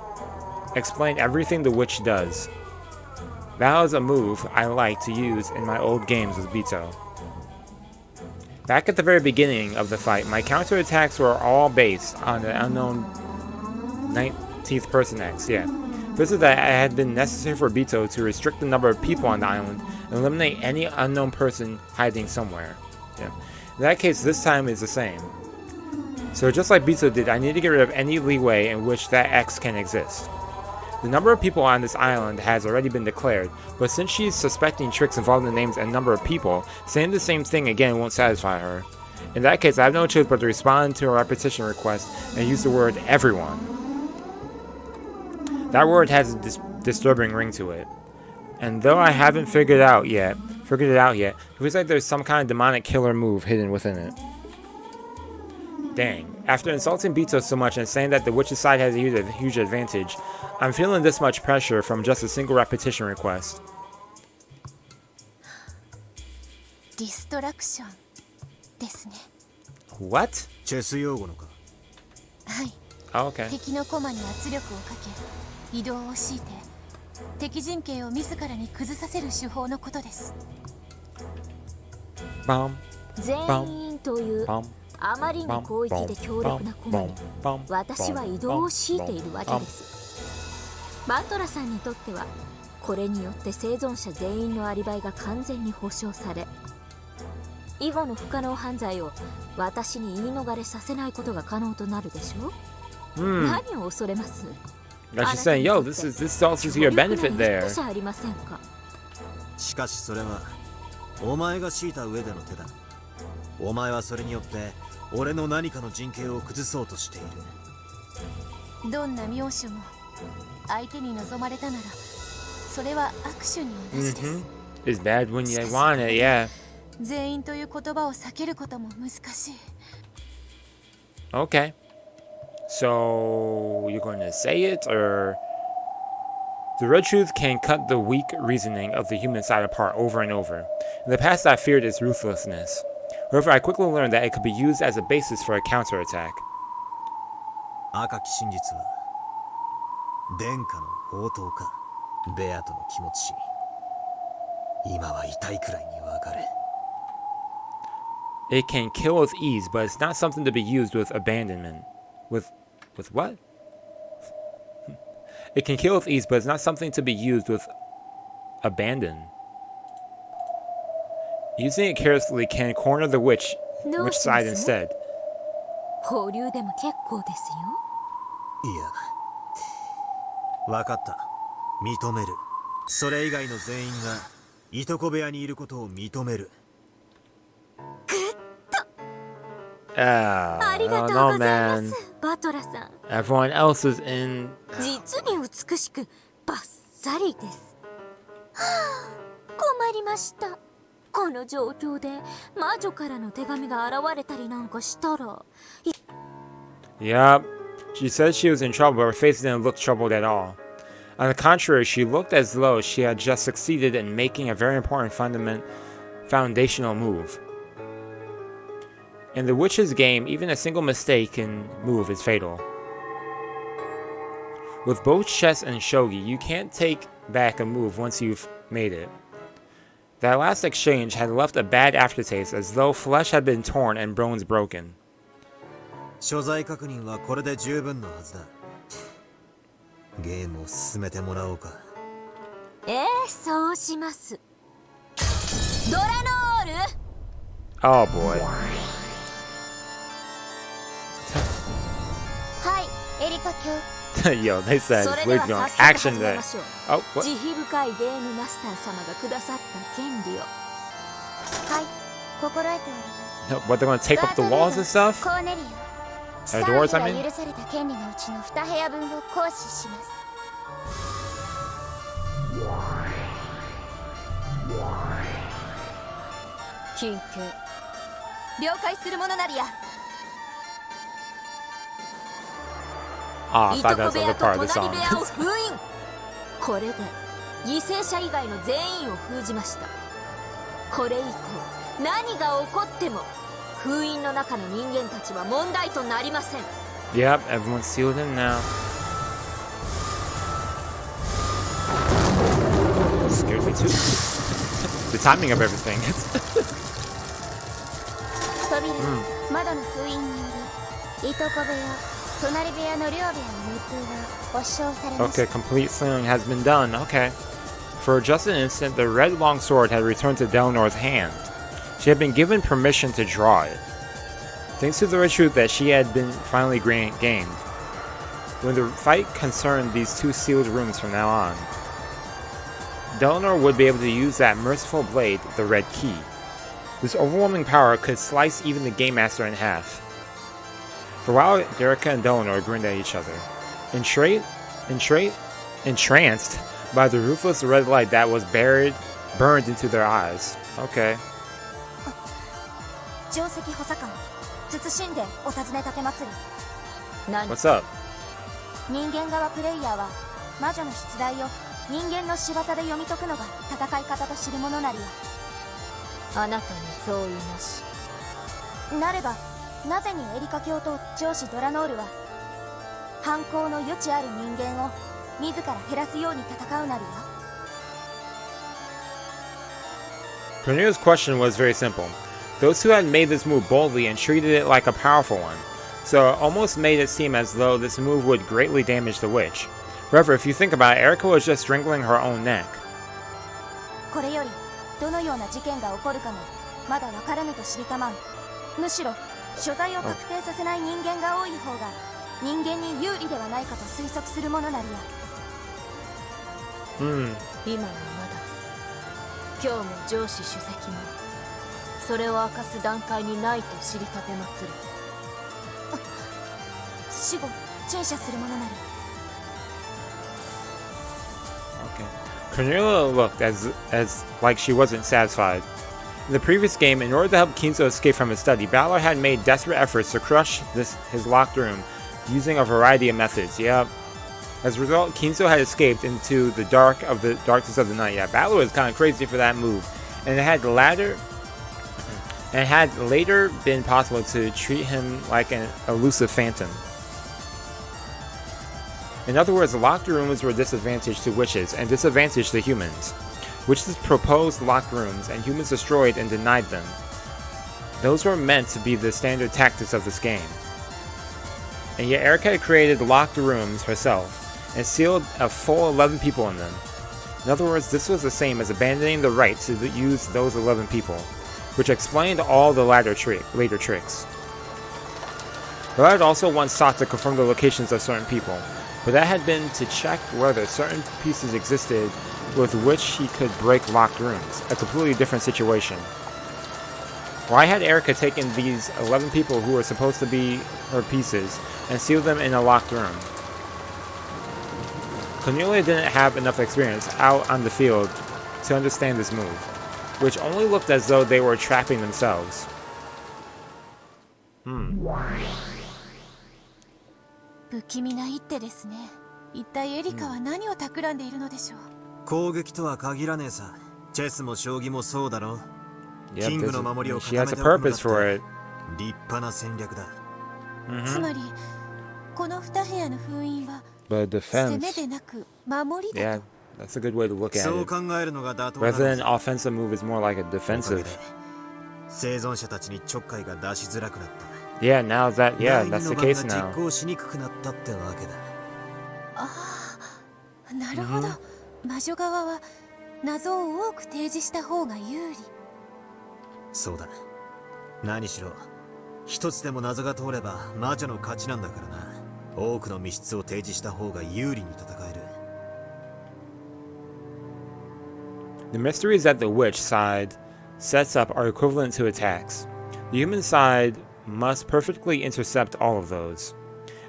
explain everything the witch does. That was a move I liked to use in my old games with Bito. Back at the very beginning of the fight, my counterattacks were all based on the unknown 19th person X, yeah. This is that it had been necessary for Bito to restrict the number of people on the island and eliminate any unknown person hiding somewhere. Yeah. In that case, this time is the same. So just like Bito did, I need to get rid of any leeway in which that X can exist. The number of people on this island has already been declared, but since she's suspecting tricks involving the names and number of people, saying the same thing again won't satisfy her. In that case, I have no choice but to respond to her repetition request and use the word everyone. That word has a disturbing ring to it. And though I haven't figured it out yet, it feels like there's some kind of demonic killer move hidden within it. Dang. After insulting Bito so much and saying that the witch's side has a huge advantage, I'm feeling this much pressure from just a single repetition request. Distraction ですね。What? チェス用語のか。はい。Oh, okay. 敵の駒に圧力をかけ、移動を強いて、敵陣形を自らに崩させる手法のことです。全員というあまりに広域で強力な駒に私は移動を強いているわけです。バトラさんにとってはこれによって生存者全員のアリバイが完全に保証され、以後の不可能犯罪を私に言い逃れさせないことが可能となるでしょう。何を恐れます？ Like she's saying, yo, this is also to your benefit there. しかしそれはお前が敷いた上での手だ。お前はそれによって俺の何かの陣形を崩そうとしている。どんな妙手も相手に望まれたならそれは握手に同じです。It's bad when you want it, yeah. 全員という言葉を避けることも難しい。Okay. So you're going to say it, or the red truth can cut the weak reasoning of the human side apart over and over. In the past, I feared its ruthlessness. However, I quickly learned that it could be used as a basis for a counterattack. 赤き真実は殿下の宝刀か。ベアとの気持ち、今は痛いくらいに分かれ。It can kill with ease, but it's not something to be used with abandonment. With what? It can kill with ease, but it's not something to be used with abandon. Using it carelessly can corner the witch side instead. 保留でも結構ですよ。いや、分かった。認める。それ以外の全員がいとこ部屋にいることを認める。ありがとうございます、バトラさん。 Everyone else is in. 実に美しくバッサリです。はあ、困りました。この状況で魔女からの手紙が現れたりなんかしたら。Yep. She said she was in trouble, but her face didn't look troubled at all. On the contrary, she looked as though she had just succeeded in making a very important foundational move. In the witch's game, even a single mistake in move is fatal. With both chess and shogi, you can't take back a move once you've made it. That last exchange had left a bad aftertaste, as though flesh had been torn and bones broken. 所在確認はこれで十分のはずだ。ゲームを進めてもらおうか。そうします。ドラノール。 Oh boy. はい、エリカ卿。Yo, they said we're going action day. Oh, what? 慈悲深いゲームマスター様がくださった権利を。はい、心得ております。 What, they're gonna tape up the walls and stuff? コーネリア。doors, I 賛否 mean? が許された権利のうちの2部屋分を行使します。緊急。了解するものなりや。 Ah, I い thought と that こ was 部 the 屋 other と part of the 隣 song. 部屋を封印。これで犠牲者以外の全員を封じました。これ以降何が起こっても封印の中の人間たちは問題となりません。 Yep, everyone's sealed in now. Scared me too. The timing of everything. 扉、窓の封印によりいとこ部屋、隣部屋の両部屋の密封が保証されました。 Okay, complete sealing has been done. Okay. For just an instant, the red long sword had returned to Delnor's hand. She had been given permission to draw it. Thanks to the ritual that she had been finally gained. When the fight concerned these two sealed rooms from now on, Delnor would be able to use that merciful blade, the red key. This overwhelming power could slice even the Game Master in half. For a while, Dereka and Delnor grinned at each other, entranced by the ruthless red light that was burned into their eyes. Okay. 定石補佐官、謹んでお尋ね立て祭り。What's up? 人間側プレイヤーは魔女の出題を人間の仕業で読み解くのが戦い方と知るものなりや。あなたに相違なし。なればなぜにエリカ卿と上司ドラノールは犯行の余地ある人間を自ら減らすように戦うなりや。 Cornelia's question was very simple. Those who had made this move boldly and treated it like a powerful one, so it almost made it seem as though this move would greatly damage the witch. However, if you think about it, Erica was just strangling her own neck. これよりどのような事件が起こるかもまだわからぬと知りたまん。むしろ所在を確定させない人間が多い方が人間に有利ではないかと推測するものなりや。今はまだ。今日も上司主席もそれを明かす段階にないと知りたて祭る。死後陳謝するものなり。 Okay. Cornelia looked as like she wasn't satisfied. In the previous game, in order to help Kinzo escape from his study, Balor had made desperate efforts to crush his locked room using a variety of methods. Yep. As a result, Kinzo had escaped into the darkness of the night. Yeah, Balor was kind of crazy for that move, and it had later been possible to treat him like an elusive phantom. In other words, locked rooms were disadvantaged to witches and disadvantaged to humans. Witches proposed locked rooms, and humans destroyed and denied them. Those were meant to be the standard tactics of this game. And yet Erica had created locked rooms herself, and sealed a full 11 people in them. In other words, this was the same as abandoning the right to use those 11 people, which explained all the later tricks. Ballard had also once sought to confirm the locations of certain people, but that had been to check whether certain pieces existed with which he could break locked rooms. A completely different situation. Why had Erica taken these 11 people who were supposed to be her pieces and sealed them in a locked room? Cornelia didn't have enough experience out on the field to understand this move, which only looked as though they were trapping themselves. 不気味な一手ですね。一体エリカは何を企んでいるのでしょう。攻撃とは限らねえさ。チェスも将棋もそうだろ。キングの守りを固 she め has て a おくんだ purpose って for it. 立派な戦略だ。つまりこの2部屋の封印は But 攻 defense. めでなく守りだ Yeah, that's a good way to look at そう it. 考えるのが妥当 Rather だ than an offensive move, it's more like a おかげ defensive. で生存者たちにちょっかいが出しづらくなった。 Yeah, now that, yeah, 第 that's 二 the の番 case が now. 実行しにくくなったってわけだ。なるほど、魔女側は謎を多く提示した方が有利。そうだ。何しろ一つでも謎が通れば魔女の勝ちなんだからな。多くの密室を提示した方が有利に戦える。 The mysteries that the witch side sets up are equivalent to attacks. The human side must perfectly intercept all of those.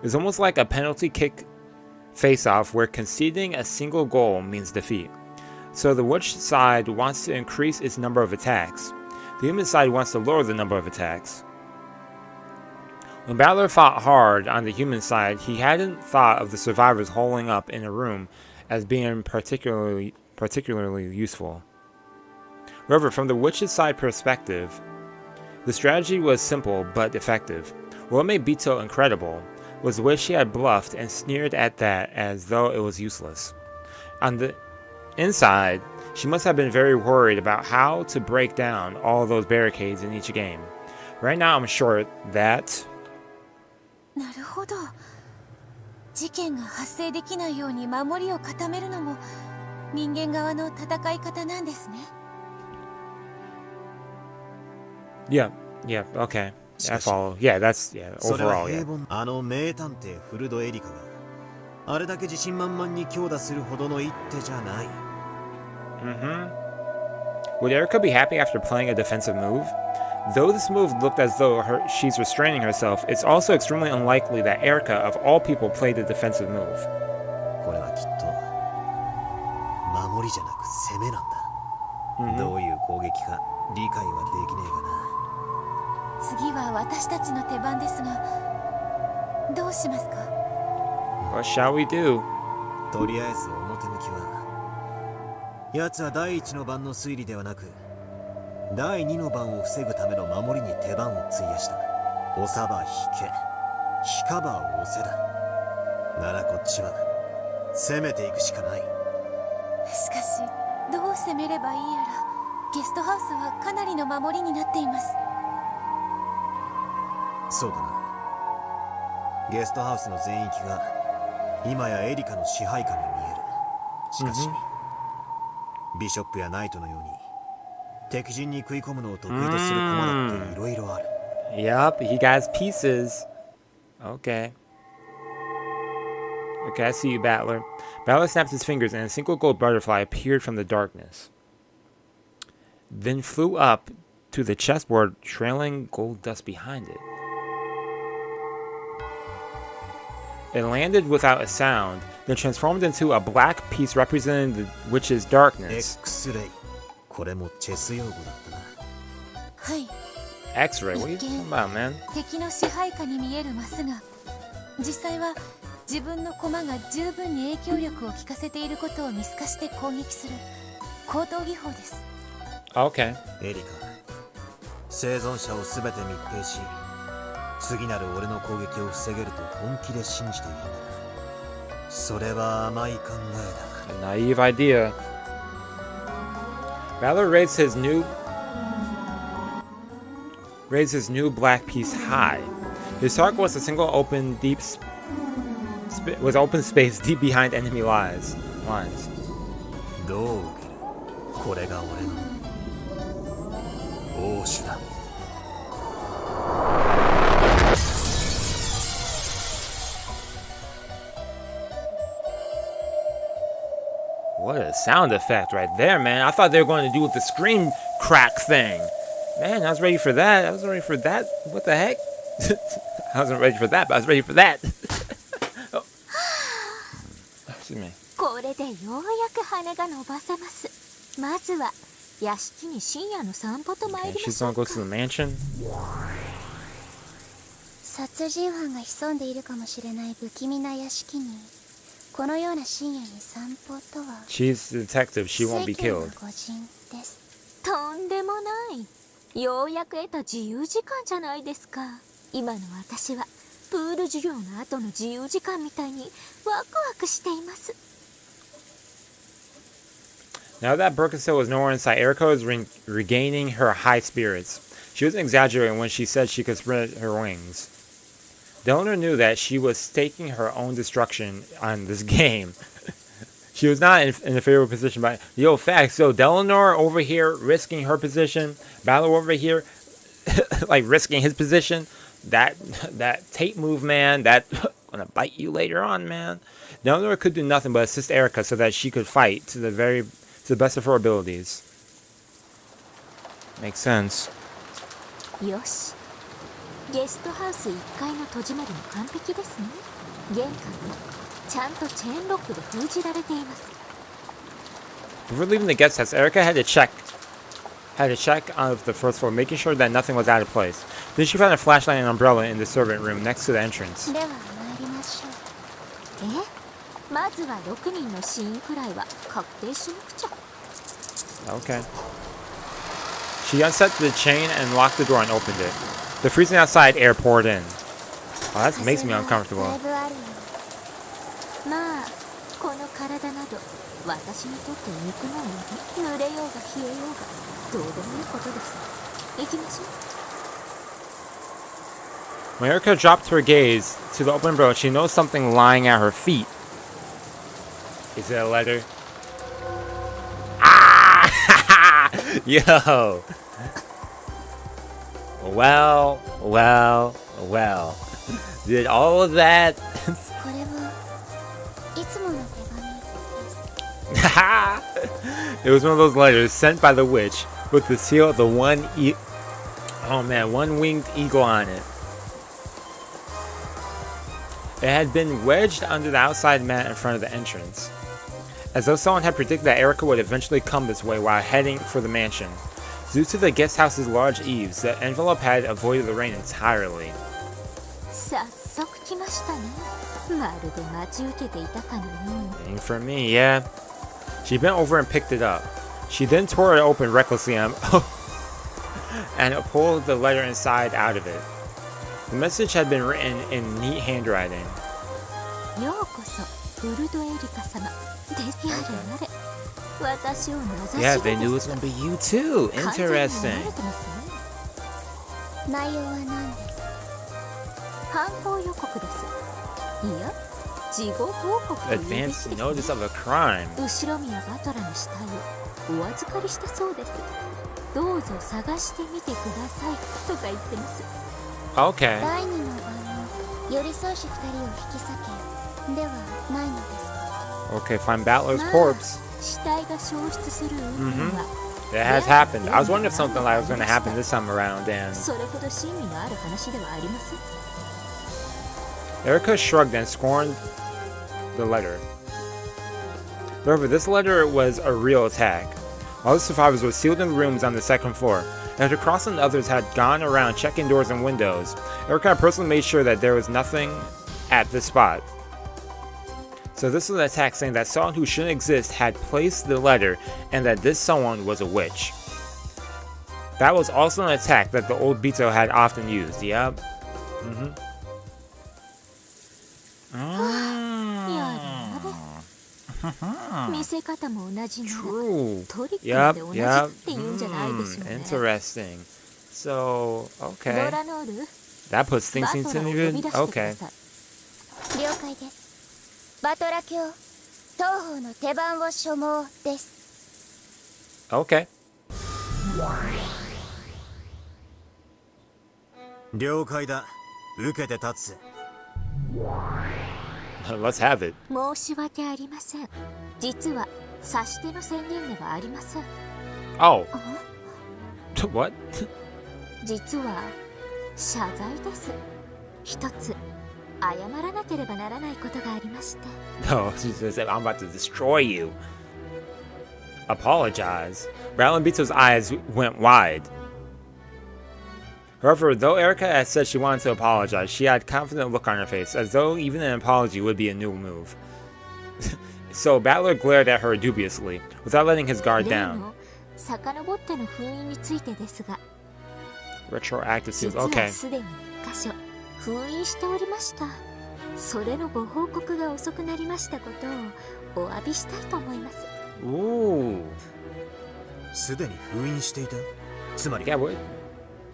It's almost like a penalty kick face-off where conceding a single goal means defeat. So the witch side wants to increase its number of attacks. The human side wants to lower the number of attacks. When Battler fought hard on the human side, he hadn't thought of the survivors holding up in a room as being particularly useful. However, from the witch's side perspective, the strategy was simple but effective. What made Bito incredible was the way she had bluffed and sneered at that as though it was useless. On the inside, she must have been very worried about how to break down all those barricades in each game. Right now, I'm sure that... なるほど。事件が発生できないように守りを固めるのも人間側の戦い方なんですね。Yeah, okay. I follow. Yeah, that's, yeah, それは overall, 平 yeah. 凡。あの名探偵フルドエリカがあれだけ自信満々に強打するほどの一手じゃない。Would Erica be happy after playing a defensive move? Though this move looked as though she's restraining herself, it's also extremely unlikely that Erica, of all people, played a defensive move. これはきっと守りじゃなく攻めなんだ。どういう攻撃か理解はできねえがな。次は私たちの手番ですが、どうしますか？ What shall we do? とりあえず表向きは奴は第一の番の推理ではなく第二の番を防ぐための守りに手番を費やした。押さば引け、引かば押せだ。ならこっちは攻めていくしかない。しかしどう攻めればいいやら、ゲストハウスはかなりの守りになっています。そうだな。ゲストハウスの全域が今やエリカの支配下に見える。しかし、ビショップやナイトのように敵陣に食い込むのを得意とする駒だっていろいろある。Yup, he got his pieces. Okay. Okay, I see you, Battler. Battler snapped his fingers and a single gold butterfly appeared from the darkness. Then flew up to the chessboard, trailing gold dust behind it. It landed without a sound, then transformed into a black piece representing the witch's darkness. X-ray. これもチェス用語だったな。はい。 X-ray? What are you talking about, man? 敵の支配下に見えるマスが、実際は自分の駒が十分に影響力を効かせていることを見透かして攻撃する高等技法です。Okay. エリカ、生存者をすべて密閉し、次なる俺の攻撃を防げると本気で信じているなら、それは甘い考えだ。A naive idea. Battler raised his new black piece high. His target was a single open open space deep behind enemy lines. どう受ける？これが俺の応酬だ。what a sound effect right there, man. I thought they were going to do with the screen crack thing. Man, I was ready for that. I was ready for that. What the heck? I wasn't ready for that, but I was ready for that. Oh. Excuse me. これでようやく羽が伸ばせます。まずは屋敷に深夜の散歩と参りま She's しょ gonna う go to the mansion. 殺人犯が潜んでいるかもしれない不気味な屋敷にこのような深夜に散歩とは She's the detective. She won't be 世間の killed. 御人です。とんでもない。ようやく得た自由時間じゃないですか。今の私はプール授業の後の自由時間みたいにワクワクしています。 Now that Birkenstock was nowhere in sight, Erica was regaining her high spirits. She wasn't exaggerating when she said she could spread her wings. Delnor knew that she was staking her own destruction on this game. She was not in a favorable position, but yo, facts. So Delnor over here risking her position, Balor over here, like risking his position. That tape move, man. That gonna bite you later on, man. Delnor could do nothing but assist Erica so that she could fight to the best of her abilities. Makes sense. よし。ゲストハウス1階の戸締まりも完璧ですね。玄関もちゃんとチェーンロックで封じられています。 Before leaving the guest house, Erica had to check out of the first floor, making sure that nothing was out of place. Then she found a flashlight and umbrella in the servant room next to the entrance. では参りましょう。まずは6人の死因くらいは確定しなくちゃ。 Okay. She unset the chain and locked the door and opened it. The freezing outside air poured in. Oh, that makes me uncomfortable. まあこの体など私にとって肉なので濡れようが冷えようがどうでもいいことです。行きましょう。 When Erica dropped her gaze to the open umbrella, she noticed something lying at her feet. Is it a letter? Ah! Yo! Well. Did all of that? これはいつもの手紙です。 It was one of those letters sent by the witch with the seal of the one one-winged eagle on it. It had been wedged under the outside mat in front of the entrance, as though someone had predicted that Erica would eventually come this way while heading for the mansion. Due to the guest house's large eaves, the envelope had avoided the rain entirely. 早速来ましたね。まるで待ち受けていたかのように。 And for me, yeah. She bent over and picked it up. She then tore it open recklessly and pulled the letter inside out of it. The message had been written in neat handwriting. ようこそウルドエリカ様。ですやれやれ。私を名指しで Yeah, they knew it was gonna be you too. 完全に Interesting. 慣れてますね。内容は何ですか？犯行予告です。いや、事後報告というべきです Advanced ね。 notice of a crime. 後宮バトラの死体をお預かりしたそうです。どうぞ探してみてくださいとか言ってます。 Okay. 第二の晩の寄り添うし二人を引き裂けではないのですか？ Okay, find Battler's corpse. 死体が消失する運命は It has happened. I was wondering if something like that was going to happen this time around, and それほど真味のある話ではありません。 Erica shrugged and scorned the letter. However, this letter was a real attack. All the survivors were sealed in rooms on the second floor. After Cross and others had gone around checking doors and windows, Erica personally made sure that there was nothing at this spot. So this was an attack saying that someone who shouldn't exist had placed the letter and that this someone was a witch. That was also an attack that the old Bito had often used. Yep. True. Yep. Interesting. So, okay. That puts things into even. Okay. 了解です。バトラ卿、当方の手番を所望です。 Okay. 了解だ。受けて立つ。Let's have it. 申し訳ありません。実は差し手の宣言ではありません。 Oh. What? 実は謝罪です。一つ謝らなければならないことがありまして。 No, she just said, I'm about to destroy you. Apologize. Rattle Bito's eyes went wide. However, though Erica had said she wanted to apologize, she had a confident look on her face, as though even an apology would be a new move. So Battler glared at her dubiously, without letting his guard down. 遡っての封印についてですが、 Retroactive seals. 実は Okay. すでに1箇所封印しておりました。それのご報告が遅くなりましたことをお詫びしたいと思います。 Ooh. すでに封印していた。つまり、 Yeah, what?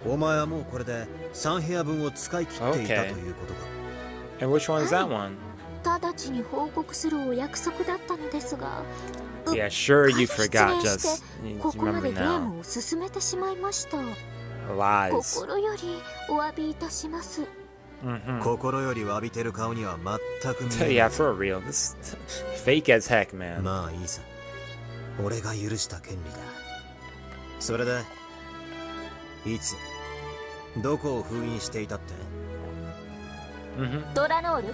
お前はもうこれで3部屋分を使い切っていたということか。 And which one is that one? 直ちに報告するお約束だったのですが、 Yeah, sure you うっかり forgot. 失念して Just ここま remember でゲー now. ムを進めてしまいました。 Lies. 心よりお詫びいたします。 Mm-hmm. 心より詫びてる顔には全く見えない。 Yeah, for real. This fake as heck, man. まあいいさ。俺が許した権利だ。それで、いつ、どこを封印していたって？ Mm-hmm. ドラノール、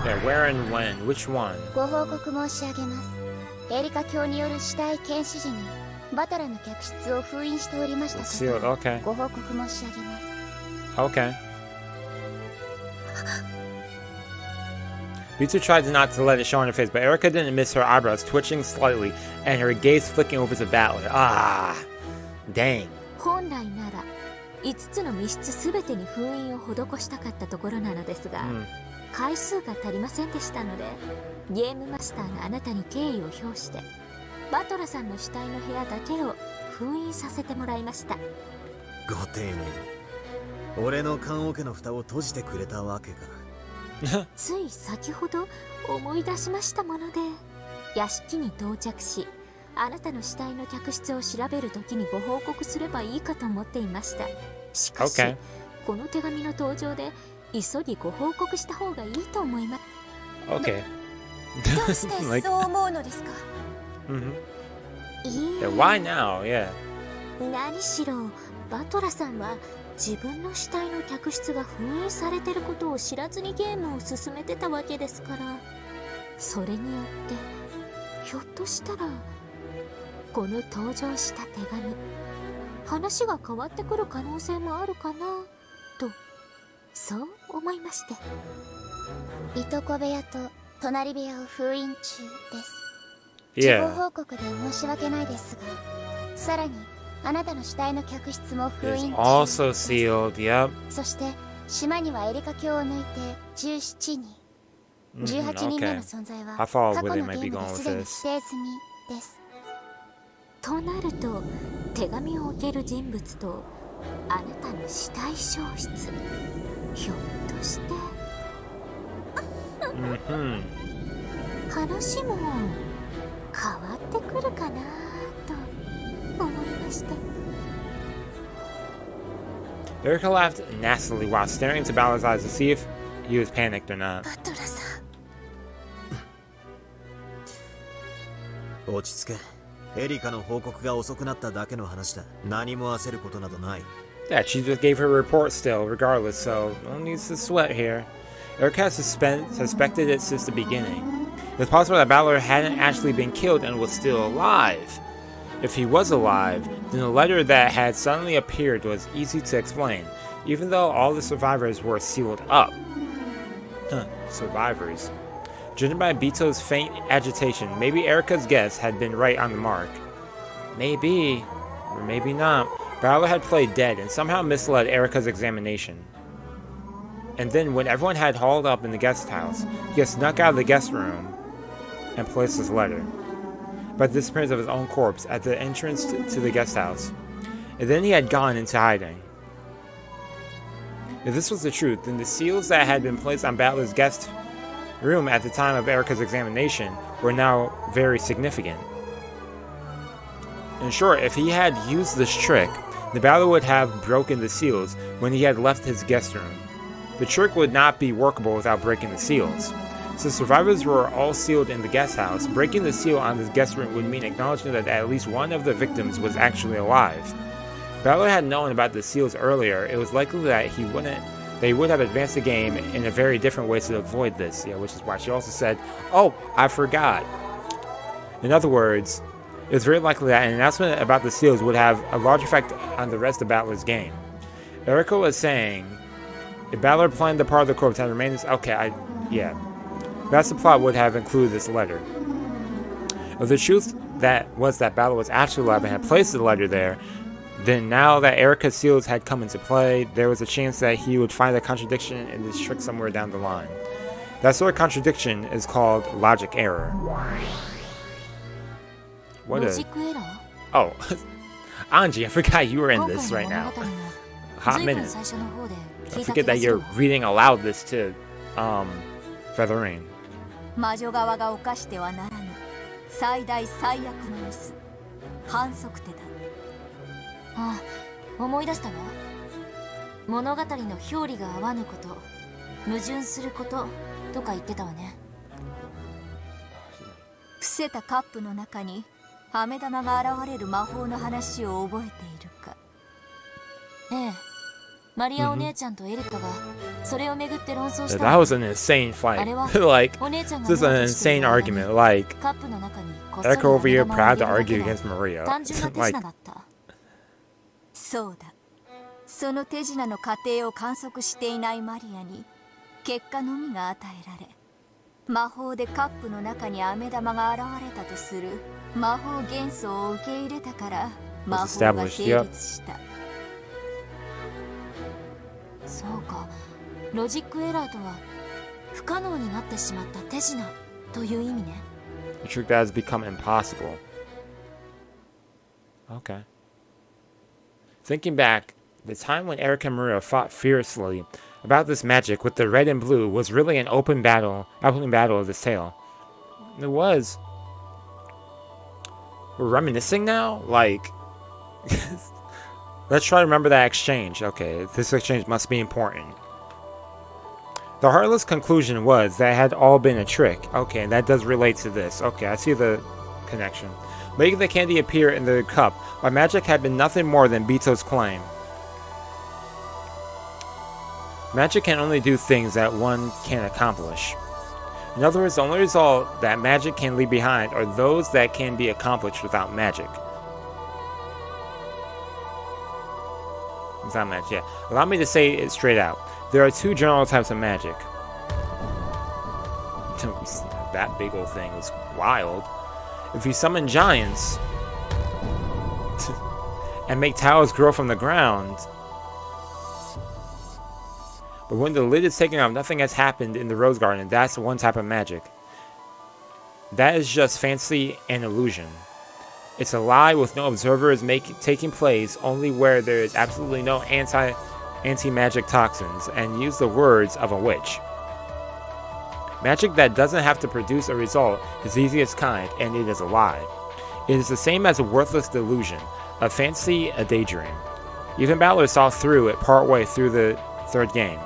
Yeah, where and when? Which one? ご報告申し上げます。エリカ教による死体検視時にバトラの客室を封印しておりましたことを Sealed. Okay. ご報告申し上げます。 Okay. Bito tried not to let it show on her face, but Erica didn't miss her eyebrows twitching slightly and her gaze flicking over to Battler. Ah, dang. 本来なら5つの密室すべてに封印を施したかったところなのですが、回数が足りませんでしたので、ゲームマスターのあなたに敬意を表してバトラさんの死体の部屋だけを封印させてもらいました。ご丁寧に。俺の棺桶の蓋を閉じてくれたわけか。つい先ほど思い出しましたもので、屋敷に到着し、あなたの死体の客室を調べるときにご報告すればいいかと思っていました。しかし、この手紙の登場で急ぎご報告した方がいいと思います。 Okay. どうしてそう思うのですか？ Yeah, why now? Yeah. 何しろバトラさんは自分の死体の客室が封印されてることを知らずにゲームを進めてたわけですから、それによってひょっとしたらこの登場した手紙、話が変わってくる可能性もあるかなと、そう思いまして。いとこ部屋と隣部屋を封印中です。Yeah. 事後報告で申し訳ないですが、さらにあなたの死体の客室も封 It's 印中 also sealed. Yep. そして島にはエリカ教を抜いて17人、18人目の存在は I 過 follow 去 where の they ゲ might ー be ム going で with すでに this. 否定済みです。となると、手紙を受ける人物とあなたの死体消失、ひょっとして話も変わってくるかなと思いまして。 Erica laughed nastily while staring into Balor's eyes to see if he was panicked or not. バトラさ落ち着け。エリカの報告が遅くなっただけの話だ。何も焦ることなどない。 Yeah, she just gave her report still, regardless, so no need to sweat here. Erica had suspected it since the beginning. It was possible that Balor hadn't actually been killed and was still alive. If he was alive, then the letter that had suddenly appeared was easy to explain, even though all the survivors were sealed up. Survivors. Judging by Bito's faint agitation, maybe Erica's guess had been right on the mark. Maybe, or maybe not. Balor had played dead and somehow misled Erica's examination. And then when everyone had hauled up in the guest house, he had snuck out of the guest room and placed his letter by the disappearance of his own corpse at the entrance to the guest house. And then he had gone into hiding. If this was the truth, then the seals that had been placed on Balor's guest room at the time of Erica's examination were now very significant. In short, if he had used this trick, the Balor would have broken the seals when he had left his guest room. The trick would not be workable without breaking the seals. Since survivors were all sealed in the guest house, breaking the seal on this guest room would mean acknowledging that at least one of the victims was actually alive. Balor had known about the seals earlier. It was likely that they would have advanced the game in a very different way to avoid this, which is why she also said, "Oh, I forgot." In other words, it was very likely that an announcement about the seals would have a large effect on the rest of Balor's game. Erika was saying, if Balor planned the part of the corpse had remained... That's the plot would have included this letter. If the truth that Balor was actually alive and had placed the letter there, then now that Erika's seals had come into play, there was a chance that he would find a contradiction in this trick somewhere down the line. That sort of contradiction is called logic error. What a... Oh, Anji, I forgot you were in this right now. Hot minute. I forget that you're reading aloud this to, Featherine. 魔女側が犯してはならぬ最大最悪のミス反則手だ。ああ、思い出したわ。物語の表裏が合わぬこと、矛盾することとか言ってたわね。伏せたカップの中に飴玉が現れる魔法の話を覚えているか。ええ。マリアお姉ちゃんとエリカがそれをめぐって論争した。That was an insane fight. Like, this is an insane argument. Like, Erika over here proud to argue against Maria. Like, そうだ。その手品の過程を観測していないマリアに結果のみが与えられ、魔法でカップの中に飴玉が現れたとする魔法幻想を受け入れたから魔法が成立した。そうか、ロジックエラーとは不可能になってしまった手品という意味ね。A trick that has become impossible. Okay. Thinking back, the time when Erika and Maria fought fiercely about this magic with the red and blue was really an open battle of this tale. It was. We're reminiscing now? Like, let's try to remember that exchange. Okay, this exchange must be important. The heartless conclusion was that it had all been a trick. Okay, and that does relate to this. Okay, I see the connection. Making the candy appear in the cup by magic had been nothing more than Bito's claim. Magic can only do things that one can accomplish. In other words, the only result that magic can leave behind are those that can be accomplished without magic. Without magic, yeah. Allow me to say it straight out. There are two general types of magic. That big old thing was wild. If you summon giants and make towers grow from the ground, but when the lid is taken off, nothing has happened in the rose garden. That's one type of magic. That is just fantasy and illusion. It's a lie with no observers taking place, only where there is absolutely no anti-magic toxins, and use the words of a witch. Magic that doesn't have to produce a result is the easiest kind, and it is a lie. It is the same as a worthless delusion, a fantasy, a daydream. Even Balor saw through it partway through the third game.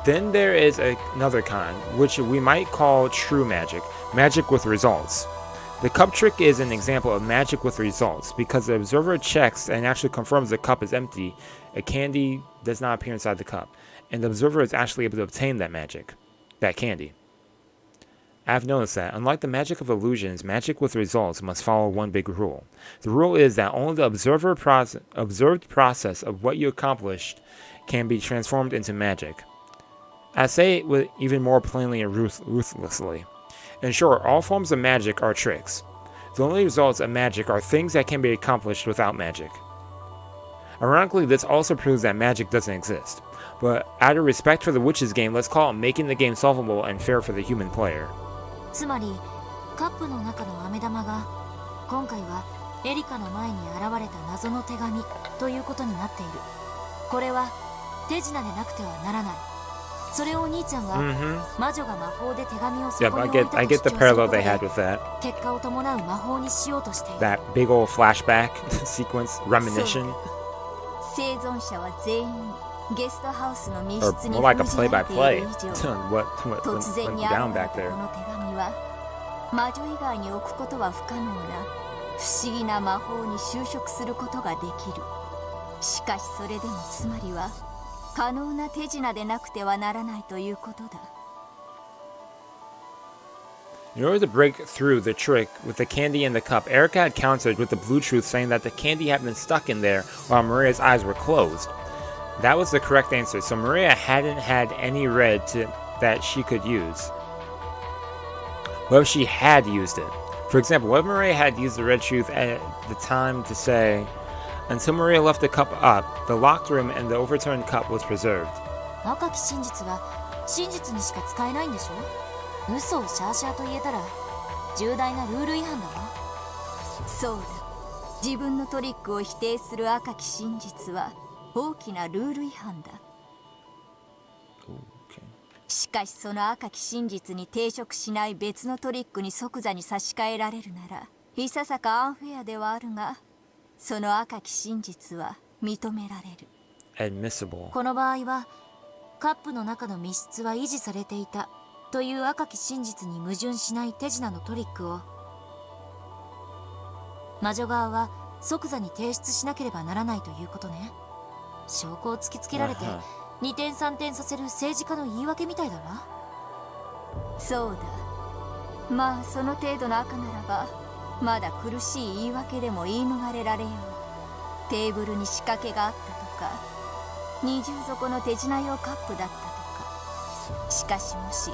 Then there is another kind, which we might call true magic, magic with results. The cup trick is an example of magic with results, because the observer checks and actually confirms the cup is empty, a candy does not appear inside the cup, and the observer is actually able to obtain that magic, that candy. I've noticed that, unlike the magic of illusions, magic with results must follow one big rule. The rule is that only the observed process of what you accomplished can be transformed into magic. I say it with even more plainly and ruthlessly. In short, all forms of magic are tricks. The only results of magic are things that can be accomplished without magic. Ironically, this also proves that magic doesn't exist. But out of respect for the witch's game, let's call it making the game solvable and fair for the human player. つまり、カップの中の飴玉が今回はエリカの前に現れた謎の手紙ということになっている。これは手品でなくてはならない。それをお兄ちゃんは魔女が魔法で手紙をそこに置いたと主張することで結果を伴う魔法にしようとしている。That big old flashback sequence, reminiscence. 生存者は全員ゲストハウスの密 Or 室に more like a 封じられてい play-by-play. る以上 what 突然 went に現 down れ back たこ there. の手紙は魔女以外に置くことは不可能な不思議な魔法に修飾することができる。しかしそれでもつまりは可能な手品でなくてはならないということだ。In order to break through the trick with the candy in the cup, Erica had countered with the blue truth, saying that the candy had been stuck in there while Maria's eyes were closed. That was the correct answer, so Maria hadn't had any red that she could use. What if she had used it? For example, what if Maria had used the red truth at the time to say, until Maria left the cup up, the locked room and the overturned cup was preserved. 赤き真実は真実にしか使えないんでしょ。嘘をシャーシャーと言えたら重大なルール違反だわ。そうだ。自分のトリックを否定する赤き真実は大きなルール違反だ。しかしその赤き真実に抵触しない別のトリックに即座に差し替えられるならいささかアンフェアではあるが、その赤き真実は認められる。Admissible. この場合はカップの中の密室は維持されていたという赤き真実に矛盾しない手品のトリックを魔女側は即座に提出しなければならないということね。証拠を突きつけられて2点3点させる政治家の言い訳みたいだわ。そうだ。まあその程度の赤ならばまだ苦しい言い訳でも言い逃れられよう。テーブルに仕掛けがあったとか二重底の手品用カップだったとか。しかしもし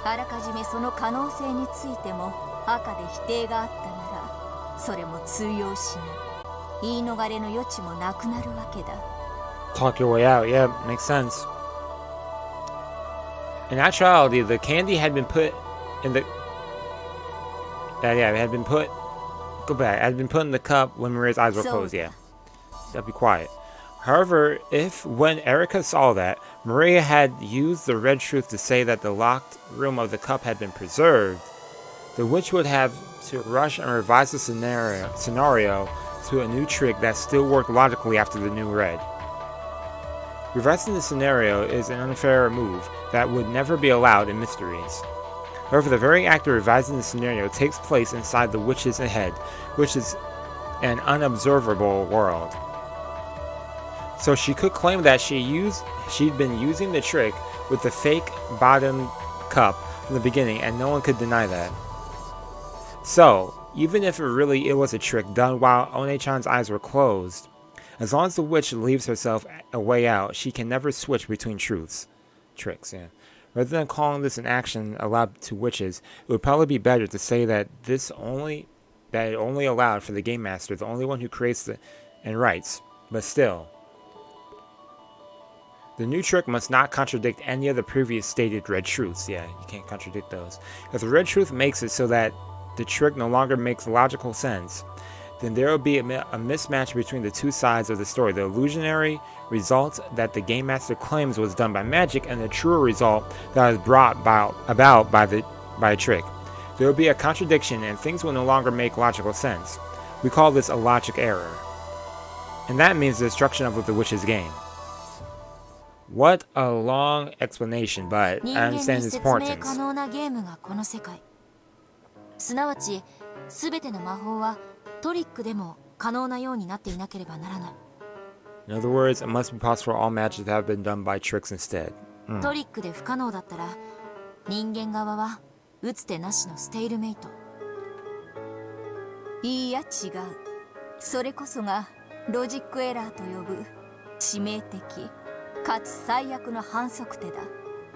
あらかじめその可能性についても赤で否定があったならそれも通用しない。言い逃れの余地もなくなるわけだ。Talk your way out. Yeah, makes sense. In actuality, the candy had been put in the... it had been put... Go back. It had been put in the cup when Maria's eyes were closed, yeah. That'd be quiet. However, if when Erica saw that, Maria had used the red truth to say that the locked room of the cup had been preserved, the witch would have to rush and revise the scenario to a new trick that still worked logically after the new red. Revising the scenario is an unfair move that would never be allowed in mysteries. However, the very act of revising the scenario takes place inside the witch's head, which is an unobservable world. So she could claim that she'd been using the trick with the fake bottom cup from the beginning, and no one could deny that. So, even if it was a trick done while One-chan's eyes were closed, as long as the witch leaves herself a way out, she can never switch between tricks, yeah. Rather than calling this an action allowed to witches, it would probably be better to say that it only allowed for the game master, the only one who creates and writes. But still, the new trick must not contradict any of the previous stated red truths. Yeah, you can't contradict those. If the red truth makes it so that the trick no longer makes logical sense, then there will be a mismatch between the two sides of the story. The illusionary result that the game master claims was done by magic, and the truer result that is brought about by a trick. There will be a contradiction, and things will no longer make logical sense. We call this a logic error. And that means the destruction of the witch's game. What a long explanation, but I understand its importance. すなわち、すべての魔法はトリックでも可能なようになっていなければならない。In other words, it must be possible for all magic to have been done by tricks instead. トリックで不可能だったら、人間側は打つ手なしのステイルメイト。いいや違う。それこそがロジックエラーと呼ぶ致命的かつ最悪の反則手だ。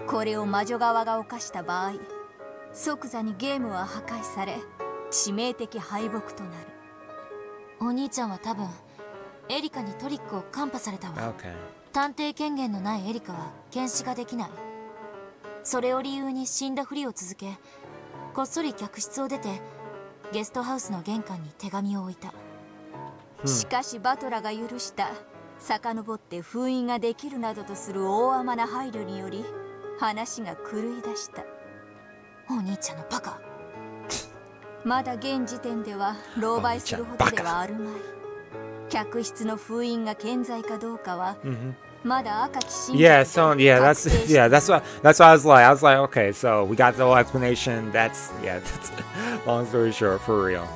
これを魔女側が犯した場合、即座にゲームは破壊され致命的敗北となる。お兄ちゃんは多分エリカにトリックをカンパされたわ。探偵権限のないエリカは検視ができない。それを理由に死んだふりを続け、こっそり客室を出てゲストハウスの玄関に手紙を置いた。しかしバトラが許した遡って封印ができるなどとする大甘な配慮により話が狂い出した。お兄ちゃんのバカ。まだ現時点では狼狽するほどではあるまい。客室の封印が健在かどうかは Yeah, so yeah, that's what I was like. I was like, okay, so we got the whole explanation. That's long story short, for real.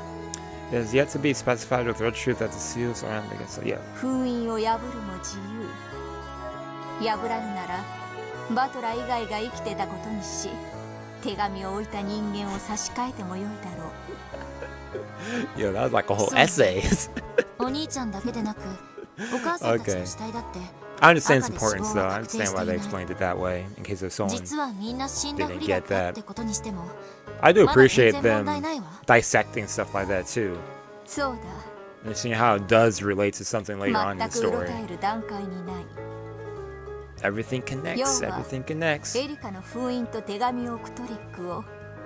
It is yet to be specified with real truth that the seals are on the so yeah. 封印を破るも自由。破らぬならバトラ以外が生きてたことにし、手紙を置いた人間を差し替えてもよいだろう。Yo, that was like a whole essay. お兄ちゃんだけでなく、お母さんたちの死体だって。I understand its importance, though. I understand why they explained it that way, in case if someone didn't get that. I do appreciate them dissecting stuff like that, too. And seeing how it does relate to something later on in the story. Everything connects, everything connects. エリカの封印と手紙を置くトリックを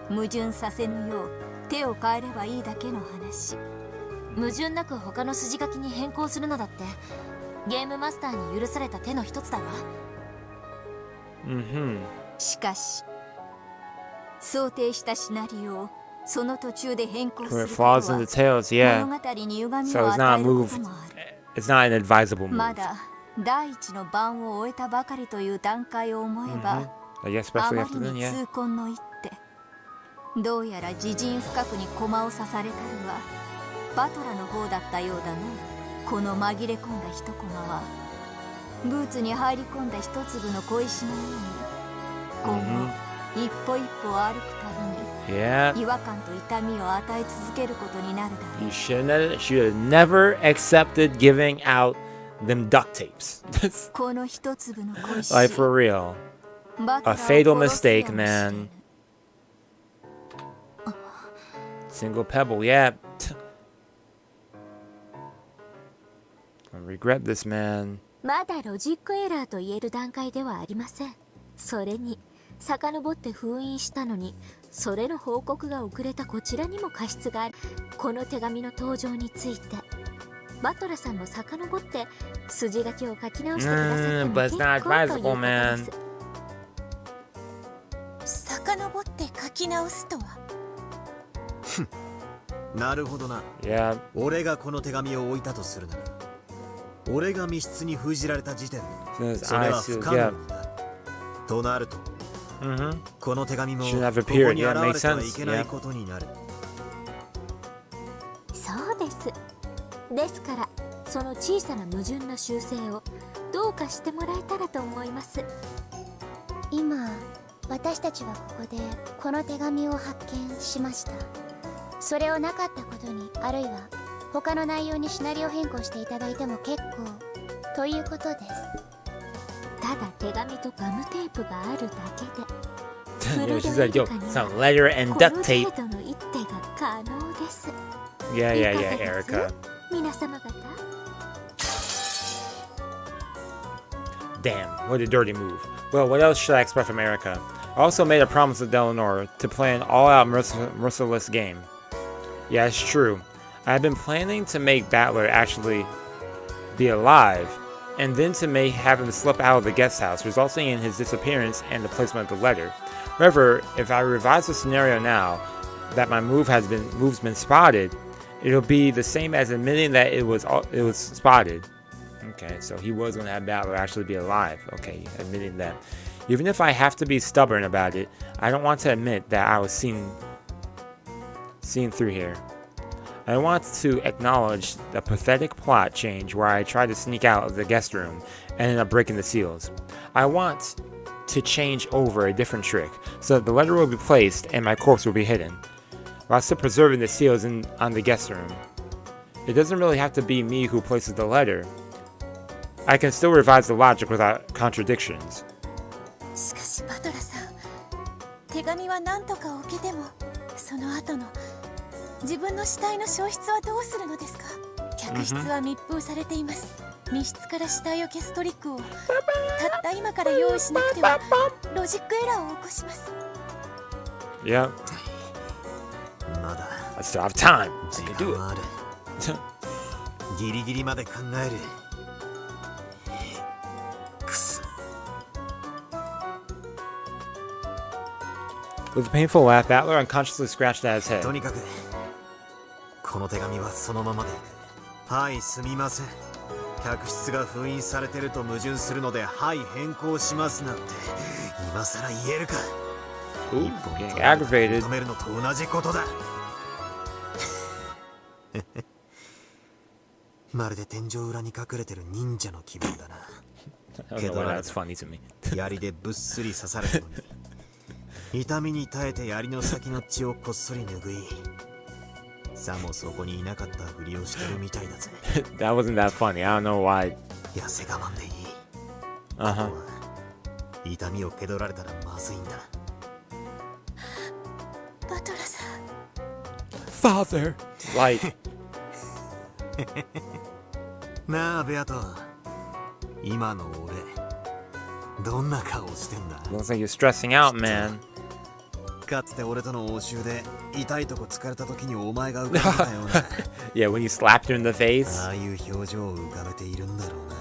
矛盾させぬよう手を変えればいいだけの話。矛盾なく他の筋書きに変更するのだってゲームマスターに許された手の一つだわ。しかし想定したシナリオをその途中で変更することは物語に歪みを与えることもある。It's not an advisable move. まだ第一の番を終えたばかりという段階を思えば、あまりに痛恨の一手。どうやら自陣深くに駒を刺されたるはバトラの方だったようだね。この紛れ込んだ一コマはブーツに入り込んだ一粒の小石のように今後一歩一歩歩くたびに違和感と痛みを与え続けることになるだろう。 You should have never accepted giving out them duct tapes. この一粒の小石 Like for real. A fatal mistake, man. Single pebble, yeah. I regret this, man. まだロジックエラーと言える段階ではありません。それに遡って封印したのにそれの報告が遅れたこちらにも過失がある。この手紙の登場についてバトラさんも遡って筋書きを書き直してくださっても結構ということです。遡って書き直すとはなるほどな。俺がこの手紙を置いたとするなら俺が密室に封じられた時点でそれは不可能になるとなると、この手紙もここに現れてはいけないことになる。そうです。ですからその小さな矛盾の修正をどうかしてもらえたらと思います。今私たちはここでこの手紙を発見しました。それをなかったことにあるいは他の内容にシナリオ変更していただいても結構ということです。ただ手紙とガムテープがあるだけでフルでエリカにはこの程度の一手が可能です。Yeah, Erica. 皆様方。 Damn, what a dirty move. Well, what else should I expect from Erica? I also made a promise with Eleanor to play an all-out merciless game. Yeah, it's true. I've been planning to make Battler actually be alive, and then to have him slip out of the guest house, resulting in his disappearance and the placement of the letter. However, if I revise the scenario now that my move's been spotted, it'll be the same as admitting that it was spotted. Okay, so he was going to have Battler actually be alive. Okay, admitting that. Even if I have to be stubborn about it, I don't want to admit that I was seen through here. I want to acknowledge the pathetic plot change where I tried to sneak out of the guest room and ended up breaking the seals. I want to change over a different trick so that the letter will be placed and my corpse will be hidden, while still preserving the seals on the guest room. It doesn't really have to be me who places the letter. I can still revise the logic without contradictions. しかしバトラさん、手紙は何とか置けてもその後の自分の死体の消失はどうするのですか？客室は密封されています。密室から死体を消すトリックをたった今から用意しなくてはロジックエラーを起こします。Yep. まだ I still have time. 時間はある。ギリギリまで考える。くそ。With a painful laugh, Battler unconsciously scratched at his head. とにかくこの手紙はそのままでいく。はい、すみません。客室が封印されてると矛盾するのではい変更しますなんて今さら言えるか。Ooh, getting aggravated. 止めるのと同じことだ。まるで天井裏に隠れてる忍者の気分だな。けど槍でぶっすり刺されたのに痛みに耐えて槍の先の血をこっそり拭い、さもそこにいなかったふりをしてるみたいだぜ。That wasn't that funny. I don't know why. 痩せ我慢でいい。痛みを蹴取られたらまずいんだ。バトラさん。Father. Like. なあベアト、今の俺どんな顔してんだ。 Looks like you're stressing out, man. かつて俺との応酬で痛いとこ疲れた時にお前が浮かべたようなYeah, when you slapped her in the face. ああいう表情を浮かべているんだろうな。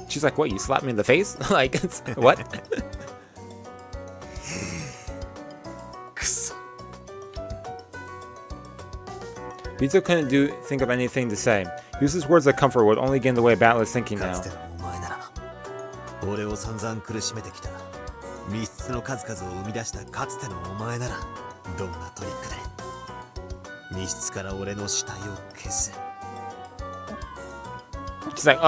She's like, what, you slapped me in the face? Like, what? くそ。Vito couldn't think of anything to say. Useless words of comfort would only get in the way of Battler's thinking か now. つてのお前なら俺を散々苦しめてきた密室の数々を生み出したかつてのお前ならどんなトリックで密室から俺の死体を消す。 She's like,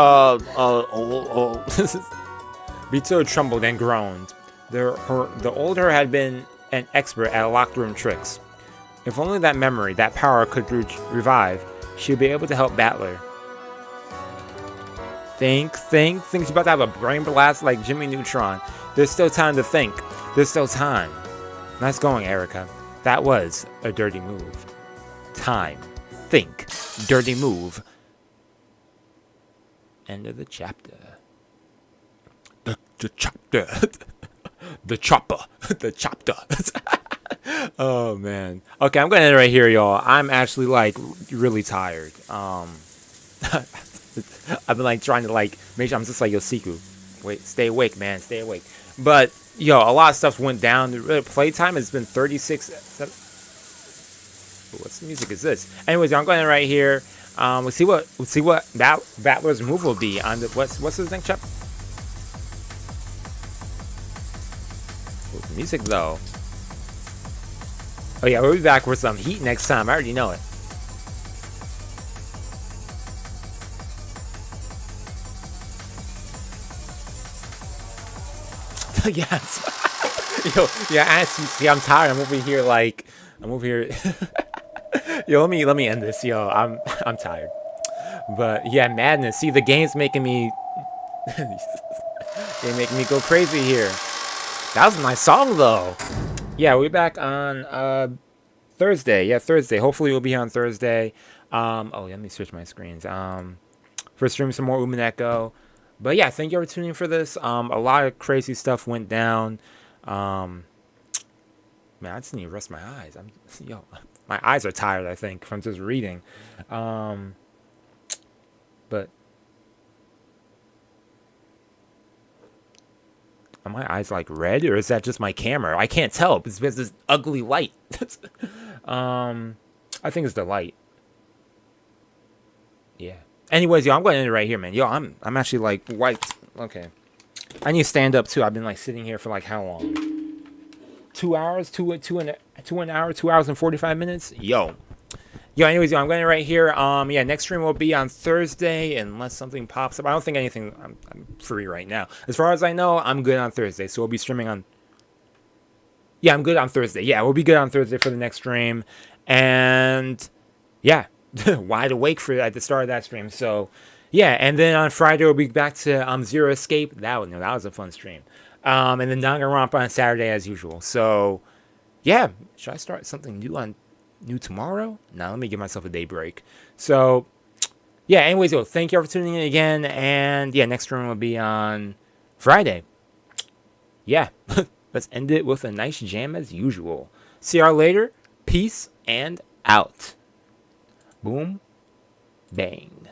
Vito trembled and groaned. The old her had been an expert at locked room tricks. If only that memory, that power could revive, she'd be able to help Battler. Think she's about to have a brain blast like Jimmy Neutron. There's still time to think. There's still time. Nice going, Erica. That was a dirty move. Time. Think. Dirty move. End of the chapter. The chapter. The chopper. The chapter. Oh man. Okay, I'm gonna end it right here, y'all. I'm actually like really tired. I've been like trying to like make sure I'm just like, yo, Seku, wait, stay awake, man, stay awake. But yo, a lot of stuff went down. The playtime has been 36. What music is this? Anyways, I'm going right here. We'll see what Battler's move will be on the what's his next chapter. Music though. Oh yeah, we'll be back with some heat next time. I already know it. Yes. Yo, yeah, see, I'm tired. I'm over here. Yo, let me end this. Yo, I'm tired. But yeah, madness. See, the game's making me they make me go crazy here. That was a nice song though. Yeah, we'll be back on Thursday. Yeah, Thursday. Hopefully we'll be here on Thursday. Oh, let me switch my screens. For stream some more Umineko. But yeah, thank you for tuning in for this. A lot of crazy stuff went down. Man, I just need to rest my eyes. My eyes are tired, I think, from just reading. But are my eyes like red, or is that just my camera? I can't tell. It's because this ugly light. I think it's the light. Yeah. Anyways, yo, I'm going to end it right here, man. Yo, I'm actually like wiped. Okay. I need to stand up too. I've been like sitting here for like how long? 2 hours? 2 hours and 45 minutes? Yo. Anyways, yo, I'm going to right here. Yeah, next stream will be on Thursday unless something pops up. I don't think anything. I'm free right now. As far as I know, I'm good on Thursday. So we'll be streaming on. Yeah, I'm good on Thursday. Yeah, we'll be good on Thursday for the next stream. And yeah, wide awake for at the start of that stream. So yeah, and then on Friday we'll be back to Zero Escape. That was a fun stream. And then Danganronpa on Saturday as usual. So yeah, should I start something new tomorrow? Now let me give myself a day break. So yeah, anyways, yo, thank you all for tuning in again. And yeah, next stream will be on Friday. Yeah, let's end it with a nice jam as usual. See y'all later. Peace and out. Boom. Bang.